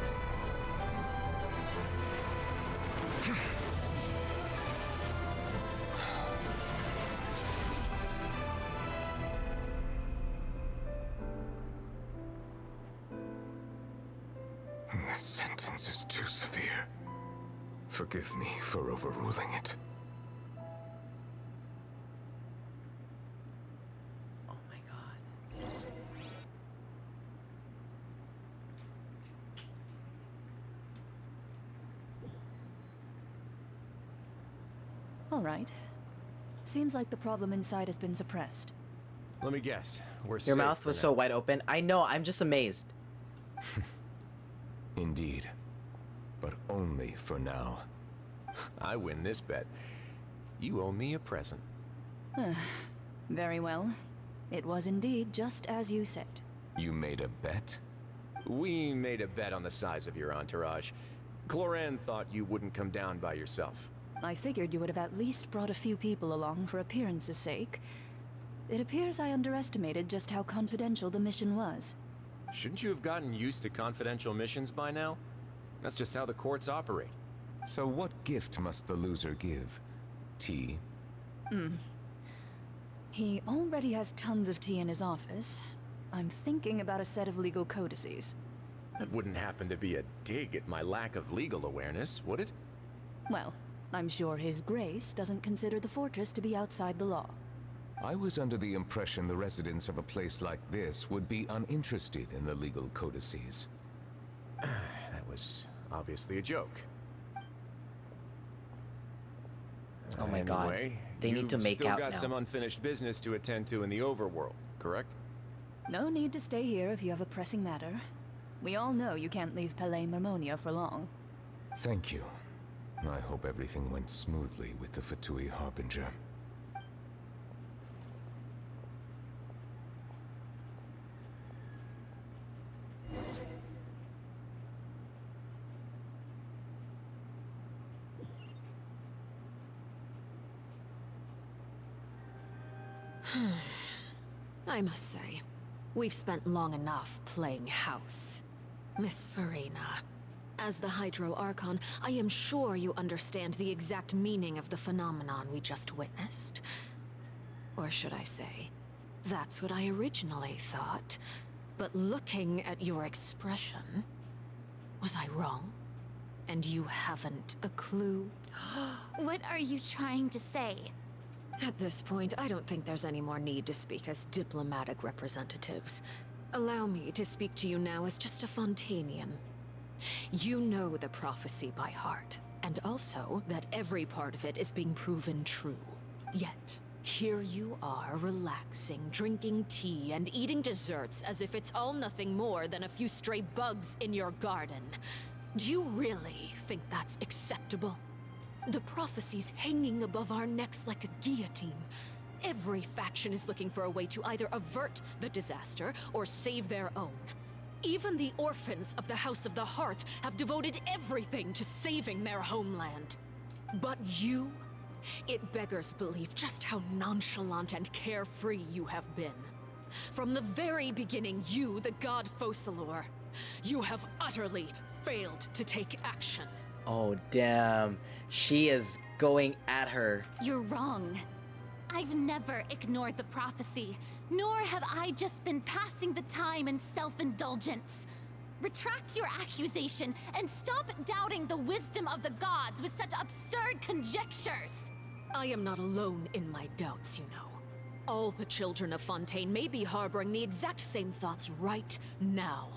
This sentence is too severe. Forgive me for overruling it. Oh my god. All right. Seems like the problem inside has been suppressed. Let me guess. We're Your mouth was so wide open. I know, I'm just amazed. Indeed. But only for now. I win this bet. You owe me a present. Very well. It was indeed just as you said. You made a bet? We made a bet on the size of your entourage. Cloran thought you wouldn't come down by yourself. I figured you would have at least brought a few people along for appearance's sake. It appears I underestimated just how confidential the mission was. Shouldn't you have gotten used to confidential missions by now? That's just how the courts operate. So what gift must the loser give? Tea? He already has tons of tea in his office. I'm thinking about a set of legal codices. That wouldn't happen to be a dig at my lack of legal awareness, would it? Well, I'm sure His Grace doesn't consider the fortress to be outside the law. I was under the impression the residents of a place like this would be uninterested in the legal codices. That was obviously a joke. Oh my god. Anyway, They need to make still out got now. some unfinished business to attend to in the overworld, correct? No need to stay here if you have a pressing matter. We all know you can't leave Palais Mermonia for long. Thank you. I hope everything went smoothly with the Fatui Harbinger. I must say, we've spent long enough playing house. Miss FURINA, as the Hydro Archon, I am sure you understand the exact meaning of the phenomenon we just witnessed. Or should I say, that's what I originally thought. But looking at your expression, was I wrong? And you haven't a clue? What are you trying to say? At this point, I don't think there's any more need to speak as diplomatic representatives. Allow me to speak to you now as just a Fontanian. You know the prophecy by heart, and also that every part of it is being proven true. Yet, here you are relaxing, drinking tea, and eating desserts as if it's all nothing more than a few stray bugs in your garden. Do you really think that's acceptable? The prophecy's hanging above our necks like a guillotine. Every faction is looking for a way to either avert the disaster or save their own. Even the orphans of the House of the Hearth have devoted everything to saving their homeland. But you? It beggars belief just how nonchalant and carefree you have been. From the very beginning, you, the god Focalor, you have utterly failed to take action. Oh, damn. She is going at her. You're wrong. I've never ignored the prophecy, nor have I just been passing the time in self-indulgence. Retract your accusation and stop doubting the wisdom of the gods with such absurd conjectures. I am not alone in my doubts, you know. All the children of Fontaine may be harboring the exact same thoughts right now.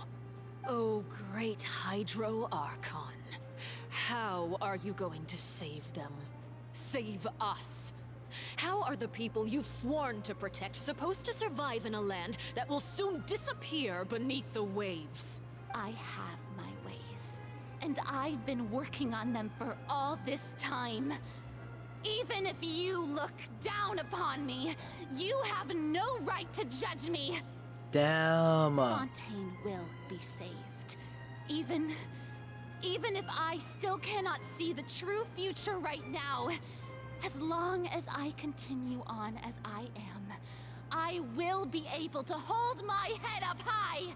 Oh, great Hydro Archon. How are you going to save them? Save us? How are the people you've sworn to protect supposed to survive in a land that will soon disappear beneath the waves? I have my ways, and I've been working on them for all this time. Even if you look down upon me, you have no right to judge me. Damn. Fontaine will be saved. Even if I still cannot see the true future right now, as long as I continue on as I am, I will be able to hold my head up high.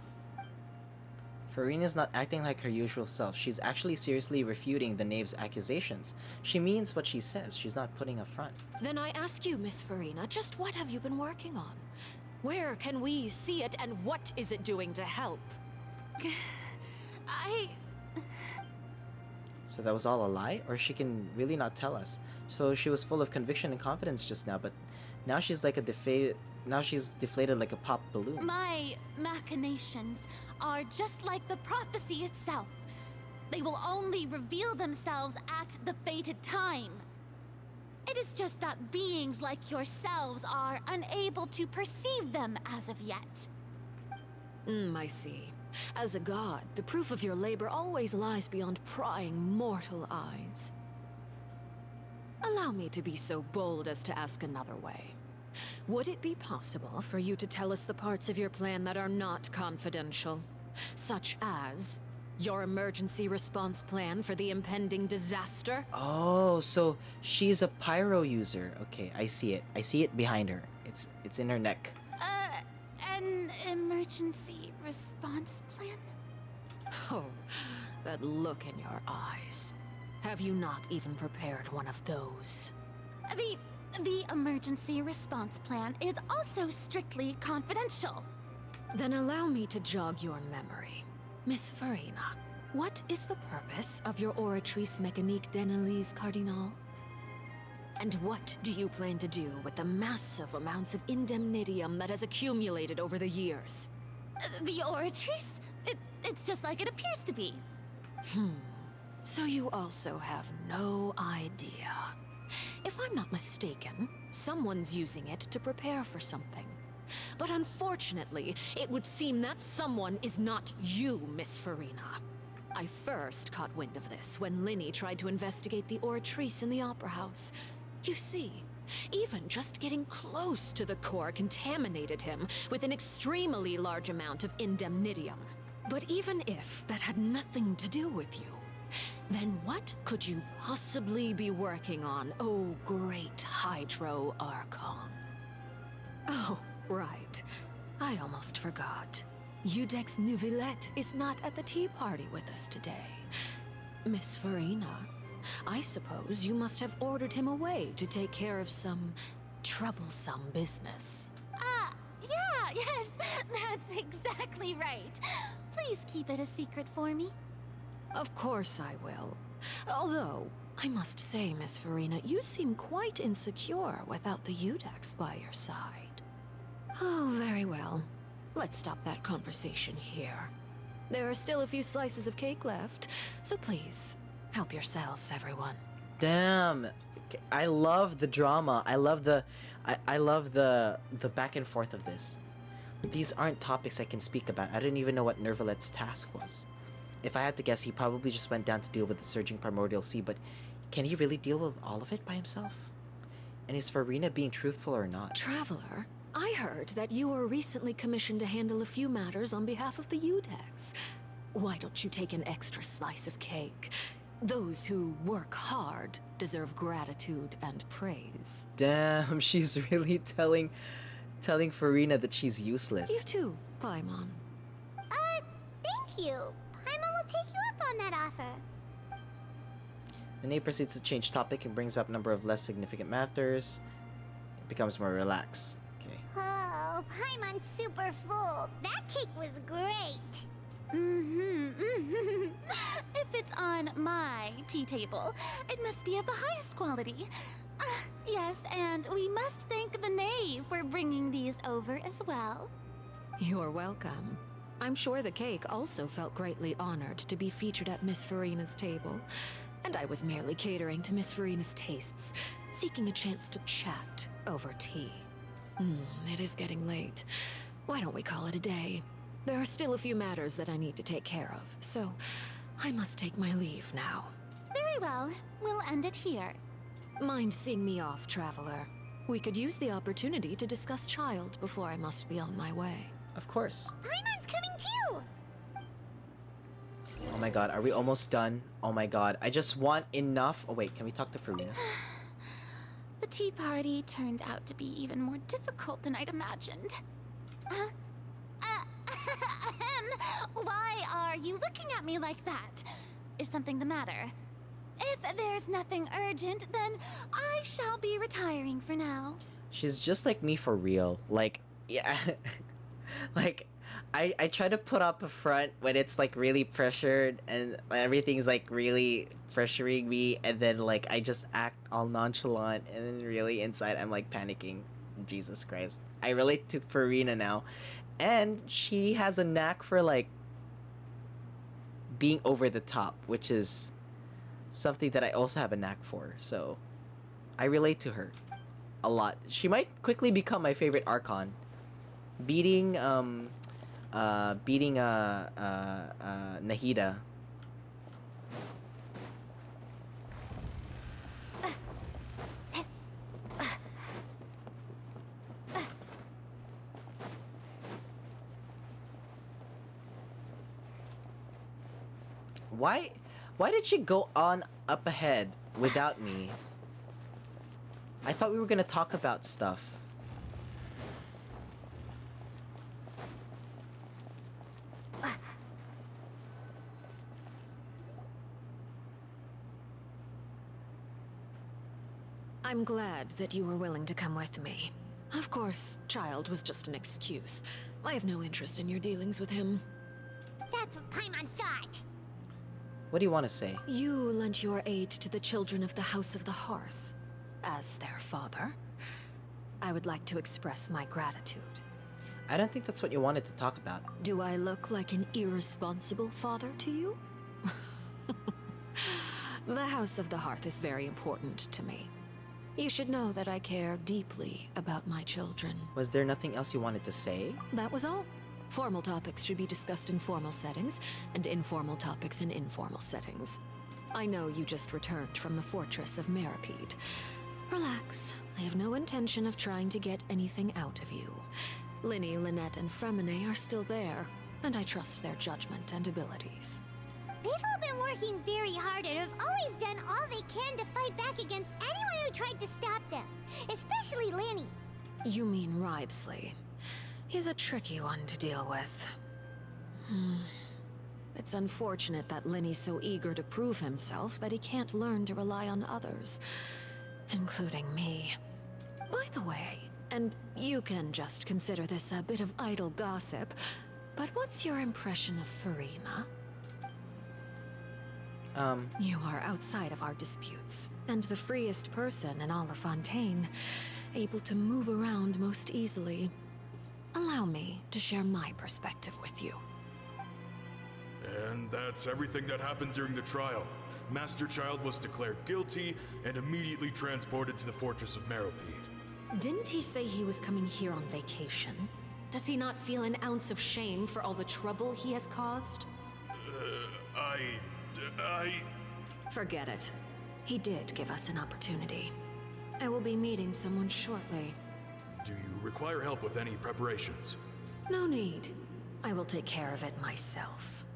Furina's not acting like her usual self. She's actually seriously refuting the knave's accusations. She means what she says. She's not putting a front. Then I ask you, Miss FURINA, just what have you been working on? Where can we see it, and what is it doing to help? So that was all a lie? Or she can really not tell us? So she was full of conviction and confidence just now, but now she's like deflated like a pop balloon. My machinations are just like the prophecy itself. They will only reveal themselves at the fated time. It is just that beings like yourselves are unable to perceive them as of yet. I see. As a god, the proof of your labor always lies beyond prying mortal eyes. Allow me to be so bold as to ask another way. Would it be possible for you to tell us the parts of your plan that are not confidential? Such as your emergency response plan for the impending disaster? Oh, so she's a pyro user. Okay, I see it. I see it behind her. It's in her neck. An emergency response plan? Oh, that look in your eyes. Have you not even prepared one of those? The emergency response plan is also strictly confidential. Then allow me to jog your memory. Miss Furina, what is the purpose of your Oratrice Mécanique d'Analyse Cardinal? And what do you plan to do with the massive amounts of indemnitium that has accumulated over the years? The Oratrice? It's just like it appears to be. So you also have no idea. If I'm not mistaken, someone's using it to prepare for something. But unfortunately, it would seem that someone is not you, Miss Furina. I first caught wind of this when Linny tried to investigate the Oratrice in the Opera House. You see, even just getting close to the core contaminated him with an extremely large amount of indemnitium. But even if that had nothing to do with you, then what could you possibly be working on, oh great Hydro Archon? Oh, right. I almost forgot. Udex Neuvillette is not at the tea party with us today. Miss Furina, I suppose you must have ordered him away to take care of some troublesome business. Yeah, yes, that's exactly right. Please keep it a secret for me. Of course I will. Although, I must say, Miss Furina, you seem quite insecure without the Udex by your side. Oh, very well. Let's stop that conversation here. There are still a few slices of cake left, so please, help yourselves, everyone. Damn. I love the drama. I love the back and forth of this. These aren't topics I can speak about. I didn't even know what Nervalet's task was. If I had to guess, he probably just went down to deal with the surging primordial sea, but can he really deal with all of it by himself? And is Furina being truthful or not? Traveler, I heard that you were recently commissioned to handle a few matters on behalf of the Udex. Why don't you take an extra slice of cake? Those who work hard deserve gratitude and praise. Damn, she's really telling Furina that she's useless. You too, Paimon. Thank you. Paimon will take you up on that offer. The Nate proceeds to change topic and brings up a number of less significant matters. It becomes more relaxed. Okay. Oh, Paimon's super full. That cake was great. If it's on my tea table, it must be of the highest quality. Yes, and we must thank the knave for bringing these over as well. You're welcome. I'm sure the cake also felt greatly honored to be featured at Miss Furina's table. And I was merely catering to Miss Furina's tastes, seeking a chance to chat over tea. It is getting late. Why don't we call it a day? There are still a few matters that I need to take care of, so I must take my leave now. Very well. We'll end it here. Mind seeing me off, Traveler? We could use the opportunity to discuss Child before I must be on my way. Of course. Paimon's coming too! Oh my god, are we almost done? Oh my god, I just want enough. Oh wait, can we talk to Furina? The tea party turned out to be even more difficult than I'd imagined. Why are you looking at me like that? Is something the matter? If there's nothing urgent, then I shall be retiring for now. She's just like me for real. Like, yeah. Like, I try to put up a front when it's like really pressured and everything's like really pressuring me, and then like I just act all nonchalant, and then really inside I'm like panicking. Jesus Christ. I relate to Furina now. And she has a knack for like being over the top, which is something that I also have a knack for. So I relate to her a lot. She might quickly become my favorite Archon. Beating beating Nahida. Why did she go on up ahead without me? I thought we were gonna talk about stuff. I'm glad that you were willing to come with me. Of course, Child was just an excuse. I have no interest in your dealings with him. That's what Paimon thought. What do you want to say? You lent your aid to the children of the House of the Hearth. As their father, I would like to express my gratitude. I don't think that's what you wanted to talk about. Do I look like an irresponsible father to you? The House of the Hearth is very important to me. You should know that I care deeply about my children. Was there nothing else you wanted to say? That was all. Formal topics should be discussed in formal settings, and informal topics in informal settings. I know you just returned from the fortress of Meripede. Relax. I have no intention of trying to get anything out of you. Linny, Lynette, and Fremine are still there, and I trust their judgment and abilities. They've all been working very hard and have always done all they can to fight back against anyone who tried to stop them. Especially Linny. You mean Wriothesley. He's a tricky one to deal with. It's unfortunate that Linny's so eager to prove himself that he can't learn to rely on others, including me. By the way, and you can just consider this a bit of idle gossip, but what's your impression of FURINA? You are outside of our disputes, and the freest person in all of Fontaine, able to move around most easily. Allow me to share my perspective with you. And that's everything that happened during the trial. Master Child was declared guilty and immediately transported to the Fortress of Meripede. Didn't he say he was coming here on vacation? Does he not feel an ounce of shame for all the trouble he has caused? Forget it. He did give us an opportunity. I will be meeting someone shortly. Do you require help with any preparations? No need. I will take care of it myself.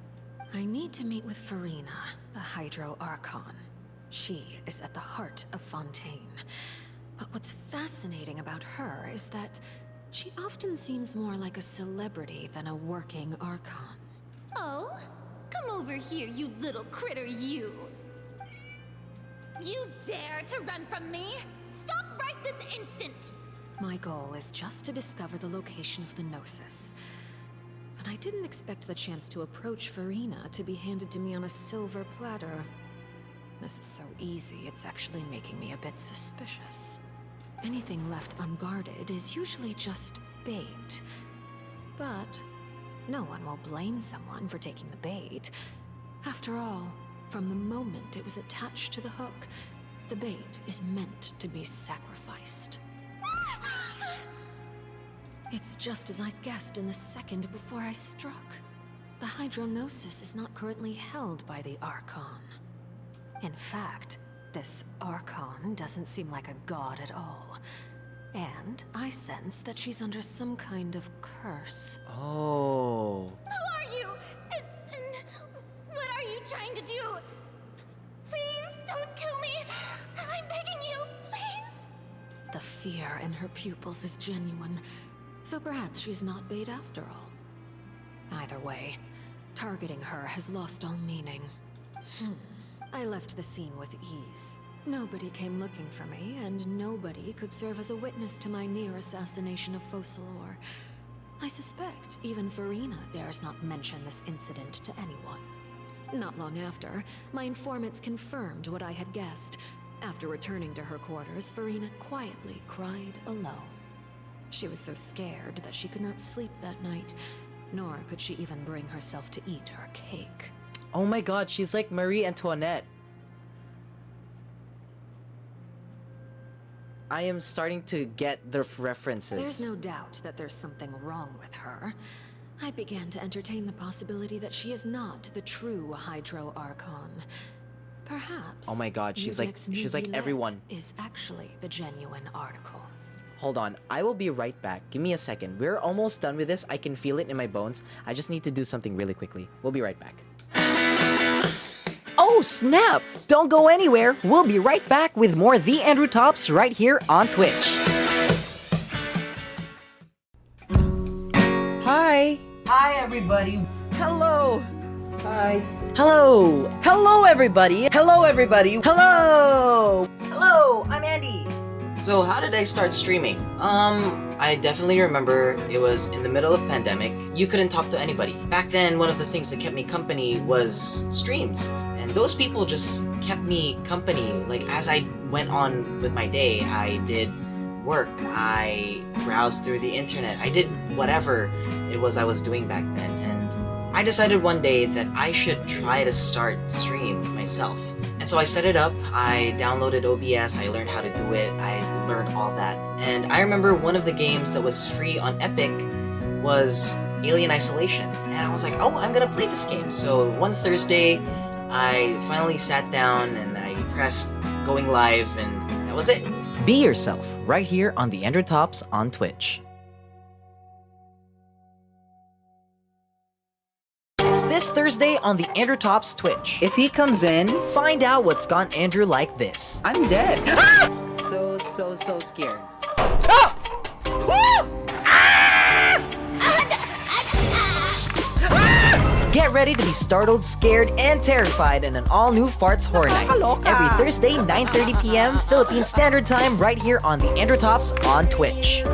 I need to meet with FURINA, a Hydro Archon. She is at the heart of Fontaine. But what's fascinating about her is that she often seems more like a celebrity than a working Archon. Oh? Come over here, you little critter, you! You dare to run from me? Stop right this instant! My goal is just to discover the location of the Gnosis. But I didn't expect the chance to approach FURINA to be handed to me on a silver platter. This is so easy, it's actually making me a bit suspicious. Anything left unguarded is usually just bait. But no one will blame someone for taking the bait. After all, from the moment it was attached to the hook, the bait is meant to be sacrificed. It's just as I guessed in the second before I struck. The Hydronosis is not currently held by the Archon. In fact, this Archon doesn't seem like a god at all. And I sense that she's under some kind of curse. Oh. Who are you? And what are you trying to do? Please don't kill me! I'm begging you, please! The fear in her pupils is genuine, so perhaps she's not bait after all. Either way, targeting her has lost all meaning. I left the scene with ease. Nobody came looking for me, and nobody could serve as a witness to my near assassination of Focalor. I suspect even FURINA dares not mention this incident to anyone. Not long after, my informants confirmed what I had guessed. After returning to her quarters, FURINA quietly cried alone. She was so scared that she could not sleep that night, nor could she even bring herself to eat her cake. Oh my god, she's like Marie Antoinette. I am starting to get the references. There's no doubt that there's something wrong with her. I began to entertain the possibility that she is not the true Hydro Archon. Perhaps. Oh my god, she's like Neuvillette everyone. is actually the genuine article. Hold on, I will be right back. Give me a second. We're almost done with this. I can feel it in my bones. I just need to do something really quickly. We'll be right back. Oh snap! Don't go anywhere. We'll be right back with more The Andrew Tops right here on Twitch. Hi. Hi everybody. Hello. Hi. Hello. Hello everybody. Hello everybody. Hello. Hello. I'm Andy. So how did I start streaming? I definitely remember it was in the middle of pandemic. You couldn't talk to anybody. Back then, one of the things that kept me company was streams. And those people just kept me company. Like, as I went on with my day, I did work, I browsed through the internet, I did whatever it was I was doing back then. And I decided one day that I should try to start stream myself. And so I set it up, I downloaded OBS, I learned how to do it, I learned all that. And I remember one of the games that was free on Epic was Alien Isolation. And I was like, oh, I'm gonna play this game. So one Thursday, I finally sat down and I pressed going live and that was it. Be yourself, right here on The Andrew Tops on Twitch. This Thursday on the Andrew Tops Twitch. If he comes in, find out what's gone Andrew like this. I'm dead. Ah! So scared. Ah! Get ready to be startled, scared, and terrified in an all-new Farts Horror Night. Every Thursday, 9:30 p.m. Philippine Standard Time, right here on the Andrew Tops on Twitch.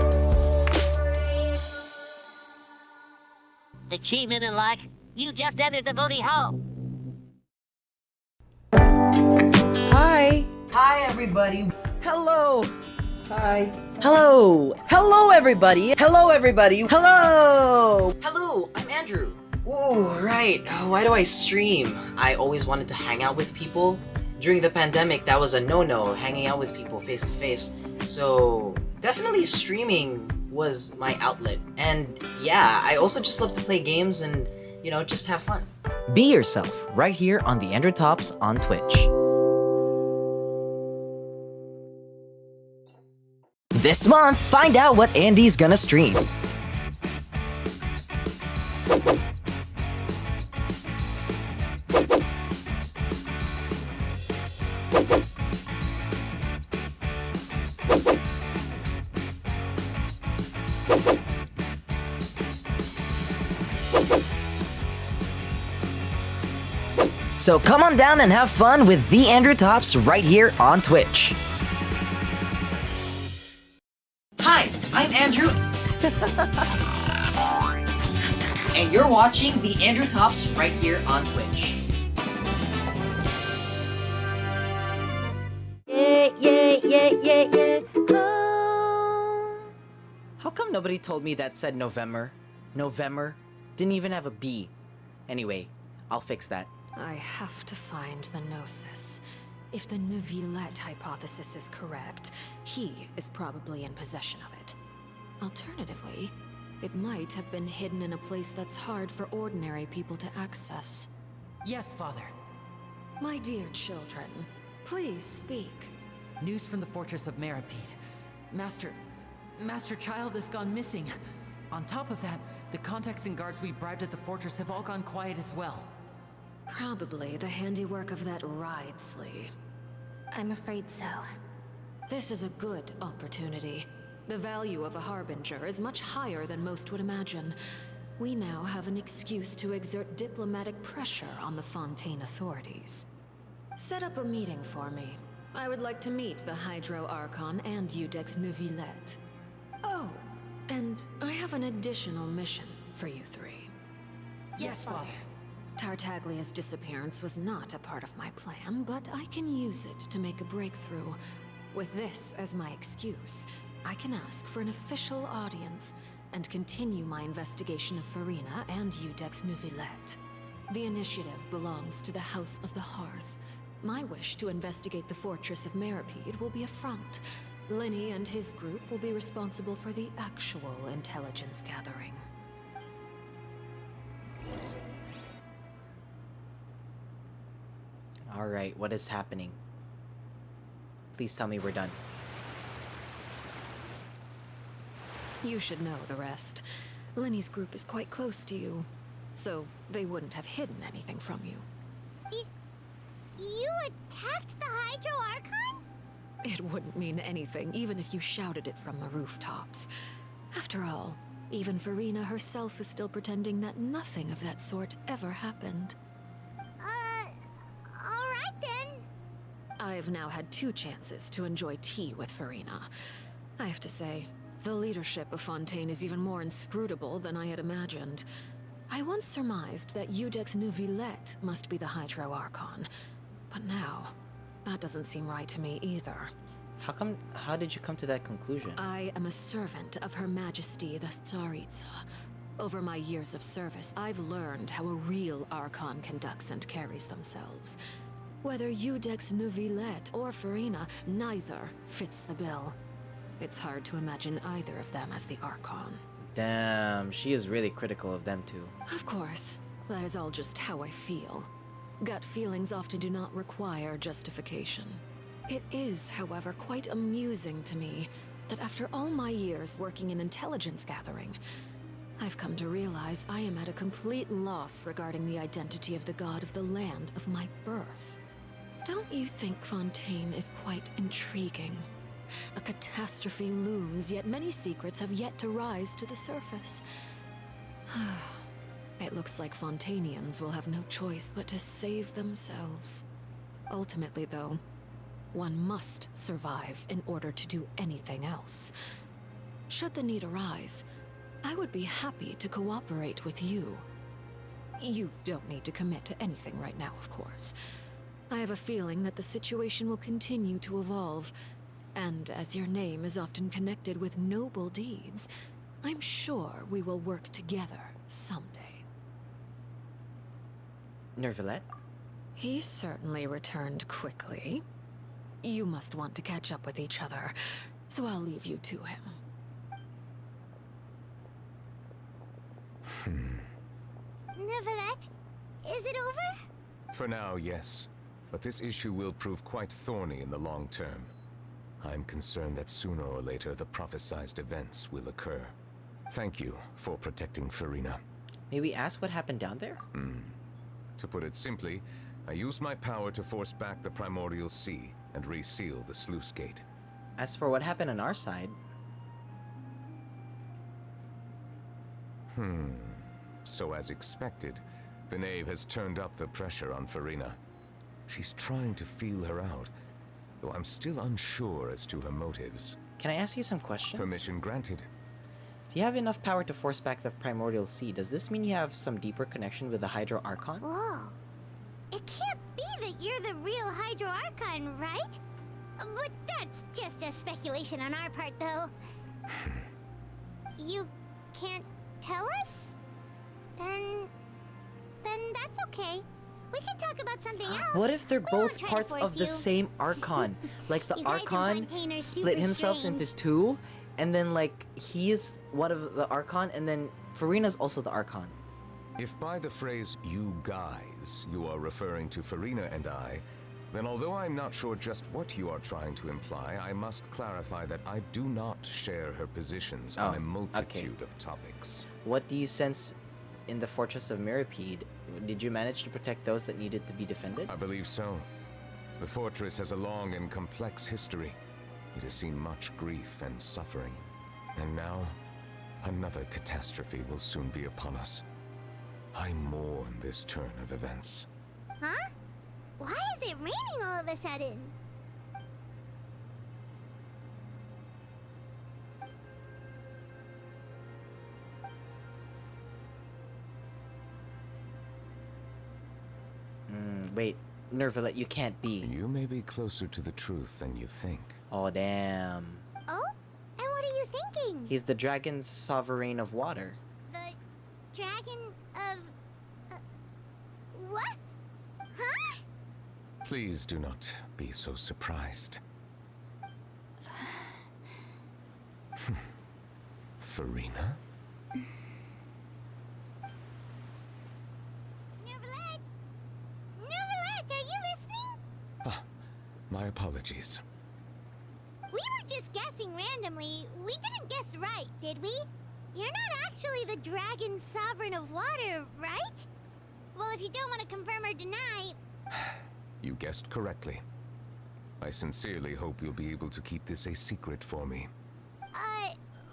Achievement unlocked. You just entered the booty hole. Hi. Hi, everybody. Hello. Hi. Hello. Hello, everybody. Hello, everybody. Hello. Hello, I'm Andrew. Ooh, right. Why do I stream? I always wanted to hang out with people. During the pandemic, that was a no-no, hanging out with people face to face. So definitely streaming was my outlet. And yeah, I also just love to play games and, you know, just have fun. Be yourself, right here on the Andrew Tops on Twitch. This month, find out what Andy's gonna stream. So come on down and have fun with The Andrew Tops right here on Twitch. Hi, I'm Andrew. And you're watching The Andrew Tops right here on Twitch. Yeah. Oh. How come nobody told me that said November? November? Didn't even have a B. Anyway, I'll fix that. I have to find the Gnosis. If the Neuvillette hypothesis is correct, he is probably in possession of it. Alternatively, it might have been hidden in a place that's hard for ordinary people to access. Yes, Father. My dear children, please speak. News from the fortress of Meripede. Master Child has gone missing. On top of that, the contacts and guards we bribed at the fortress have all gone quiet as well. Probably the handiwork of that Wriothesley. I'm afraid so. This is a good opportunity. The value of a Harbinger is much higher than most would imagine. We now have an excuse to exert diplomatic pressure on the Fontaine authorities. Set up a meeting for me. I would like to meet the Hydro Archon and Iudex Neuvillette. Oh, and I have an additional mission for you three. Yes, Father. Tartaglia's disappearance was not a part of my plan, but I can use it to make a breakthrough. With this as my excuse, I can ask for an official audience and continue my investigation of FURINA and Iudex Neuvillette. The initiative belongs to the House of the Hearth. My wish to investigate the fortress of Meripede will be a front. Lenny and his group will be responsible for the actual intelligence gathering. Alright, what is happening? Please tell me we're done. You should know the rest. Lenny's group is quite close to you, so they wouldn't have hidden anything from you. You attacked the Hydro Archon? It wouldn't mean anything, even if you shouted it from the rooftops. After all, even FURINA herself is still pretending that nothing of that sort ever happened. Alright then. I've now had 2 chances to enjoy tea with FURINA. I have to say, the leadership of Fontaine is even more inscrutable than I had imagined. I once surmised that Iudex Neuvillette must be the Hydro Archon, but now, that doesn't seem right to me either. How did you come to that conclusion? I am a servant of Her Majesty the Tsaritsa. Over my years of service, I've learned how a real Archon conducts and carries themselves. Whether Iudex Neuvillette or FURINA, neither fits the bill. It's hard to imagine either of them as the Archon. Damn, she is really critical of them too. Of course, that is all just how I feel. Gut feelings often do not require justification. It is, however, quite amusing to me that after all my years working in intelligence gathering, I've come to realize I am at a complete loss regarding the identity of the god of the land of my birth. Don't you think Fontaine is quite intriguing? A catastrophe looms, yet many secrets have yet to rise to the surface. It looks like Fontainians will have no choice but to save themselves. Ultimately, though, one must survive in order to do anything else. Should the need arise, I would be happy to cooperate with you. You don't need to commit to anything right now, of course. I have a feeling that the situation will continue to evolve, and as your name is often connected with noble deeds, I'm sure we will work together someday. Neuvillette? He certainly returned quickly. You must want to catch up with each other, so I'll leave you to him. Neuvillette, is it over? For now, yes. But this issue will prove quite thorny in the long term. I'm concerned that sooner or later the prophesized events will occur. Thank you for protecting FURINA. May we ask what happened down there? To put it simply, I used my power to force back the Primordial Sea and reseal the sluice gate. As for what happened on our side... So as expected, the Knave has turned up the pressure on FURINA. She's trying to feel her out, though I'm still unsure as to her motives. Can I ask you some questions? Permission granted. Do you have enough power to force back the Primordial Sea? Does this mean you have some deeper connection with the Hydro Archon? Whoa. It can't be that you're the real Hydro Archon, right? But that's just a speculation on our part, though. You can't tell us? Then that's okay. We can talk about something else. What if they're We won't both try to parts force of the you. same Archon? Like the You guys in Archon Fontaine are split super himself strange. into 2, and then like he's one of the Archon, and then FURINA's also the Archon. If by the phrase "you guys" you are referring to FURINA and I, then although I'm not sure just what you are trying to imply, I must clarify that I do not share her positions on a multitude of topics. What do you sense in the Fortress of Miripede? Did you manage to protect those that needed to be defended? I believe so. The fortress has a long and complex history. It has seen much grief and suffering. And now, another catastrophe will soon be upon us. I mourn this turn of events. Huh? Why is it raining all of a sudden? Wait, Neuvillette, you can't be. You may be closer to the truth than you think. Oh, damn. Oh? And what are you thinking? He's the dragon's sovereign of water. The dragon of... what? Huh? Please do not be so surprised. FURINA? Neuvillette! Neuvillette, are you listening? apologies. We were just guessing randomly. We didn't guess right, did we? You're not actually the Dragon Sovereign of Water, right? Well, if you don't want to confirm or deny... You guessed correctly. I sincerely hope you'll be able to keep this a secret for me.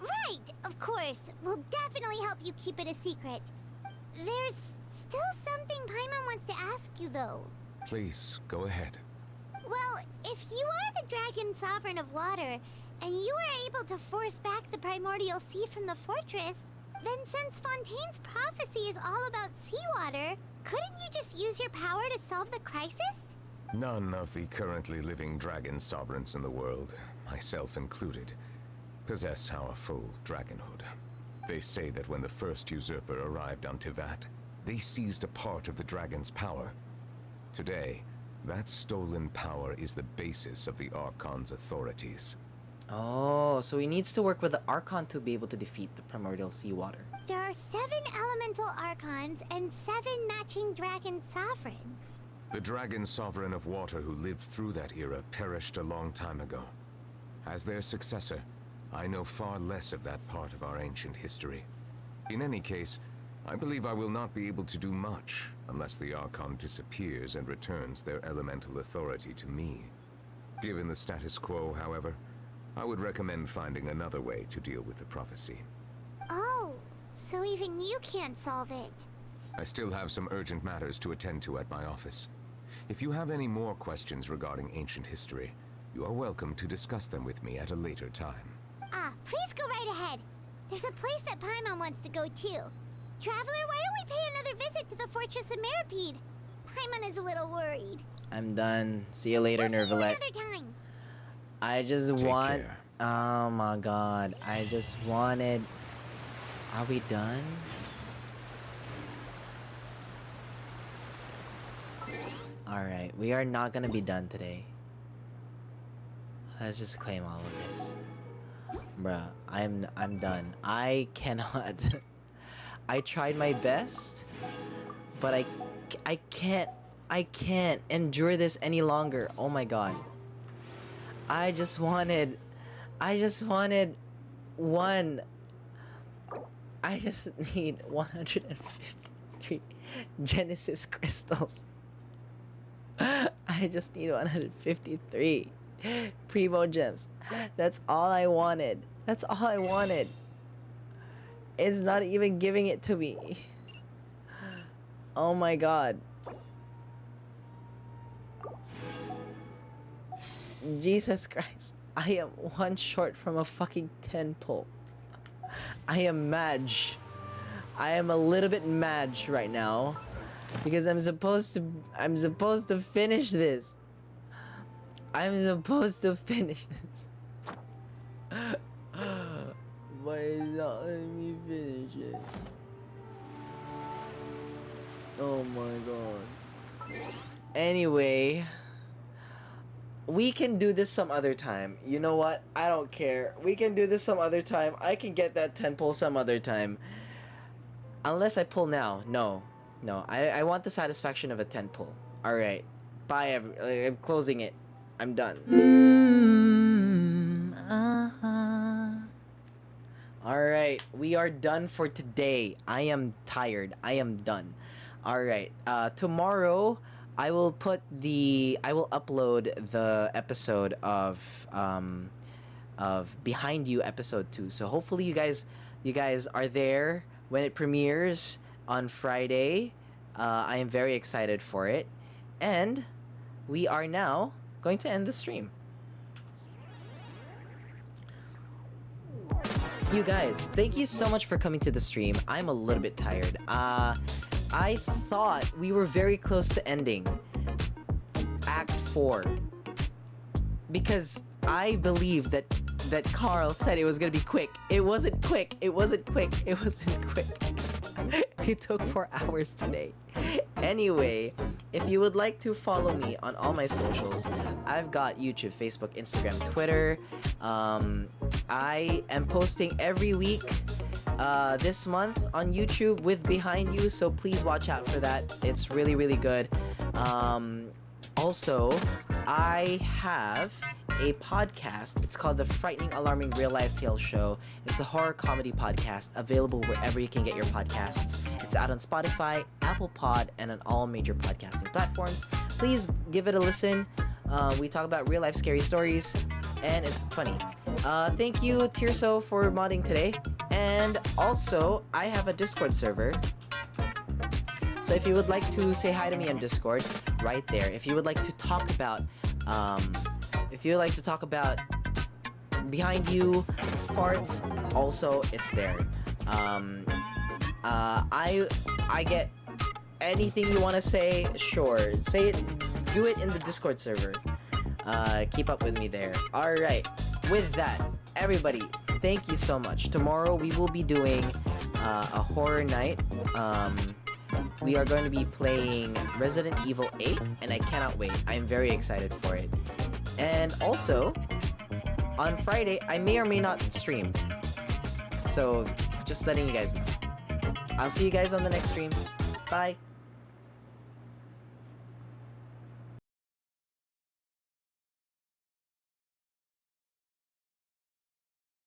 Right, of course. We'll definitely help you keep it a secret. There's still something Paimon wants to ask you, though. Please, go ahead. Well, if you are the Dragon Sovereign of Water, and you were able to force back the Primordial Sea from the fortress, then since Fontaine's prophecy is all about seawater, couldn't you just use your power to solve the crisis? None of the currently living dragon sovereigns in the world, myself included, possess our full dragonhood. They say that when the first usurper arrived on Tivat, they seized a part of the dragon's power. Today, that stolen power is the basis of the Archon's authorities. Oh, so he needs to work with the Archon to be able to defeat the primordial seawater. There are 7 elemental Archons and 7 matching dragon sovereigns. The dragon sovereign of water who lived through that era perished a long time ago. As their successor, I know far less of that part of our ancient history. In any case, I believe I will not be able to do much unless the Archon disappears and returns their elemental authority to me. Given the status quo, however, I would recommend finding another way to deal with the prophecy. Oh, so even you can't solve it. I still have some urgent matters to attend to at my office. If you have any more questions regarding ancient history, you are welcome to discuss them with me at a later time. Please go right ahead. There's a place that Paimon wants to go too. Traveler, why don't we pay another visit to the Fortress of Meripede? Paimon is a little worried. I'm done. See you later, We'll see you Nervalet. another time. I just Take want... care. Oh my god. I just wanted... Are we done? Alright, we are not gonna be done today. Let's just claim all of this. Bruh, I'm done. I cannot... I tried my best, but I can't endure this any longer. Oh my god. I just wanted one. I just need 153 Genesis crystals. I just need 153 Primo gems. That's all I wanted. That's all I wanted. It's not even giving it to me. Oh my god. Jesus Christ. I am one short from a fucking 10 pull. I am mad. I am a little bit mad right now because I'm supposed to finish this. I'm supposed to finish this. Why is not letting me finish it? Oh my god. Anyway, we can do this some other time. You know what? I don't care. We can do this some other time. I can get that 10 pull some other time. Unless I pull now. No. I want the satisfaction of a 10 pull. Alright. Bye, I'm closing it. I'm done. Alright. We are done for today. I am tired. I am done. Alright. Tomorrow... I will upload the episode of Behind You episode 2. So hopefully you guys are there when it premieres on Friday. I am very excited for it. And we are now going to end the stream. You guys, thank you so much for coming to the stream. I'm a little bit tired. I thought we were very close to ending Act 4 because I believe that Carl said it was gonna be quick. It wasn't quick. It wasn't quick. It took 4 hours today. Anyway, if you would like to follow me on all my socials, I've got YouTube, Facebook, Instagram, Twitter. I am posting every week this month on YouTube with Behind You, so please watch out for that. It's really, really good. Also, I have a podcast. It's called the Frightening Alarming Real Life Tales Show. It's a horror comedy podcast available wherever you can get your podcasts. It's out on Spotify, Apple Pod, and on all major podcasting platforms. Please give it a listen. We talk about real life scary stories, and it's funny. Thank you, Tirso, for modding today. And also, I have a Discord server. So if you would like to say hi to me on Discord, right there. If you would like to talk about, behind you farts, also it's there. I get anything you want to say. Sure, say it. Do it in the Discord server. Keep up with me there. All right. With that, everybody, thank you so much. Tomorrow we will be doing a horror night. We are going to be playing Resident Evil 8, and I cannot wait. I'm very excited for it. And also, on Friday, I may or may not stream. So, just letting you guys know. I'll see you guys on the next stream. Bye.